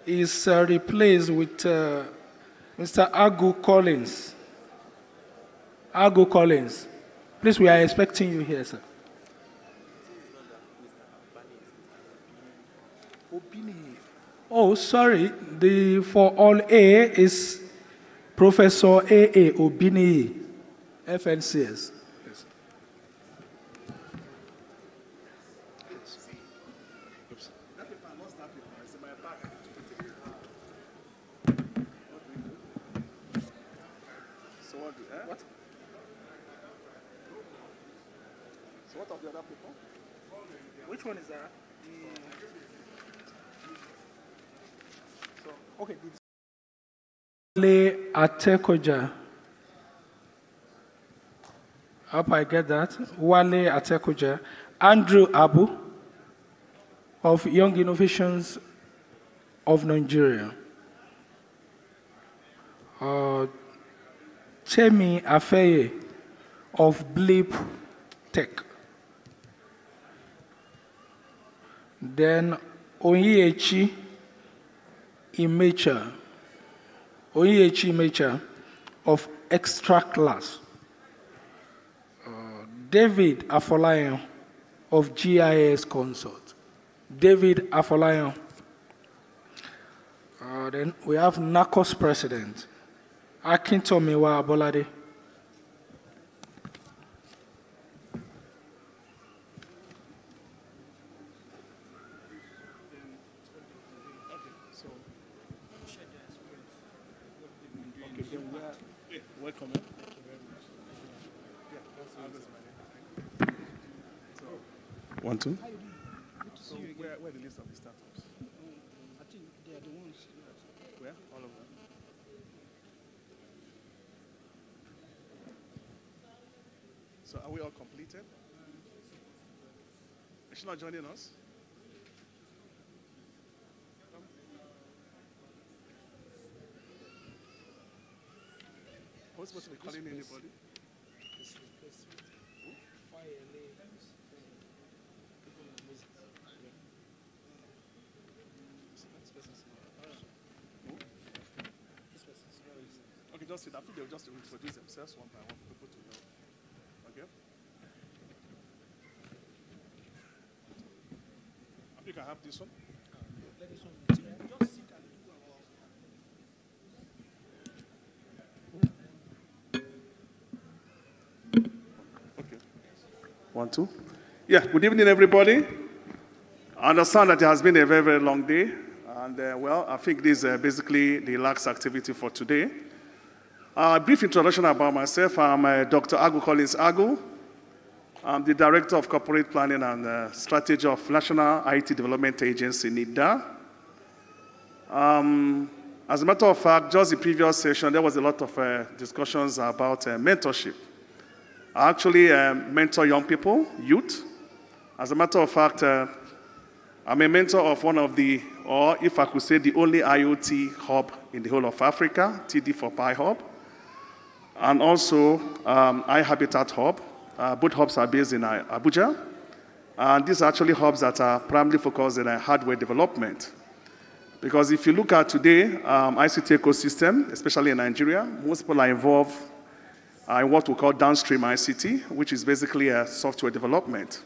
is replaced with Mr. Agu Collins. Agu Collins. Please, we are expecting you here, sir. Oh, sorry. The for all A is Professor A.A. Obini, FNCS. Which one is that? Okay. Wale Atekoja. I hope I get that. Wale Atekoja. Andrew Abu of Young Innovations of Nigeria. Chemi Afeye of Blip Tech. Then Onyechi Imecha of Extra Class. David Afolayan of GIS Consult. David Afolayan. Then we have NACOS President, Akintomiwa Abolade. Welcome. One, two. So where are the list of the startups? I think they are the ones. Where? All of them. So are we all completed? Is she not joining us? Who's supposed to be calling anybody? Okay, just sit. I think they'll just introduce themselves one by one for people to know. Okay? I think I have this one. Let this one just sit and do our. 1, 2. Yeah, good evening, everybody. I understand that it has been a very, very long day. And, well, I think this is basically the last activity for today. A brief introduction about myself. I'm Dr. Agu Collins Agu. I'm the Director of Corporate Planning and Strategy of National IT Development Agency, NIDA. As a matter of fact, just the previous session, there was a lot of discussions about mentorship. I actually mentor young people, youth. As a matter of fact, I'm a mentor of one of the, or if I could say, the only IoT hub in the whole of Africa, TD4Pi Hub, and also iHabitat Hub. Both hubs are based in Abuja. And these are actually hubs that are primarily focused on hardware development. Because if you look at today, ICT ecosystem, especially in Nigeria, most people are involved in what we call downstream ICT, which is basically software development.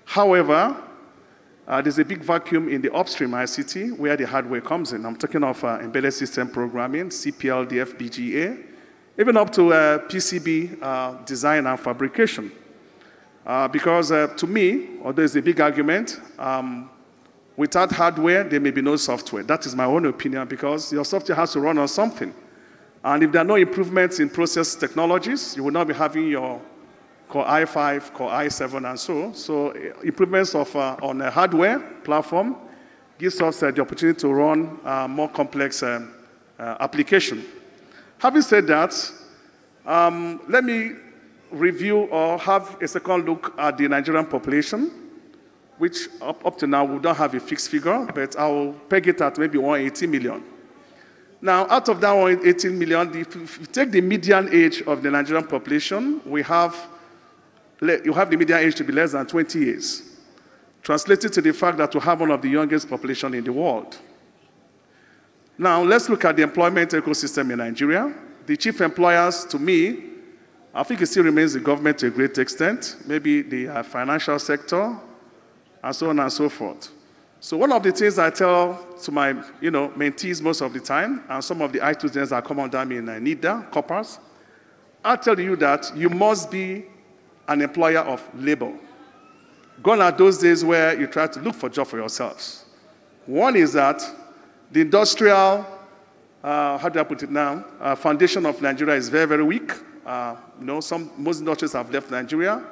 However, there's a big vacuum in the upstream ICT where the hardware comes in. I'm talking of embedded system programming, CPLD, FPGA, even up to PCB design and fabrication. Because to me, although there's a big argument, without hardware, there may be no software. That is my own opinion, because your software has to run on something. And if there are no improvements in process technologies, you will not be having your Core i5, Core i7, and so. So improvements on a hardware platform gives us the opportunity to run more complex application. Having said that, let me review or have a second look at the Nigerian population, which up to now we don't have a fixed figure, but I'll peg it at maybe 180 million. Now, out of that 180 million, if you take the median age of the Nigerian population, you have the median age to be less than 20 years, translated to the fact that we have one of the youngest population in the world. Now, let's look at the employment ecosystem in Nigeria. The chief employers, to me, I think it still remains the government to a great extent, maybe the financial sector, and so on and so forth. So one of the things I tell to my mentees most of the time, and some of the IT students that come under me in NIDA, corpers, I tell you that you must be an employer of labor. Gone are those days where you try to look for a job for yourselves. One is that the industrial, how do I put it now, foundation of Nigeria is very, very weak. Most industries have left Nigeria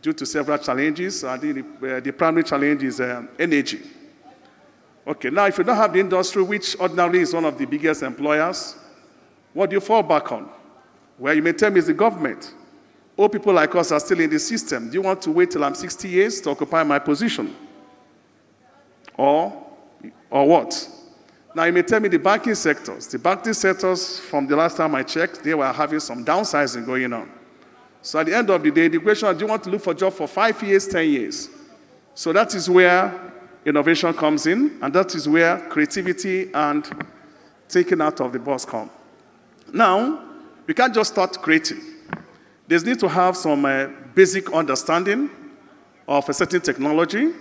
due to several challenges. The primary challenge is energy. Okay, now if you don't have the industry, which ordinarily is one of the biggest employers, what do you fall back on? Well, you may tell me it's the government. Old people like us are still in the system. Do you want to wait till I'm 60 years to occupy my position? Or what? Now, you may tell me the banking sectors. The banking sectors, from the last time I checked, they were having some downsizing going on. So at the end of the day, the question is, do you want to look for a job for 5 years, 10 years? So that is where innovation comes in, and that is where creativity and thinking out of the box come. Now, we can't just start creating. There's need to have some basic understanding of a certain technology,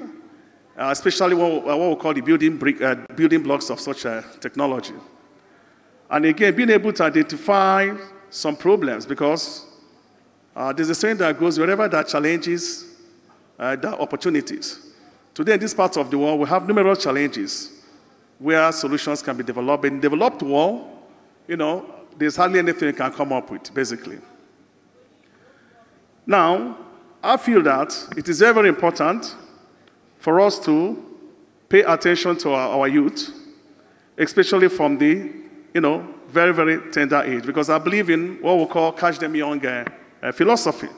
especially what we call the building blocks of such a technology. And again, being able to identify some problems, because there's a saying that goes, wherever there are challenges, there are opportunities. Today, in this part of the world, we have numerous challenges where solutions can be developed. In the developed world, there's hardly anything you can come up with, basically. Now, I feel that it is very, very important for us to pay attention to our youth, especially from the, very, very tender age, because I believe in what we call catch them young philosophy.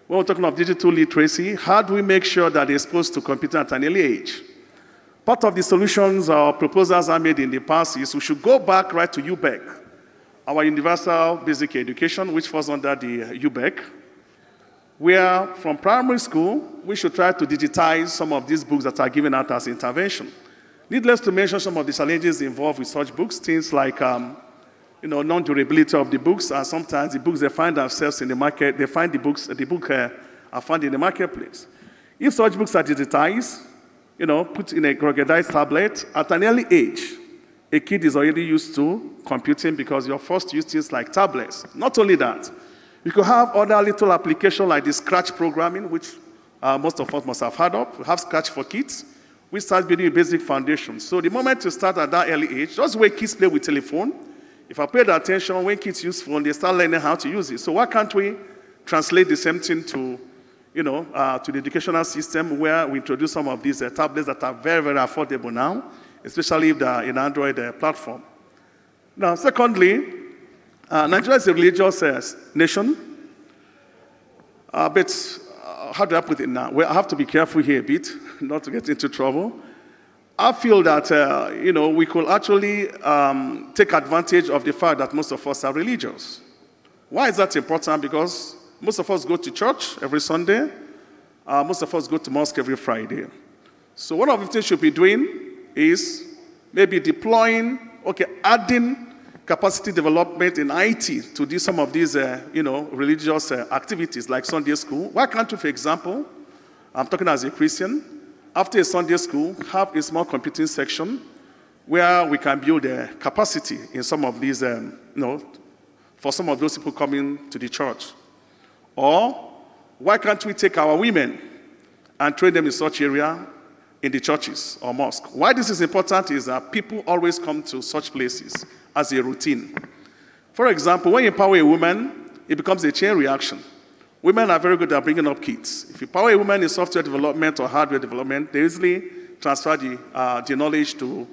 When we're talking of digital literacy, how do we make sure that they're exposed to computer at an early age? Part of the solutions or proposals I made in the past is we should go back right to UBEC, our Universal Basic Education, which falls under the UBEC, where from primary school, we should try to digitize some of these books that are given out as intervention. Needless to mention some of the challenges involved with such books, things like non-durability of the books, and sometimes the books they find themselves in the market, the book are found in the marketplace. If such books are digitized, put in a ruggedized tablet, at an early age, a kid is already used to computing because you're forced to use things like tablets. Not only that, you could have other little applications like the Scratch programming, which most of us must have heard of. We have Scratch for Kids. We start building a basic foundation. So the moment you start at that early age, just the way kids play with telephone, if I paid attention, when kids use phone, they start learning how to use it. So why can't we translate the same thing to, to the educational system where we introduce some of these tablets that are very, very affordable now, especially if they're in Android platform. Now, secondly, Nigeria is a religious nation, but how do I put it now? Well, I have to be careful here a bit, not to get into trouble. I feel that, we could actually take advantage of the fact that most of us are religious. Why is that important? Because most of us go to church every Sunday. Most of us go to mosque every Friday. So one of the things we should be doing is maybe adding capacity development in IT to do some of these, religious activities like Sunday school. Why can't we, for example, I'm talking as a Christian, after a Sunday school, have a small computing section where we can build a capacity in some of these, for some of those people coming to the church. Or why can't we take our women and train them in such area in the churches or mosque? Why this is important is that people always come to such places as a routine. For example, when you empower a woman, it becomes a chain reaction. Women are very good at bringing up kids. If you empower a woman in software development or hardware development, they easily transfer the knowledge to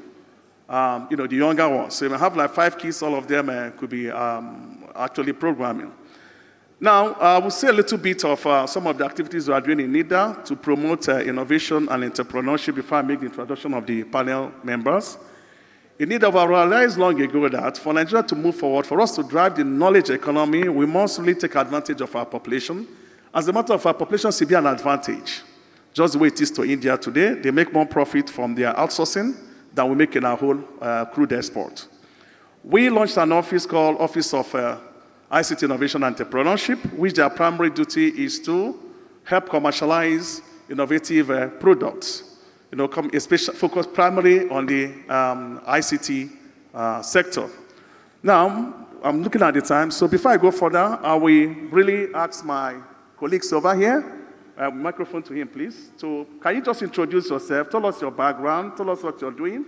the younger ones. So you may have like 5 kids, all of them could be actually programming. Now, I will say a little bit of some of the activities we are doing in NIDA to promote innovation and entrepreneurship before I make the introduction of the panel members. In NIDA, we realized long ago that for Nigeria to move forward, for us to drive the knowledge economy, we must really take advantage of our population. As a matter of fact, population should be an advantage. Just the way it is to India today, they make more profit from their outsourcing than we make in our whole crude export. We launched an office called Office of ICT Innovation and Entrepreneurship, which their primary duty is to help commercialize innovative products, especially focused primarily on the ICT sector. Now, I'm looking at the time, so before I go further, I will really ask my colleagues over here, microphone to him, please. So can you just introduce yourself, tell us your background, tell us what you're doing,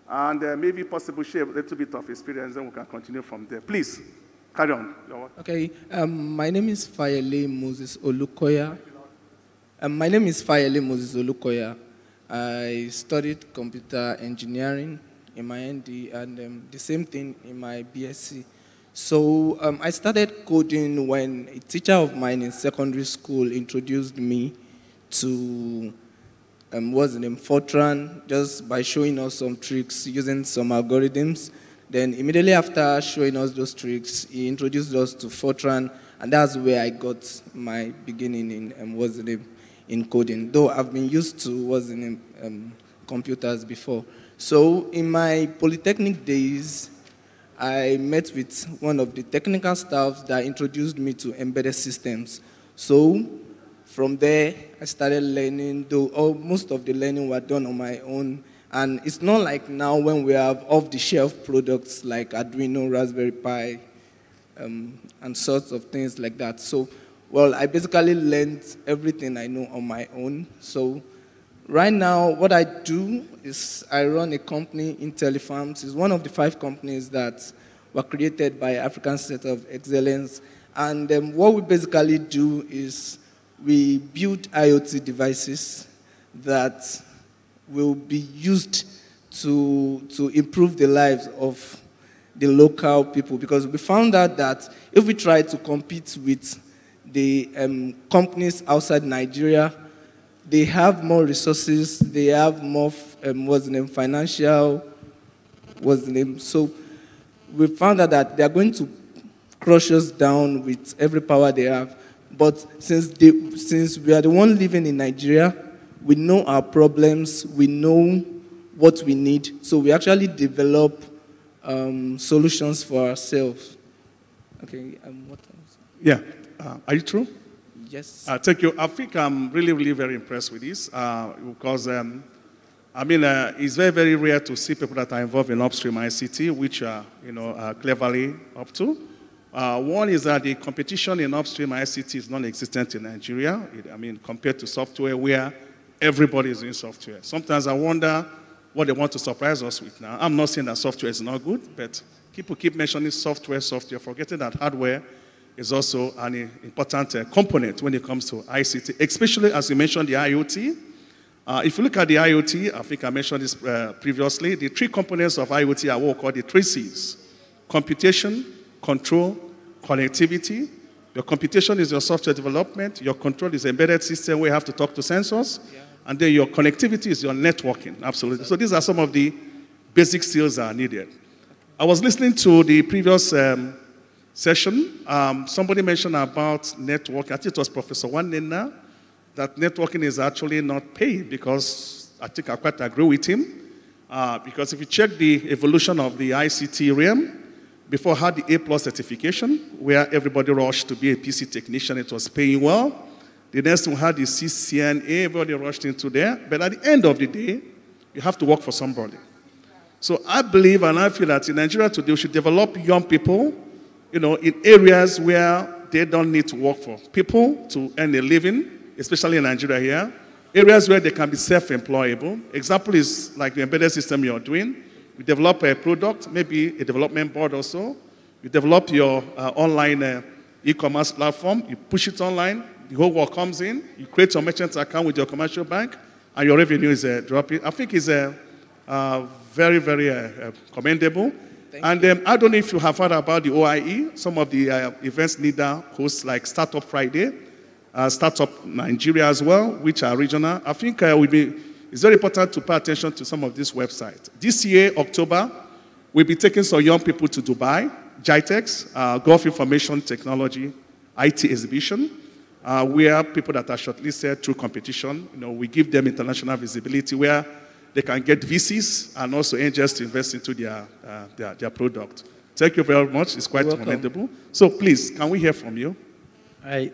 and maybe possibly share a little bit of experience, then we can continue from there. Please, carry on. Okay, my name is Fayele Moses Olukoya. My name is Fayele Moses Olukoya. I studied computer engineering in my ND and the same thing in my BSc. So I started coding when a teacher of mine in secondary school introduced me to Fortran, just by showing us some tricks using some algorithms. Then immediately after showing us those tricks, he introduced us to Fortran, and that's where I got my beginning in coding, though I've been used to computers before. So in my polytechnic days, I met with one of the technical staff that introduced me to embedded systems. So from there, I started learning, though most of the learning were done on my own. And it's not like now when we have off-the-shelf products like Arduino, Raspberry Pi, and sorts of things like that. So, well, I basically learned everything I know on my own. So right now, what I do is I run a company, IntelliFarms. It's one of the 5 companies that were created by African Center of Excellence. And what we basically do is we build IoT devices that will be used to improve the lives of the local people. Because we found out that if we try to compete with the companies outside Nigeria, they have more resources, they have more financial, so we found out that they are going to crush us down with every power they have. But since we are the one living in Nigeria, we know our problems, we know what we need, so we actually develop solutions for ourselves. Okay, what else? Yeah. Are you true? Yes. Thank you. I think I'm really, really very impressed with this because, it's very, very rare to see people that are involved in upstream ICT, which are, cleverly up to. One is that the competition in upstream ICT is non-existent in Nigeria. Compared to software where everybody is doing software. Sometimes I wonder what they want to surprise us with now. I'm not saying that software is not good, but people keep mentioning software, forgetting that hardware is also an important component when it comes to ICT, especially as you mentioned the IoT. If you look at the IoT, I think I mentioned this previously, the three components of IoT are what we call the three C's: computation, control, connectivity. Your computation is your software development. Your control is embedded system where you have to talk to sensors. Yeah. And then your connectivity is your networking, absolutely. So these are some of the basic skills that are needed. I was listening to the previous session. Somebody mentioned about networking. I think it was Professor Wanena, that networking is actually not paid, because I think I quite agree with him. Because if you check the evolution of the ICT realm, before I had the A+ certification, where everybody rushed to be a PC technician, it was paying well. The next one had the CCNA, everybody rushed into there. But at the end of the day, you have to work for somebody. So I believe and I feel that in Nigeria today, we should develop young people, in areas where they don't need to work for people to earn a living, especially in Nigeria here. Areas where they can be self-employable. Example is like the embedded system you're doing. You develop a product, maybe a development board also. You develop your online e-commerce platform. You push it online. The whole world comes in. You create your merchant account with your commercial bank, and your revenue is dropping. I think it's very, very commendable. I don't know if you have heard about the OIE. Some of the events leader hosts like Startup Friday, Startup Nigeria as well, which are regional. I think it's very important to pay attention to some of these websites. This year, October, we'll be taking some young people to Dubai, GITEX, Gulf Information Technology, IT exhibition, where people that are shortlisted through competition, we give them international visibility where they can get VCs and also angels to invest into their product. Thank you very much. It's quite commendable. So please, can we hear from you? All right.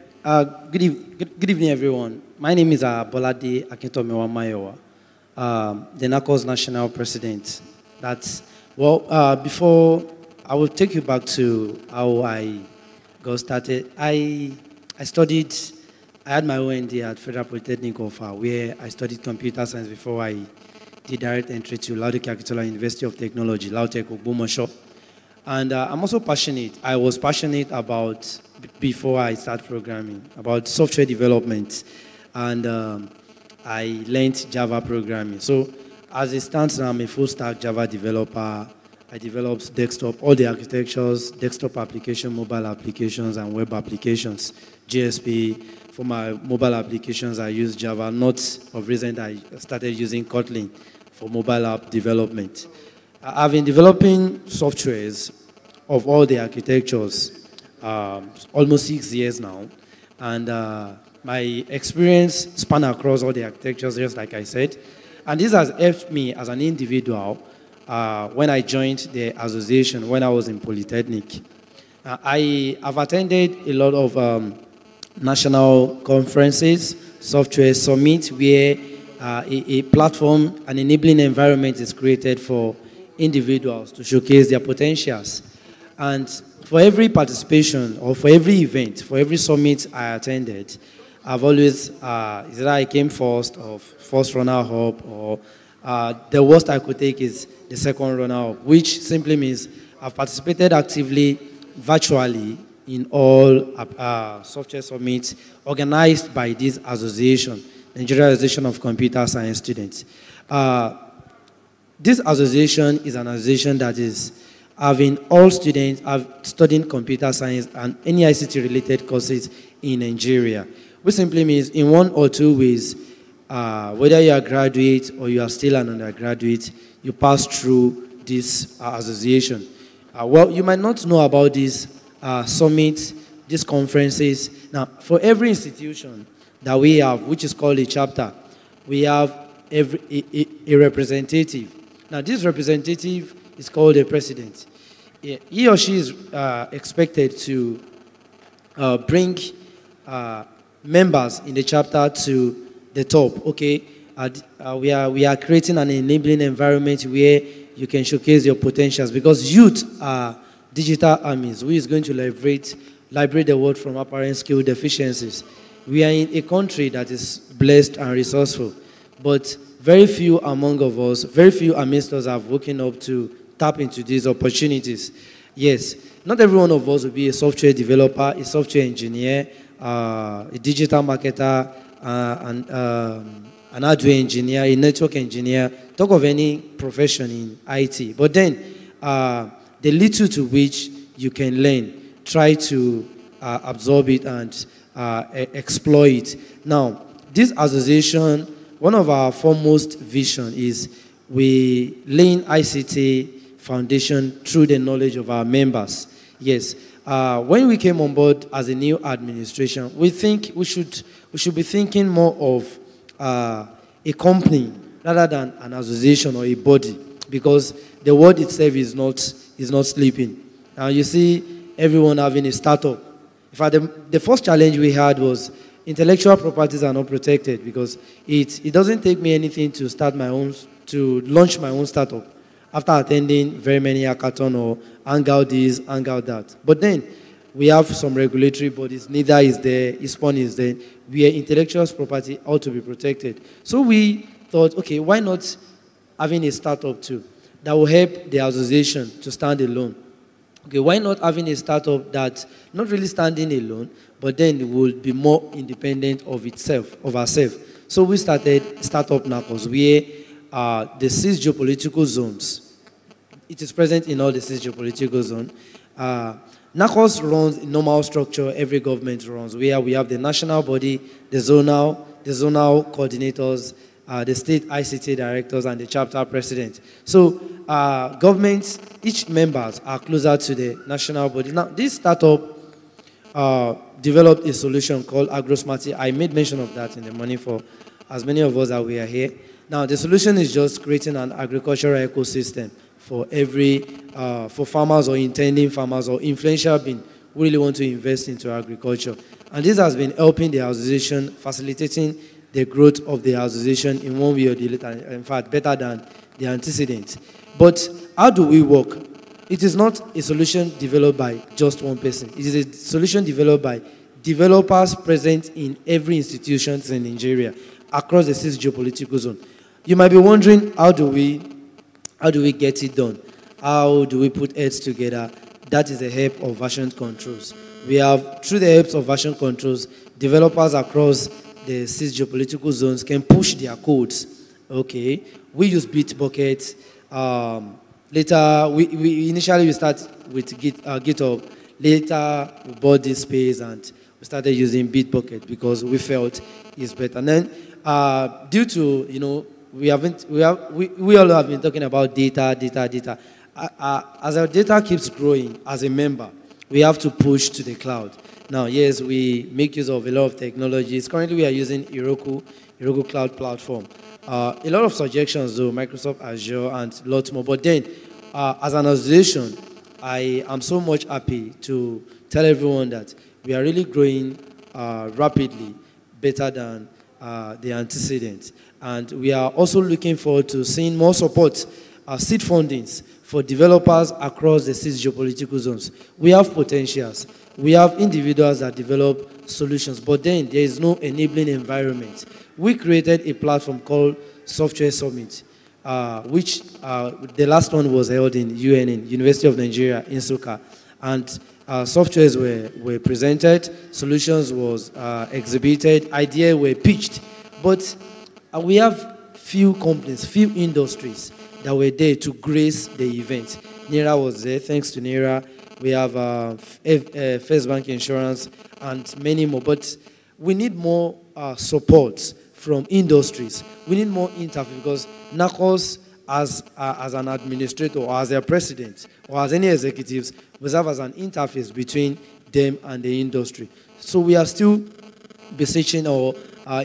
Good evening, everyone. My name is Bolade Akintomewa Mayowa, the NACO's national president. Before I will take you back to how I got started. I had my OND at Federal Polytechnic of where I studied computer science before I did direct entry to Lauderdale Akitola University of Technology, Lautech Ogbomoso. And I'm also passionate. I was passionate about, before I started programming, about software development. And I learned Java programming. So as it stands now, I'm a full-stack Java developer. I developed desktop, all the architectures, desktop application, mobile applications, and web applications. GSP. For my mobile applications, I use Java. Not of recent, I started using Kotlin for mobile app development. I've been developing softwares of all the architectures almost 6 years now. And my experience span across all the architectures, just like I said. And this has helped me as an individual when I joined the association when I was in Polytechnic. I have attended a lot of national conferences, software summits, where a platform, an enabling environment is created for individuals to showcase their potentials. And for every participation, or for every event, for every summit I attended, I've always, either I came first, or first runner-up, or the worst I could take is the second runner-up, which simply means I've participated actively, virtually, in all software summits organized by this association, Nigeria Association of Computer Science Students. This association is an association that is having all students studying computer science and any ICT-related courses in Nigeria, which simply means in one or two ways, whether you are a graduate or you are still an undergraduate, you pass through this association. Well, you might not know about this summits, these conferences. Now, for every institution that we have, which is called a chapter, we have a representative. Now, this representative is called a president. He or she is expected to bring members in the chapter to the top. Okay, we are creating an enabling environment where you can showcase your potentials, because youth are digital armies, who is going to liberate the world from apparent skill deficiencies. We are in a country that is blessed and resourceful, but very few amidst us have woken up to tap into these opportunities. Yes, not every one of us will be a software developer, a software engineer, a digital marketer, an hardware engineer, a network engineer, talk of any profession in IT. But then, the little to which you can learn, try to absorb it and exploit. Now, this association, one of our foremost vision is we laying ICT foundation through the knowledge of our members. Yes, when we came on board as a new administration, we think we should be thinking more of a company rather than an association or a body, because the world itself is not sleeping. Now you see everyone having a startup. In fact, the first challenge we had was intellectual properties are not protected, because it doesn't take me anything to launch my own startup after attending very many hackathon or hangout this, hangout that. But then we have some regulatory bodies, neither is there, ISPON is there, where intellectual property ought to be protected. So we thought, okay, why not having a startup too that will help the association to stand alone? Okay, why not having a startup that's not really standing alone, but then will be more independent of itself, of ourselves? So we started Startup NACOS, where the 6 geopolitical zones, it is present in all the 6 geopolitical zones. NACOS runs a normal structure every government runs, where we have the national body, the zonal coordinators, the state ICT directors, and the chapter president. So governments, each members are closer to the national body. Now, this startup developed a solution called AgroSmarty. I made mention of that in the morning for as many of us that we are here. Now, the solution is just creating an agricultural ecosystem for for farmers or intending farmers or influential beings who really want to invest into agriculture. And this has been helping the association, facilitating the growth of the association in one way or the other, in fact, better than the antecedents. But how do we work? It is not a solution developed by just one person. It is a solution developed by developers present in every institution in Nigeria across the 6 geopolitical zone. You might be wondering, how do we get it done? How do we put heads together? That is the help of version controls. We have, through the help of version controls, developers across the 6 geopolitical zones can push their codes. Okay, we use Bitbucket. Later, we initially start with GitHub. Later, we bought this space and we started using Bitbucket because we felt it's better. And then, due to we all have been talking about data. As our data keeps growing as a member, we have to push to the cloud. Now, yes, we make use of a lot of technologies. Currently, we are using Heroku Cloud Platform. A lot of suggestions, though, Microsoft Azure and lots more. But then, as an association, I am so much happy to tell everyone that we are really growing rapidly, better than the antecedents. And we are also looking forward to seeing more support, seed fundings for developers across the 6 geopolitical zones. We have potentials. We have individuals that develop solutions, but then there is no enabling environment. We created a platform called Software Summit, which the last one was held in UNN, University of Nigeria, in Nsukka. And softwares were presented, solutions was exhibited, ideas were pitched. But we have few companies, few industries that were there to grace the event. NERA was there. Thanks to NERA, we have First Bank Insurance and many more. But we need more support from industries. We need more interface, because NACOS, as an administrator or as a president or as any executives, we serve as an interface between them and the industry. So we are still beseeching or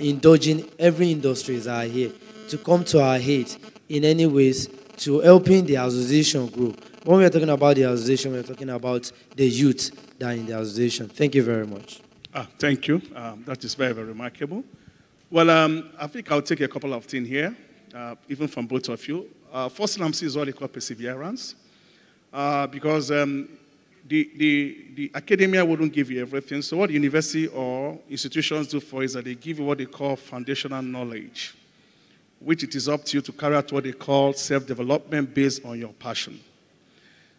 indulging every industries that are here to come to our aid in any ways to helping the association grow. When we are talking about the association, we are talking about the youth that are in the association. Thank you very much. Thank you. That is very, very remarkable. Well, I think I'll take a couple of things here, even from both of you. First thing I'm seeing is what they call perseverance, because the academia wouldn't give you everything. So what university or institutions do for is that they give you what they call foundational knowledge, which it is up to you to carry out what they call self-development based on your passion.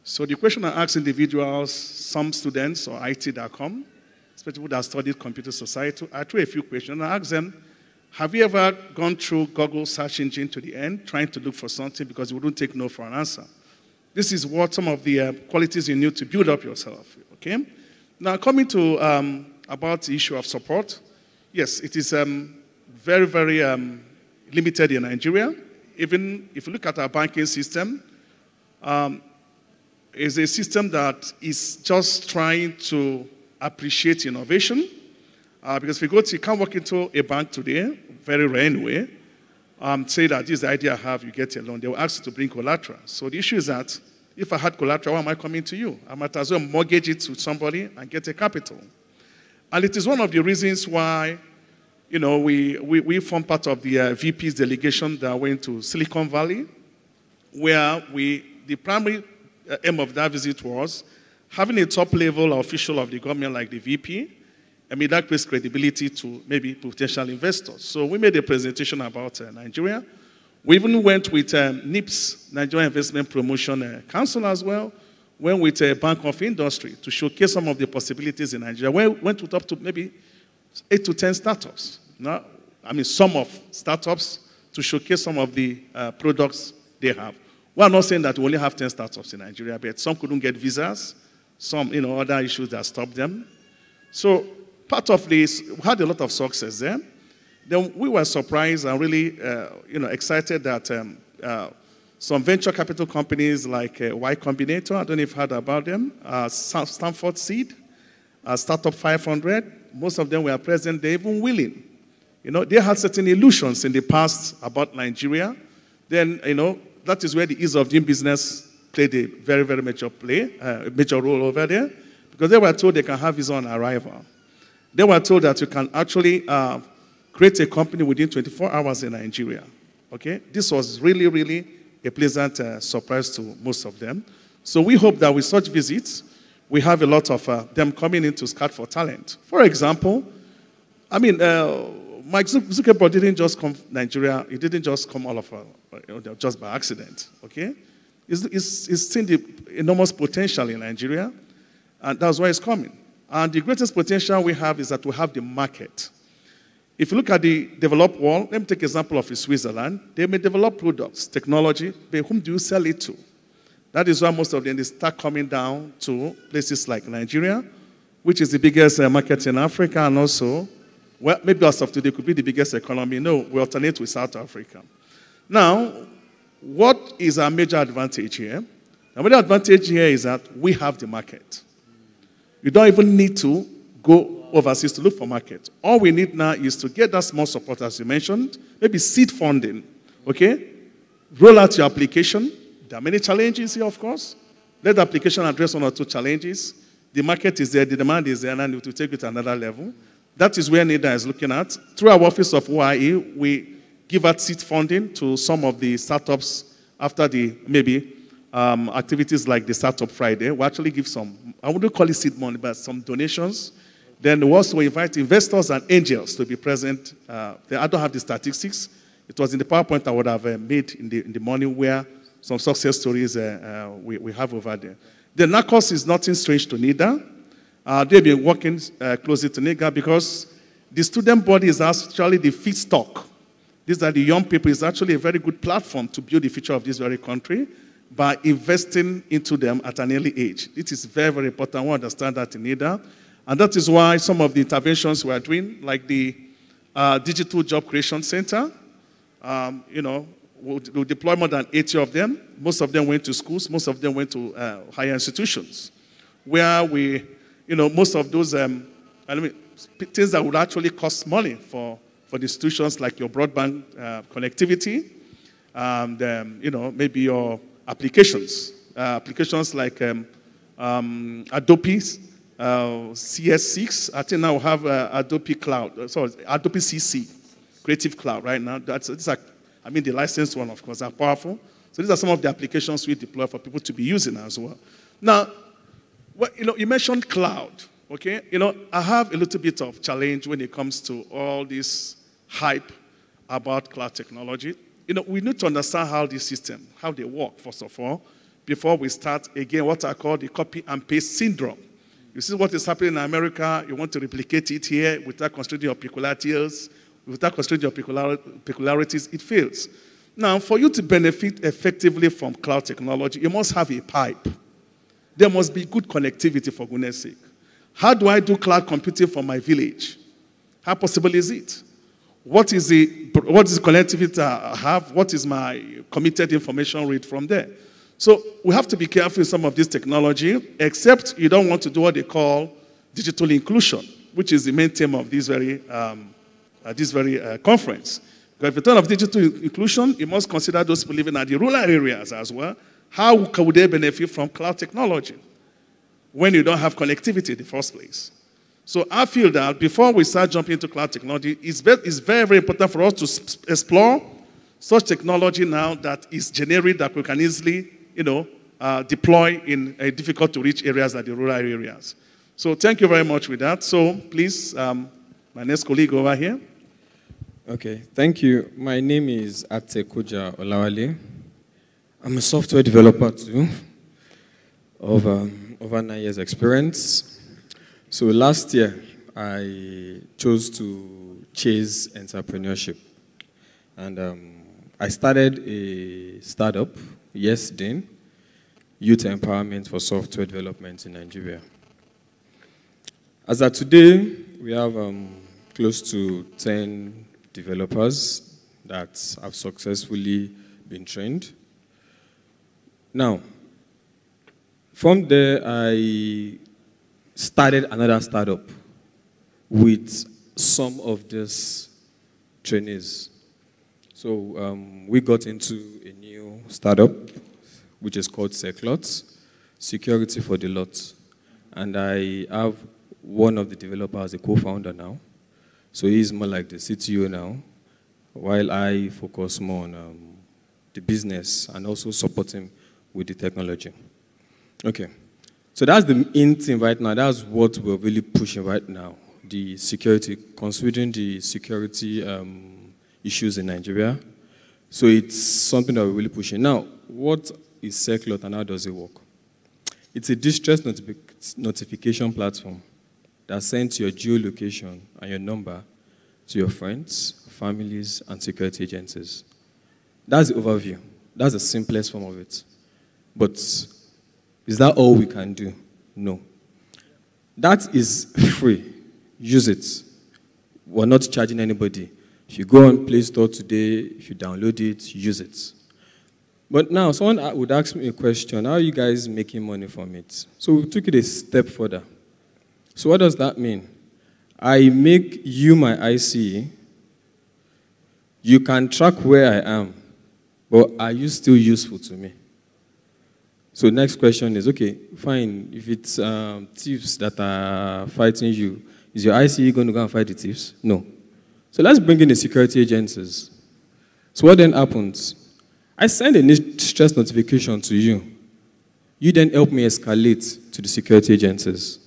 So the question I ask individuals, some students or IT.com, especially people that studied computer society, I threw a few questions. I asked them, have you ever gone through Google search engine to the end, trying to look for something because you wouldn't take no for an answer? This is what some of the qualities you need to build up yourself, okay? Now, coming to about the issue of support, yes, it is very, very limited in Nigeria. Even if you look at our banking system, it's a system that is just trying to appreciate innovation. Because if you can't walk into a bank today, very rare anyway, say that this is the idea I have, you get a loan. They will ask you to bring collateral. So the issue is that if I had collateral, why am I coming to you? I might as well mortgage it to somebody and get a capital. And it is one of the reasons why, you know, we form part of the VP's delegation that went to Silicon Valley, where the primary aim of that visit was having a top-level official of the government like the VP. I mean, that creates credibility to maybe potential investors. So we made a presentation about Nigeria. We even went with NIPS, Nigeria Investment Promotion Council as well, went with Bank of Industry to showcase some of the possibilities in Nigeria. We went with up to maybe 8 to 10 startups. Now, I mean, some of startups to showcase some of the products they have. We are not saying that we only have 10 startups in Nigeria, but some couldn't get visas, some, you know, other issues that stopped them. So part of this, we had a lot of success there. Then we were surprised and really, excited that some venture capital companies like Y Combinator, I don't know if you've heard about them, Stanford Seed, Startup 500, most of them were present, they're even willing. You know, they had certain illusions in the past about Nigeria. Then, you know, that is where the ease of doing business played a very, very major role over there, because they were told they can have visa on arrival. They were told that you can actually create a company within 24 hours in Nigeria. Okay? This was really, really a pleasant surprise to most of them. So we hope that with such visits, we have a lot of them coming in to scout for talent. For example, I mean, Mike Zuckerberg didn't just come to Nigeria. He didn't just come all of just by accident. Okay? He's seen the enormous potential in Nigeria, and that's why he's coming. And the greatest potential we have is that we have the market. If you look at the developed world, let me take an example of Switzerland. They may develop products, technology, but whom do you sell it to? That is why most of them they start coming down to places like Nigeria, which is the biggest market in Africa, and also, well, maybe as of today, could be the biggest economy. No, we alternate with South Africa. Now, what is our major advantage here? The major advantage here is that we have the market. You don't even need to go overseas to look for market. All we need now is to get that small support, as you mentioned, maybe seed funding, okay? Roll out your application. There are many challenges here, of course. Let the application address one or two challenges. The market is there, the demand is there, and it will take it to another level. That is where NIDA is looking at. Through our Office of OIE, we give out seed funding to some of the startups after the, maybe, activities like the Startup Friday. We actually give some, I wouldn't call it seed money, but some donations. Then we also invite investors and angels to be present. I don't have the statistics. It was in the PowerPoint I would have made in the morning, where some success stories we have over there. The NACOS is nothing strange to NIDA. They've been working closely to NIDA because the student body is actually the feedstock. These are the young people. It's actually a very good platform to build the future of this very country by investing into them at an early age. It is very, very important. We understand that in NIDA. And that is why some of the interventions we are doing, like the Digital Job Creation Center, we'll deploy more than 80 of them. Most of them went to schools. Most of them went to higher institutions, where we, most of those things that would actually cost money for the institutions, like your broadband connectivity, and maybe your applications like Adobe CS6. I think now we have Adobe Cloud. Sorry, Adobe CC, Creative Cloud right now. The licensed one, of course, are powerful. So these are some of the applications we deploy for people to be using as well. Now, Well, you mentioned cloud, okay? I have a little bit of challenge when it comes to all this hype about cloud technology. We need to understand how this system, how they work, first of all, before we start, again, what I call the copy and paste syndrome. You see what is happening in America, you want to replicate it here without considering your peculiarities, it fails. Now, for you to benefit effectively from cloud technology, you must have a pipe. There must be good connectivity, for goodness sake. How do I do cloud computing for my village? How possible is it? What is the connectivity I have? What is my committed information read from there? So we have to be careful with some of this technology, except you don't want to do what they call digital inclusion, which is the main theme of this very conference. Because if you turn off digital inclusion, you must consider those people living at the rural areas as well. How could they benefit from cloud technology when you don't have connectivity in the first place? So I feel that before we start jumping into cloud technology, it's very, very important for us to explore such technology now that is generic, that we can easily, deploy in difficult to reach areas like the rural areas. So thank you very much with that. So please, my next colleague over here. Okay, thank you. My name is Atekuja Olawale. I'm a software developer too, of over 9 years experience. So last year, I chose to chase entrepreneurship. And I started a startup, Yes Dean, Youth Empowerment for Software Development in Nigeria. As of today, we have close to 10 developers that have successfully been trained. Now, from there, I started another startup with some of these trainees. So we got into a new startup, which is called Seclot, Security for the Lot. And I have one of the developers as a co-founder now. So he's more like the CTO now, while I focus more on the business and also support him with the technology. Okay, so that's the in thing right now. That's what we're really pushing right now, the security, considering the security issues in Nigeria. So it's something that we're really pushing. Now, what is Seclot and how does it work? It's a distress notification platform that sends your geolocation and your number to your friends, families, and security agencies. That's the overview. That's the simplest form of it. But is that all we can do? No. That is free. Use it. We're not charging anybody. If you go on Play Store today, if you download it, use it. But now, someone would ask me a question, how are you guys making money from it? So we took it a step further. So what does that mean? I make you my IC. You can track where I am, but are you still useful to me? So next question is, okay, fine, if it's thieves that are fighting you, is your IC going to go and fight the thieves? No. So let's bring in the security agencies. So what then happens? I send a distress notification to you. You then help me escalate to the security agencies.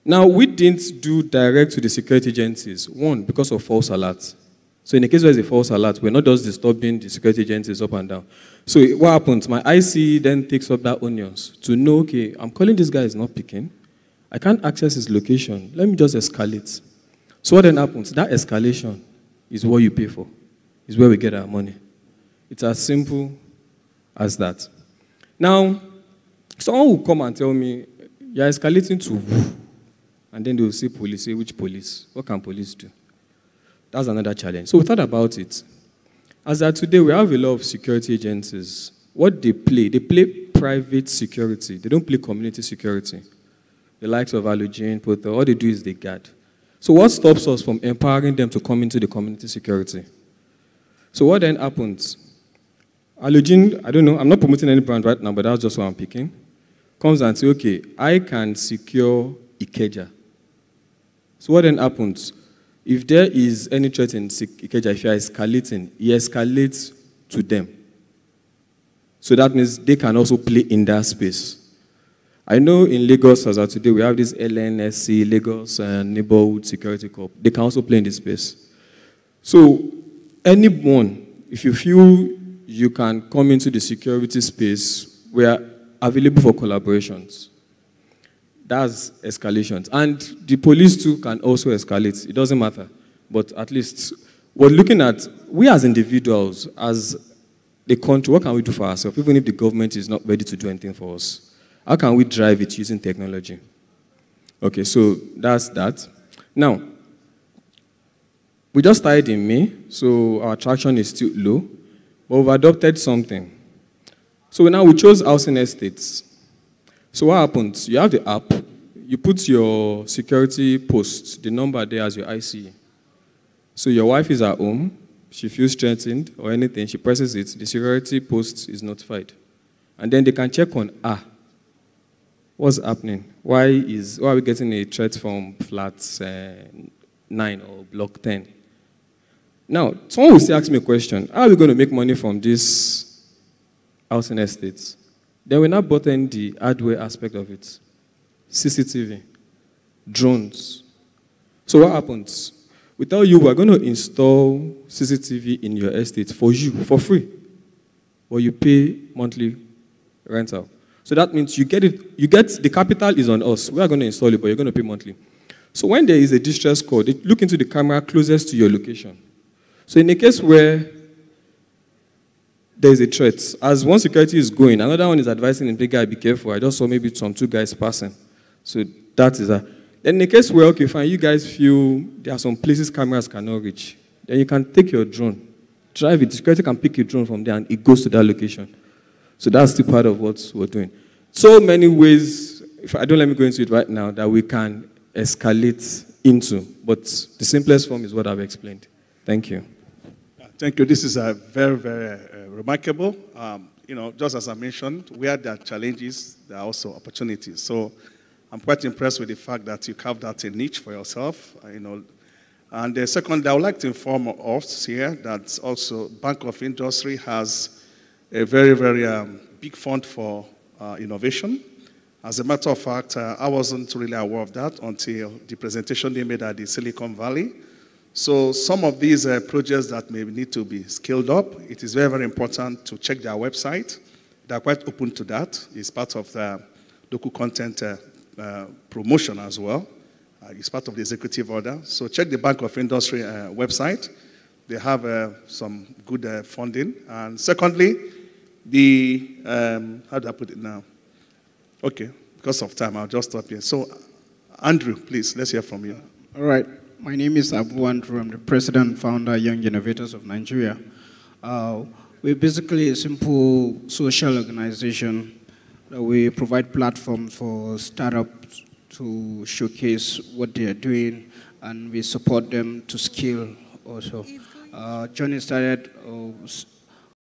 Now, we didn't do direct to the security agencies. One, because of false alerts. So in the case where there's a false alert, we're not just disturbing the security agencies up and down. So what happens? My IC then takes up that onions to know, okay, I'm calling this guy, is not picking. I can't access his location. Let me just escalate. So what then happens? That escalation is what you pay for. Is where we get our money. It's as simple as that. Now, someone will come and tell me, you're escalating to who? And then they will say police. Say, which police? What can police do? That's another challenge. So we thought about it. As of today, we have a lot of security agencies. What they play private security. They don't play community security. The likes of Allogene, Portal, all they do is they guard. So what stops us from empowering them to come into the community security? So what then happens? Allogene, I don't know, I'm not promoting any brand right now, but that's just what I'm picking. Comes and says, okay, I can secure Ikeja. So what then happens? If there is any threat in Ikeja, if you are escalating, he escalates to them. So that means they can also play in that space. I know in Lagos, as of today, we have this LNSC, Lagos Neighborhood Security Corp. They can also play in this space. So anyone, if you feel you can come into the security space, we are available for collaborations. That's escalations. And the police too can also escalate. It doesn't matter. But at least we're looking at, we as individuals, as the country, what can we do for ourselves, even if the government is not ready to do anything for us? How can we drive it using technology? Okay, so that's that. Now, we just started in May, so our traction is still low, but we've adopted something. So now we chose housing estates. So what happens? You have the app, you put your security post, the number there as your IC. So your wife is at home, she feels threatened or anything, she presses it, the security post is notified. And then they can check on, what's happening? Why are we getting a threat from flat 9 or block 10? Now, someone will still ask me a question. How are we going to make money from this housing estates? Then we now brought in the hardware aspect of it. CCTV, drones. So what happens? We tell you we're going to install CCTV in your estate for you, for free. Or you pay monthly rental. So that means you get the capital is on us. We are going to install it, but you're going to pay monthly. So when there is a distress call, they look into the camera closest to your location. So in a case where there is a threat, as one security is going, another one is advising him, big guy, be careful. I just saw maybe some 2 guys passing. So that is that. Then in a case where, okay, fine, you guys feel there are some places cameras cannot reach, then you can take your drone, drive it. The security can pick your drone from there and it goes to that location. So that's the part of what we're doing. So many ways, if I don't let me go into it right now, that we can escalate into. But the simplest form is what I've explained. Thank you. Thank you. This is very, very remarkable. Just as I mentioned, where there are challenges, there are also opportunities. So I'm quite impressed with the fact that you carved out a niche for yourself. And secondly, I would like to inform us here that also Bank of Industry has a very, very big fund for innovation. As a matter of fact, I wasn't really aware of that until the presentation they made at the Silicon Valley. So some of these projects that may need to be scaled up, it is very, very important to check their website. They're quite open to that. It's part of the local content promotion as well. It's part of the executive order. So check the Bank of Industry website. They have some good funding. And secondly, how do I put it now? Okay, because of time, I'll just stop here. So, Andrew, please, let's hear from you. All right. My name is Abu Andrew. I'm the president and founder, Young Innovators of Nigeria. We're basically a simple social organization. We provide platforms for startups to showcase what they are doing, and we support them to scale also. Johnny started